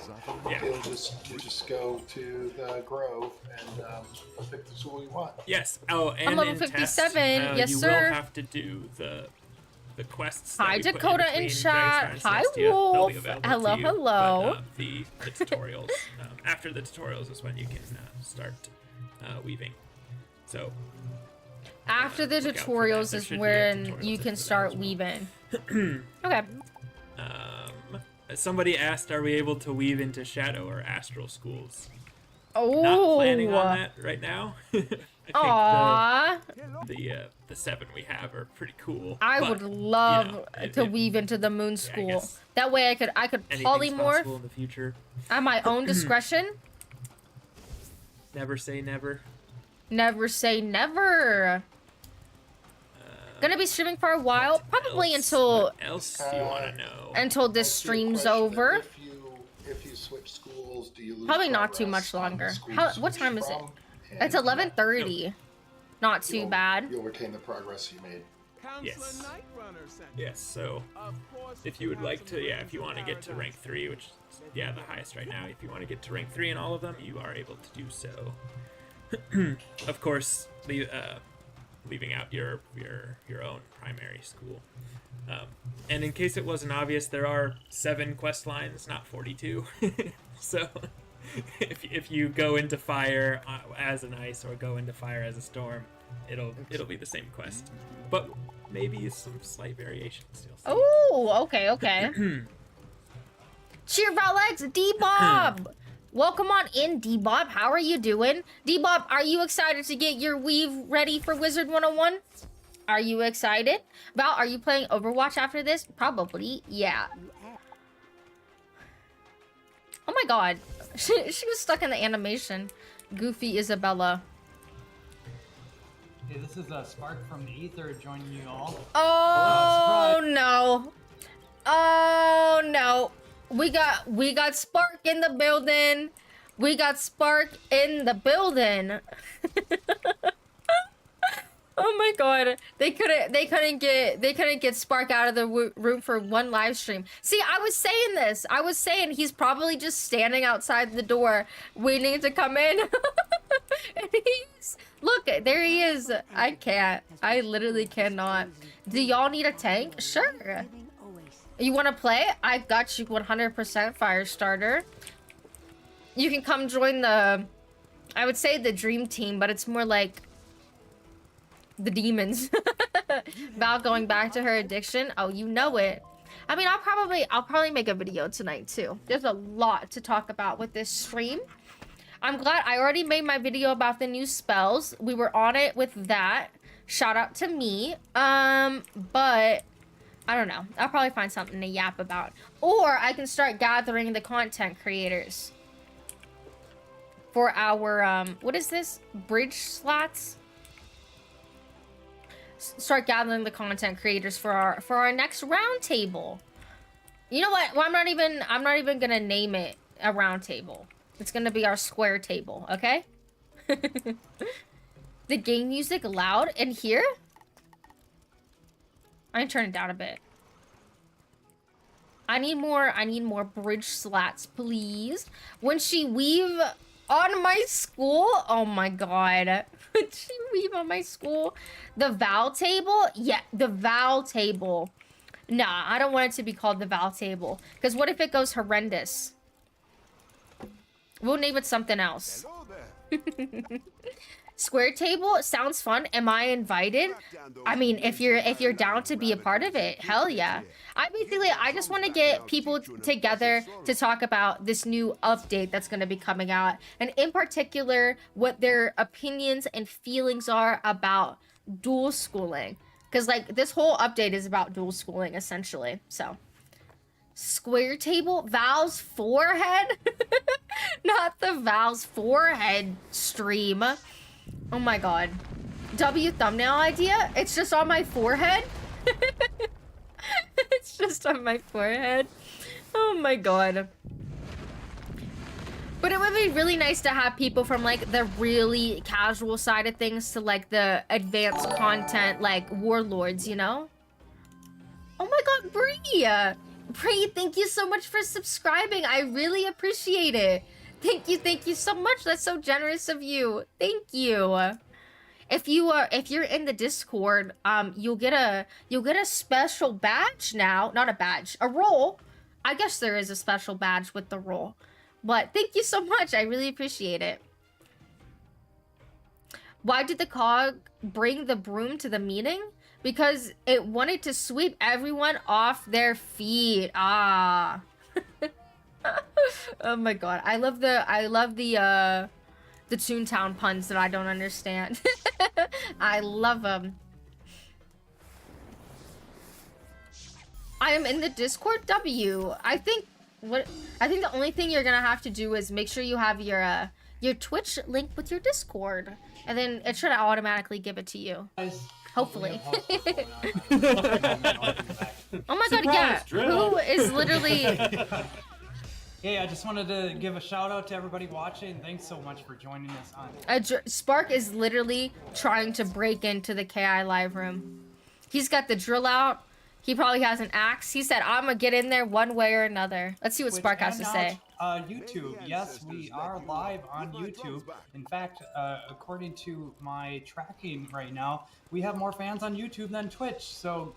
Yeah. You just go to the Grove and pick the school you want. Yes. Oh, and I'm level in 57. Test, Yes, you sir. will have to do the quests. Hi, that we put Dakota in between chat. Dragon's Hi, Nest. Yeah, they'll be Wolf. available Hello, to you, hello. But, the tutorials. After the tutorials is when you can start weaving. So. After the look out for that. tutorials There is should be a when tutorial you for can that start as well. weaving. Okay. Somebody asked, are we able to weave into Shadow or Astral schools? Oh. Not planning on that right now. Aww. The 7 we have are pretty cool. I but, would love to it- weave into the moon I school. guess That way I could anything's polymorph possible in the future. at my own discretion. Never say never. Never say never. Gonna be streaming for a while, probably until What else do you want to know? until this I'll see a stream's question. over. If you switch schools, do you lose Probably not too progress much on the longer. school How? you What switched time is it? from? And It's 11:30. Not too you'll- bad. You'll retain the progress you made. Yes. Yes, so if you would like to, if you want to get to rank 3, which is, the highest right now, if you want to get to rank 3 in all of them, you are able to do so. Of course, leaving out your own primary school. And in case it wasn't obvious, there are 7 quest lines, not 42. So if you go into fire as an ice or go into fire as a storm, it'll be the same quest, but maybe some slight variations. You'll see. Oh, okay. Cheer Alex, D-Bob! Welcome on in, D-Bob. How are you doing? D-Bob, are you excited to get your weave ready for Wizard101? Are you excited? Val, are you playing Overwatch after this? Probably, yeah. Oh my god. She was stuck in the animation. Goofy Isabella. Hey, this is Spark from the Ether joining you all. Oh no. Oh no. We got Spark in the building. We got Spark in the building. Oh my god. They couldn't get Spark out of the room for one live stream. See, I was saying this. I was saying he's probably just standing outside the door waiting to come in. And look, there he is. I can't. I literally cannot. Do y'all need a tank? Sure. You want to play? I got you 100% Firestarter. You can come join the, I would say the dream team, but it's more like the demons. Val going back to her addiction. Oh, you know it. I mean, I'll probably make a video tonight too. There's a lot to talk about with this stream. I'm glad I already made my video about the new spells. We were on it with that. Shout out to me. But I don't know. I'll probably find something to yap about. Or I can start gathering the content creators for our, what is this? Bridge slots? Start gathering the content creators for our next round table. You know what? Well, I'm not even gonna name it a round table. It's gonna be our square table, okay? The game music loud in here? I can turn it down a bit. I need more bridge slats, please. When she weave on my school, oh my god. When she weave on my school. The Val table? Yeah, the Val table. Nah, I don't want it to be called the Val table. Because what if it goes horrendous? We'll name it something else. Square table sounds fun. Am I invited? I mean, if you're down to be a part of it, hell yeah. I just want to get people together to talk about this new update that's going to be coming out, and in particular what their opinions and feelings are about dual schooling, because like this whole update is about dual schooling essentially. So square table, Val's forehead. Not the Val's forehead stream. Oh my god. W thumbnail idea? It's just on my forehead? It's just on my forehead. Oh my god. But it would be really nice to have people from like the really casual side of things to like the advanced content, like warlords, you know? Oh my god, Bree! Bree, thank you so much for subscribing. I really appreciate it. Thank you so much. That's so generous of you. Thank you. If you're in the Discord, you'll get a special badge now. Not a badge, a role. I guess there is a special badge with the role. But thank you so much. I really appreciate it. Why did the cog bring the broom to the meeting? Because it wanted to sweep everyone off their feet. Ah. Oh my god. I love the Toontown puns that I don't understand. I love them. I am in the Discord. W. I think the only thing you're gonna have to do is make sure you have your Twitch link with your Discord, and then it should automatically give it to you. Hopefully. Oh my god, yeah. Who is literally... Hey, I just wanted to give a shout out to everybody watching. Thanks so much for joining us on. Spark is literally trying to break into the KI live room. He's got the drill out. He probably has an axe. He said, I'm gonna get in there one way or another. Let's see what Spark has to say. YouTube. Yes, we are live on YouTube. In fact, according to my tracking right now, we have more fans on YouTube than Twitch. So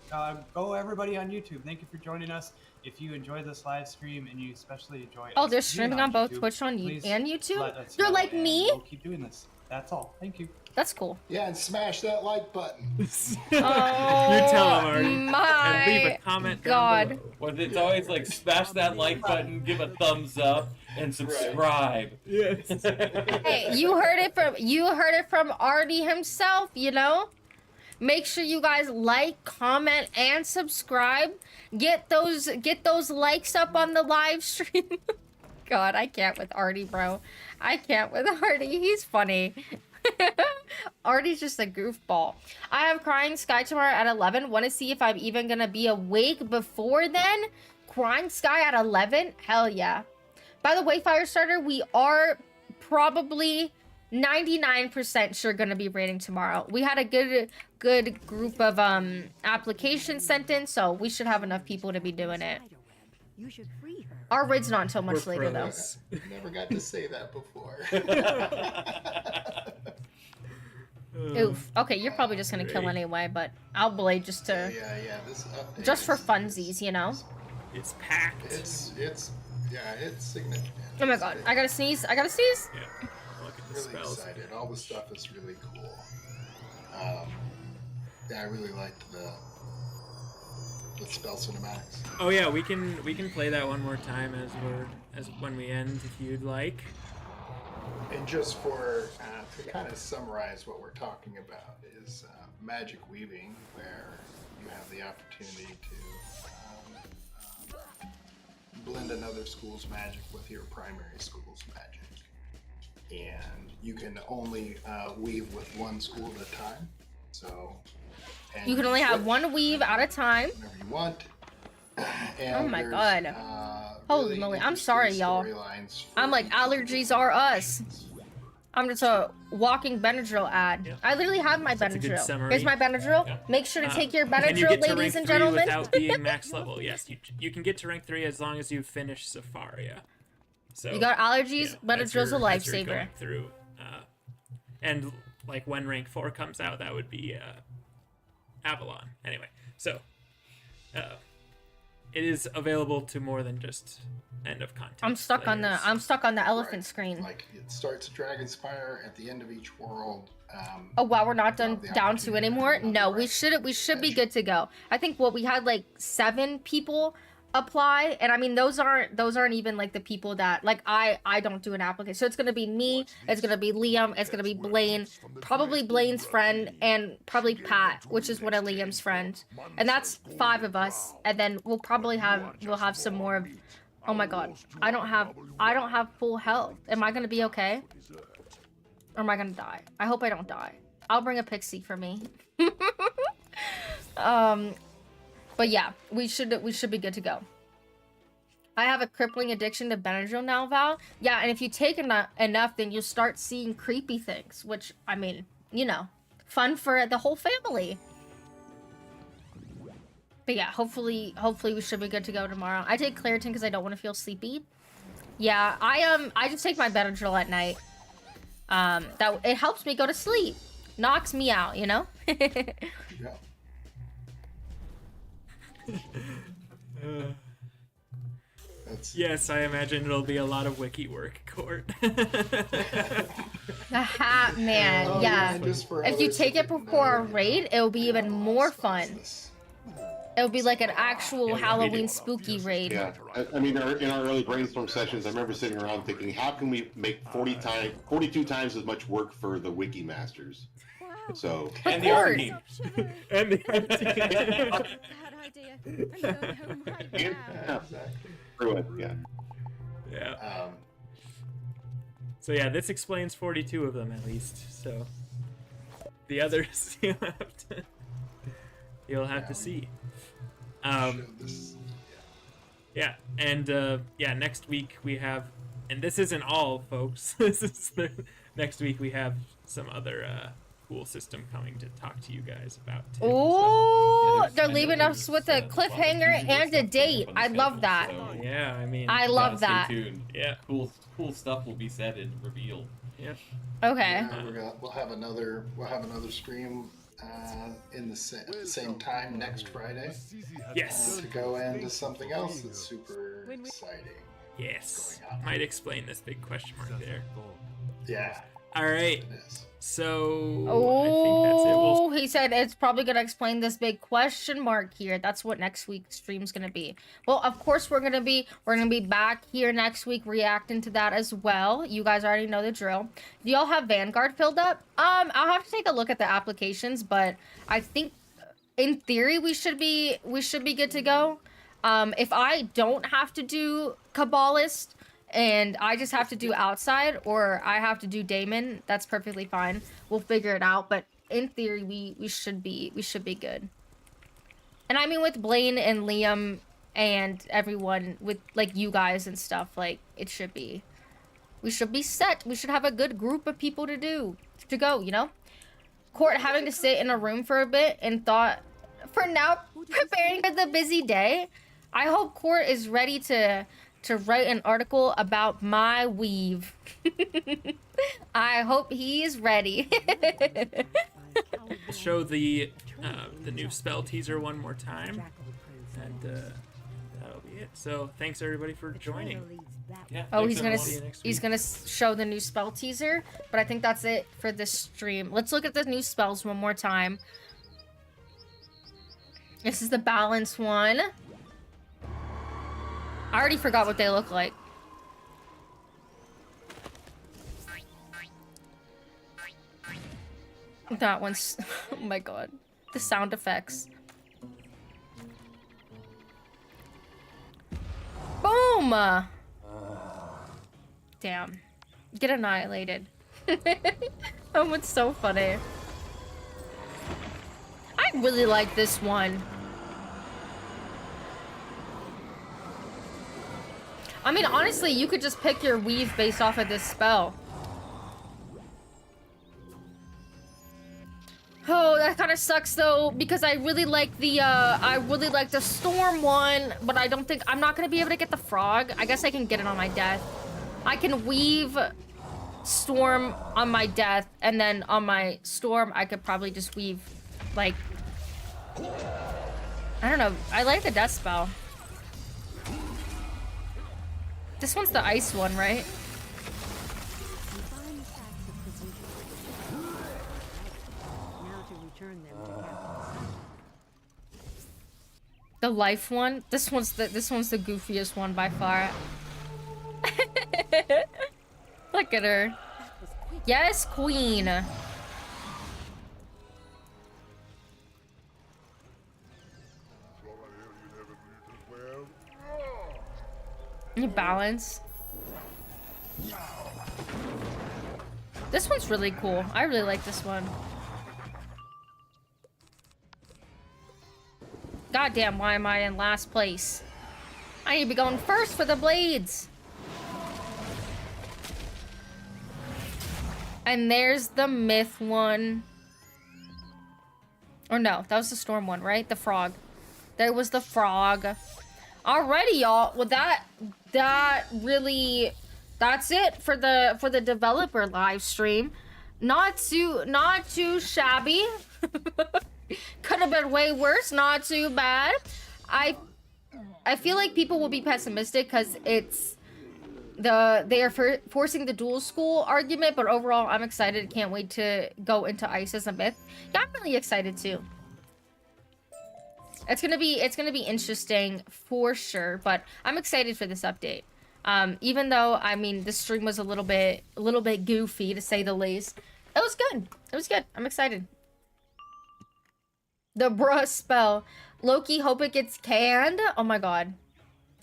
go everybody on YouTube. Thank you for joining us. If you enjoy this live stream and you especially enjoy oh, they're streaming on both Twitch and YouTube? You're like me? We'll keep doing this. That's all. Thank you. That's cool. Yeah, and smash that like button. You tell them, Artie. And leave a comment down below. Well, it's always like smash that like button, give a thumbs up, and subscribe. Yes. Hey, you heard it from Artie himself, you know? Make sure you guys like, comment, and subscribe. Get those likes up on the live stream. God, I can't with Artie, bro. I can't with Artie. He's funny. Artie's just a goofball. I have Crying Sky tomorrow at 11. Want to see if I'm even gonna be awake before then? Crying Sky at 11? Hell yeah. By the way, Firestarter, we are probably 99% sure gonna be raiding tomorrow. We had a good group of applications sent in, so we should have enough people to be doing it. You should free her. Our raid's not until much later though. Never got to say that before. Oof. Okay, you're probably just gonna kill anyway, but I'll blade just to Yeah. This update just for funsies, you know. It's packed. It's significant. Oh my god, I gotta sneeze. I gotta sneeze. Yeah. Look at the Really spells. excited. All the stuff is really cool. Yeah, I really liked the spell cinematics. Oh yeah, we can play that one more time as when we end if you'd like. And just for to kind of summarize what we're talking about is magic weaving, where you have the opportunity to blend another school's magic with your primary school's magic, and you can only weave with one school at a time. So You can only have one weave at a time. whenever you want. And Oh my there's, god. Holy really moly, I'm interesting sorry, y'all. storylines for I'm like, each of the allergies are us. factions. I'm just a walking Benadryl ad. Yeah. I literally have my That's a good Benadryl. summary. Here's my Benadryl. Yeah. Make sure to take your Can you Benadryl, get to rank ladies and 3 gentlemen. without being max level? Yes, you can get to rank 3 as long as you finish Safaria. So You got allergies, that's Benadryl's a your- that's your lifesaver. going through, and like when rank 4 comes out, that would be Avalon. Anyway, so it is available to more than just end of content. I'm stuck on the elephant Right. screen. Like it starts at Dragonspire at the end of each world. Oh wow, we're not done the down to opportunity anymore. to No, we rank should be good to go. I think we had like 7 people apply, and I mean those aren't even like the people that like I don't do an application. So it's gonna be me, it's gonna be Liam, it's gonna be Blaine, probably Blaine's friend, and probably Pat, which is one of Liam's friends, and that's 5 of us. And then we'll have some more of. Oh my god, I don't have full health. Am I gonna be okay? Or am I gonna die? I hope I don't die. I'll bring a pixie for me. But yeah, we should be good to go. I have a crippling addiction to Benadryl now, Val. Yeah, and if you take enough, then you'll start seeing creepy things, which, I mean, you know, fun for the whole family. But yeah, hopefully we should be good to go tomorrow. I take Claritin because I don't want to feel sleepy. Yeah, I just take my Benadryl at night. That it helps me go to sleep. Knocks me out, you know? Yeah. That's Yes, I imagine it'll be a lot of wiki work, Court. Aha, man, Oh, yeah. and just for If you others take that it didn't before a know, raid, it'll be even more fun. this- It'll be like an actual Yeah, we Halloween do. spooky raid. Yeah, I mean, in our early brainstorm sessions, I remember sitting around thinking, how can we make 42 times as much work for the wiki masters? So, And the art team. And the Bad idea. I'm going home right and, now. yeah, screw it, yeah. yeah. So yeah, this explains 42 of them at least. So the others you'll have to see. show this- Yeah, and yeah, next week we have, and this isn't all, folks. This is next week we have some other cool system coming to talk to you guys about too. Ooh, Yeah, they're I know leaving us there's, with a lot of cliffhanger usual and a stuff date. on the I love schedule, that. So, so yeah, I mean, I gotta love stay that. tuned. Yeah. Cool stuff will be said and revealed. yeah. Okay. Yeah, we'll have another stream at the same time next Friday Yes, to go into something else that's super exciting. yes. going on. Might explain this big question mark there. Yeah, All right, it is. so I think that's it. Oh, he said it's probably gonna explain this big question mark here. That's what next week's stream's gonna be. Well, of course we're gonna be back here next week reacting to that as well. You guys already know the drill. Do y'all have Vanguard filled up? I'll have to take a look at the applications, but I think in theory we should be good to go. If I don't have to do Kabbalist and I just have to do outside, or I have to do Damon, that's perfectly fine. We'll figure it out, but in theory we should be good. And I mean, with Blaine and Liam and everyone, with like you guys and stuff, like we should be set. We should have a good group of people to go, you know? Court having to sit in a room for a bit and thought, for now, preparing for the busy day. I hope Court is ready to write an article about my weave. I hope he's ready. We'll show the new spell teaser one more time, and that'll be it. So thanks everybody for joining. Yeah. Oh, thanks, he's gonna everyone. he's gonna show the new spell teaser, but I think that's it for this stream. Let's look at the new spells one more time. This is the balance one. I already forgot what they look like. That one's... Oh my god. The sound effects. Boom! Damn. Get annihilated. That one's so funny. I really like this one. I mean, honestly, you could just pick your weave based off of this spell. Oh, that kind of sucks though, because I really like the storm one, but I don't think I'm not gonna be able to get the frog. I guess I can get it on my death. I can weave storm on my death, and then on my storm, I could probably just weave, like, I don't know. I like the death spell. This one's the ice one, right? The life one. This one's the goofiest one by far. Look at her. Yes, queen. You balance. This one's really cool. I really like this one. Goddamn, why am I in last place? I need to be going first for the blades. And there's the myth one. Or no, that was the storm one, right? The frog. There was the frog. Alrighty, y'all. Well, that's it for the developer live stream. Not too shabby. Could have been way worse. Not too bad. I feel like people will be pessimistic because they are forcing the dual school argument, but overall I'm excited. Can't wait to go into Ice as a myth. Yeah, I'm really excited too. It's gonna be interesting for sure, but I'm excited for this update. Even though, I mean, this stream was a little bit goofy to say the least. It was good. It was good. I'm excited. The bruh spell. Loki, hope it gets canned. Oh my god.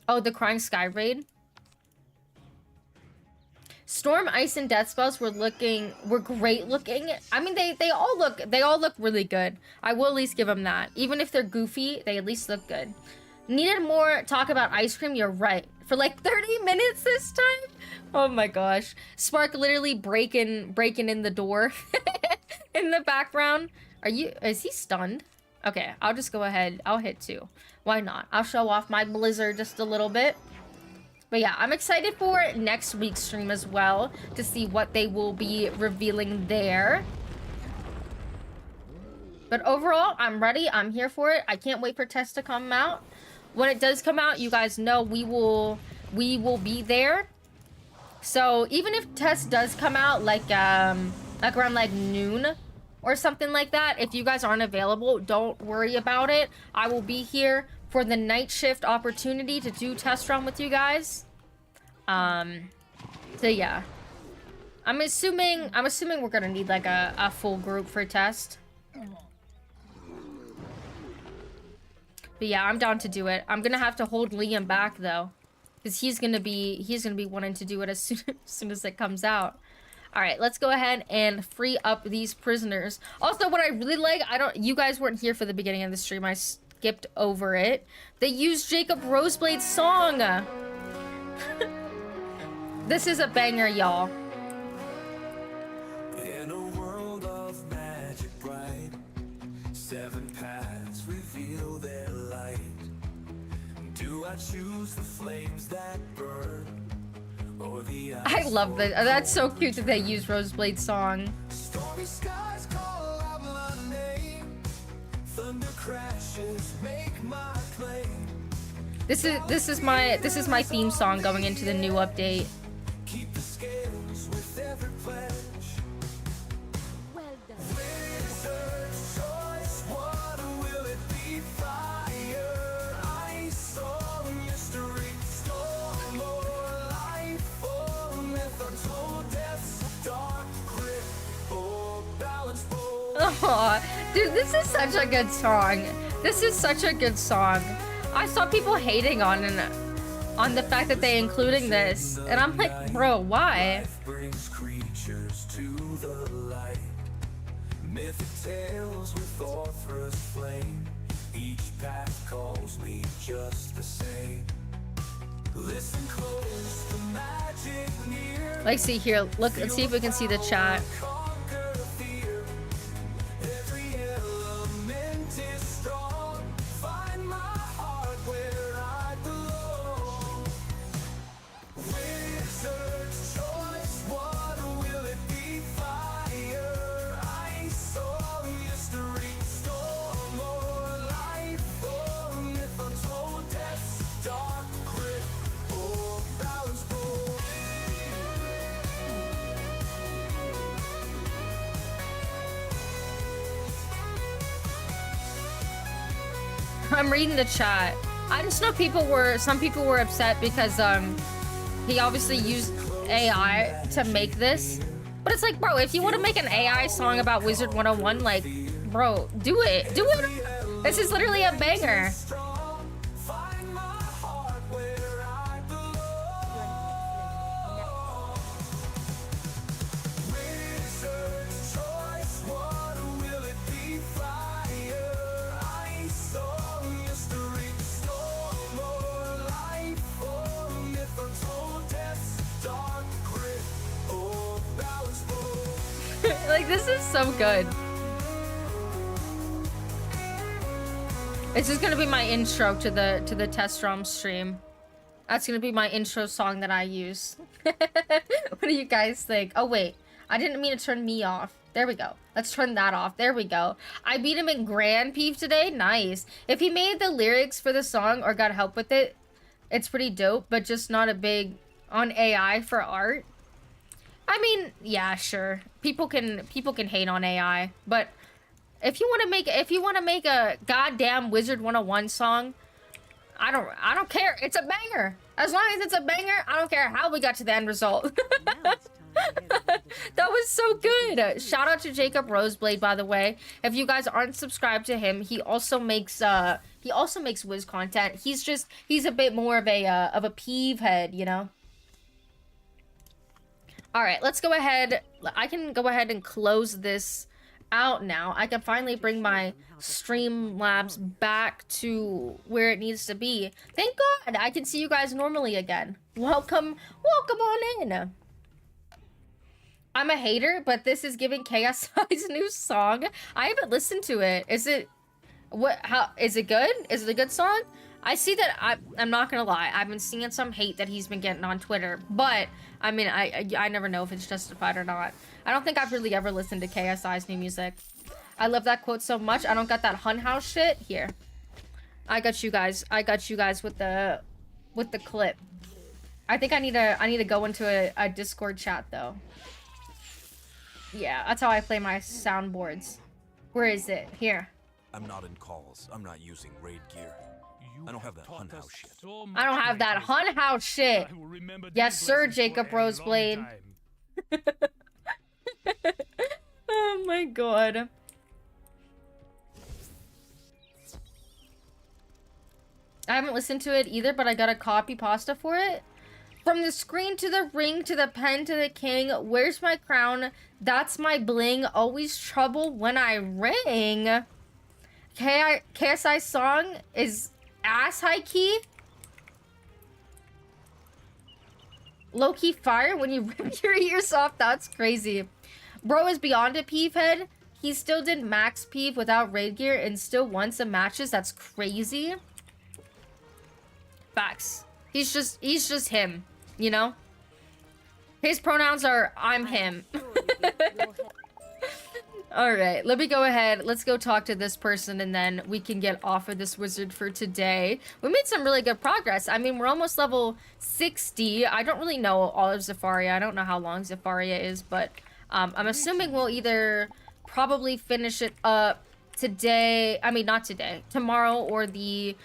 Oh, the Crying Sky raid. Storm, Ice, and Death spells were great looking. I mean, they all look really good. I will at least give them that. Even if they're goofy, they at least look good. Needed more talk about ice cream. You're right. For like 30 minutes this time. Oh my gosh. Spark literally breaking in the door in the background. Is he stunned? Okay, I'll just go ahead. I'll hit 2. Why not? I'll show off my blizzard just a little bit. But yeah, I'm excited for next week's stream as well to see what they will be revealing there. But overall, I'm ready. I'm here for it. I can't wait for test to come out. When it does come out, you guys know we will be there. So even if test does come out like around like noon or something like that, if you guys aren't available, don't worry about it. I will be here for the night shift opportunity to do test run with you guys. So yeah. I'm assuming we're gonna need like a full group for test. But yeah, I'm down to do it. I'm gonna have to hold Liam back though, because he's gonna be wanting to do it as soon as it comes out. All right, let's go ahead and free up these prisoners. Also, what I really like, you guys weren't here for the beginning of the stream. I skipped over it. They used Jacob Roseblade's song. This is a banger, y'all. In a world of magic bright, 7 paths reveal their light. Do I choose the flames that burn, or the I love that. That's so cute that they use Roseblade's song. stormy skies call out my name, thunder crashes make my claim. This is my theme song going into the new update. Keep the scales with every pledge. Well done. Wizard's choice, what will it be? Fire, ice, or mystery? Storm or life, or myth untold deaths, dark grit, or balance bold. Aw, dude, this is such a good song. This is such a good song. I saw people hating on the fact that they including this, and I'm like, bro, why? Life brings creatures to the light. Mythic tales with Orthrus flame. Each path calls me just the same. Listen close, the magic near. Like, see here, look, let's see if we can see the chat. Conquer fear. Every element is strong. Find my heart where I belong. Wizard's choice, what will it be? Fire, ice, or mystery? Storm or life, or myth untold deaths, dark grit, or balance bold. I'm reading the chat. I just know some people were upset because he obviously used AI to make this. But it's like, bro, if you want to make an AI song about Wizard101, like, bro, do it. Do it. This is literally a banger. Find my heart where I belong. Wizard's choice, what will it be? Fire, ice, or mystery? Storm or life, or myth untold deaths, dark grit, or balance bold. Like, this is so good. This is gonna be my intro to the test ROM stream. That's gonna be my intro song that I use. What do you guys think? Oh wait, I didn't mean to turn me off. There we go. Let's turn that off. There we go. I beat him in Grand Peeve today. Nice. If he made the lyrics for the song or got help with it, it's pretty dope, but just not a big on AI for art. I mean, yeah, sure. People can hate on AI, but if you want to make a goddamn Wizard101 song, I don't care. It's a banger. As long as it's a banger, I don't care how we got to the end result. That was so good. Shout out to Jacob Roseblade, by the way. If you guys aren't subscribed to him, he also makes Wiz content. He's a bit more of a peeve head, you know. All right, let's go ahead. I can go ahead and close this out now. I can finally bring my Streamlabs back to where it needs to be. Thank God I can see you guys normally again. Welcome on in. I'm a hater, but this is giving KSI's new song. I haven't listened to it. Is it good? Is it a good song? I see that. I'm not gonna lie, I've been seeing some hate that he's been getting on Twitter, but I mean, I never know if it's justified or not. I don't think I've really ever listened to KSI's new music. I love that quote so much. I don't got that Hun House shit. Here, I got you guys with the clip. I think I need to go into a Discord chat though. Yeah, that's how I play my soundboards. Where is it? Here. I'm not in calls. I'm not using raid gear. I don't have that Hun House shit. I don't have that Hun House shit. Yes, sir, Jacob Roseblade. Oh my God. I haven't listened to it either, but I got a copy pasta for it. From the screen to the ring to the pen to the king, where's my crown? That's my bling. Always trouble when I ring. KSI song is ass high key. Low key fire when you rip your ears off. That's crazy. Bro is beyond a peeve head. He still did max peeve without raid gear and still won some matches. That's crazy. Facts. He's just him, you know? His pronouns are I'm him. All right, let me go ahead. Let's go talk to this person and then we can get off of this wizard for today. We made some really good progress. I mean, we're almost level 60. I don't really know all of Zafaria. I don't know how long Zafaria is, but I'm assuming we'll either probably finish it up today. I mean, not today. Tomorrow or the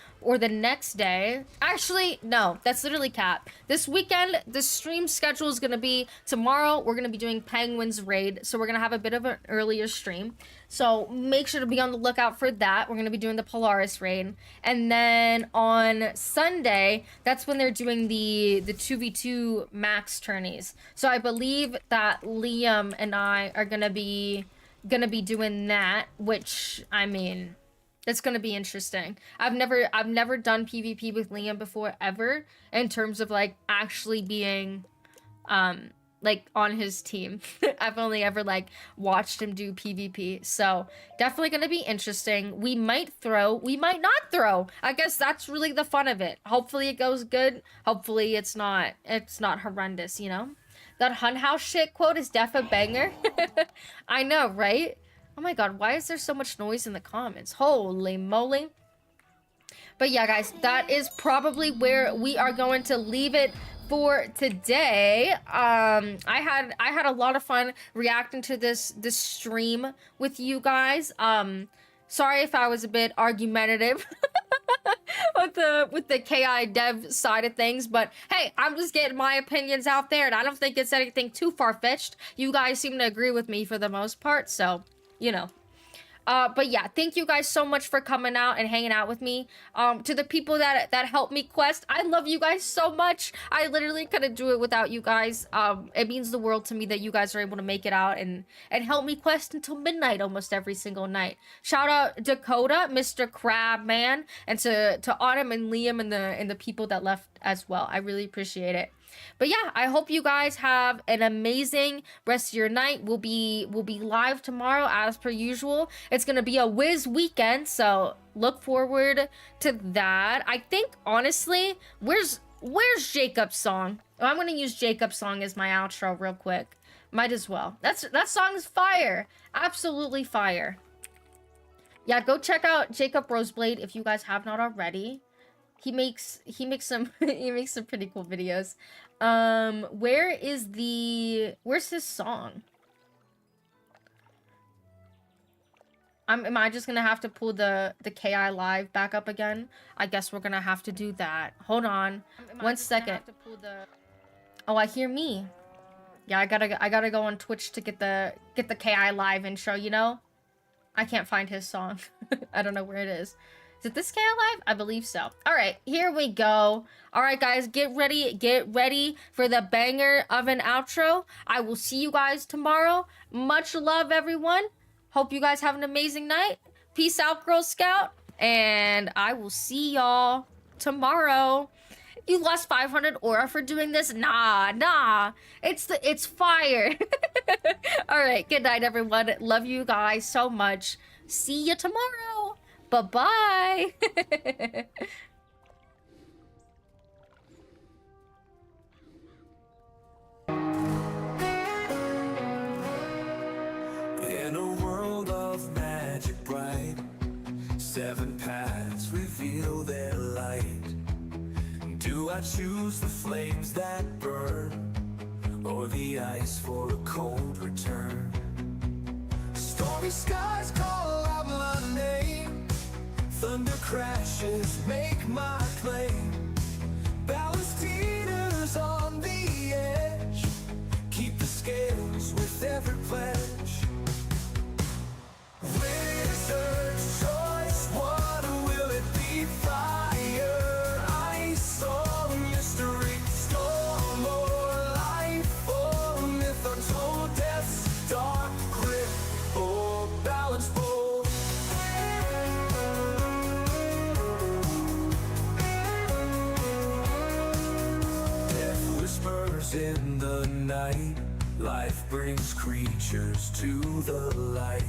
next day. Actually, no, that's literally cap. This weekend, the stream schedule is going to be tomorrow. We're going to be doing Penguins Raid. So we're going to have a bit of an earlier stream. So make sure to be on the lookout for that. We're going to be doing the Polaris Raid. And then on Sunday, that's when they're doing the 2v2 max tourneys. So I believe that Liam and I are going to be doing that, which, I mean, that's gonna be interesting. I've never done PvP with Liam before, ever, in terms of like actually being like on his team. I've only ever like watched him do PvP, so definitely gonna be interesting. We might throw, we might not throw. I guess that's really the fun of it. Hopefully it goes good. Hopefully it's not horrendous, you know. That Hun House shit quote is def a banger. I know, right? Oh my god, why is there so much noise in the comments? Holy moly. But yeah, guys, that is probably where we are going to leave it for today. I had a lot of fun reacting to this stream with you guys. Sorry if I was a bit argumentative with the KI dev side of things, but hey, I'm just getting my opinions out there, and I don't think it's anything too far-fetched. You guys seem to agree with me for the most part, so, you know. But yeah, thank you guys so much for coming out and hanging out with me. To the people that helped me quest, I love you guys so much. I literally couldn't do it without you guys. It means the world to me that you guys are able to make it out and help me quest until midnight almost every single night. Shout out Dakota, Mr. Crabman, and to Autumn and Liam and the people that left as well. I really appreciate it. But yeah, I hope you guys have an amazing rest of your night. We'll be live tomorrow as per usual. It's gonna be a whiz weekend, so look forward to that. I think honestly, where's Jacob's song? Oh, I'm gonna use Jacob's song as my outro real quick. Might as well. That song is fire, absolutely fire. Yeah, go check out Jacob Roseblade if you guys have not already. He makes some pretty cool videos. Where's his song? Am I just gonna have to pull the KI live back up again? I guess we're gonna have to do that. Hold on, 1 second. Oh, I hear me. Yeah, I gotta go on Twitch to get the KI live intro. You know, I can't find his song. I don't know where it is. Is it this KI live? I believe so. All right, here we go. All right, guys, get ready for the banger of an outro. I will see you guys tomorrow. Much love, everyone. Hope you guys have an amazing night. Peace out, Girl Scout. And I will see y'all tomorrow. You lost 500 aura for doing this? Nah. It's fire. All right, good night, everyone. Love you guys so much. See you tomorrow. Bye-bye. In a world of magic bright, 7 paths reveal their light. Do I choose the flames that burn, or the ice for a cold return? Stormy skies call out my name, thunder crashes make my claim. Ballast teeters on the edge, keep the scales with every pledge. Wizard choice, what will it be? Fire, ice, or mystery? Storm or life or myth untold? Death's dark grip or balance bold? Death whispers in the night, life brings creatures to the light.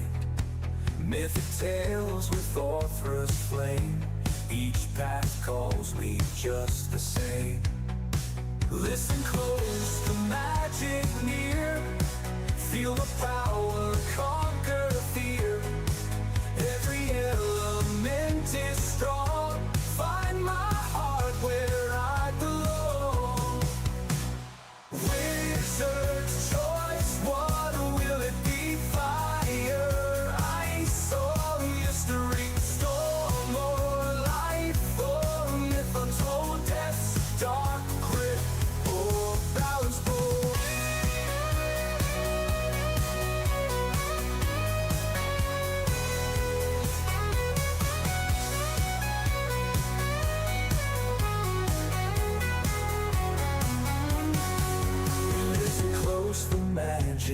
Mythic tales with Orthrus flame, each path calls me just the same. Listen close, the magic near, feel the power conquer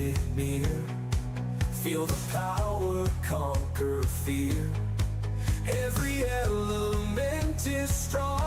magic near. Feel the power conquer fear. Every element is strong.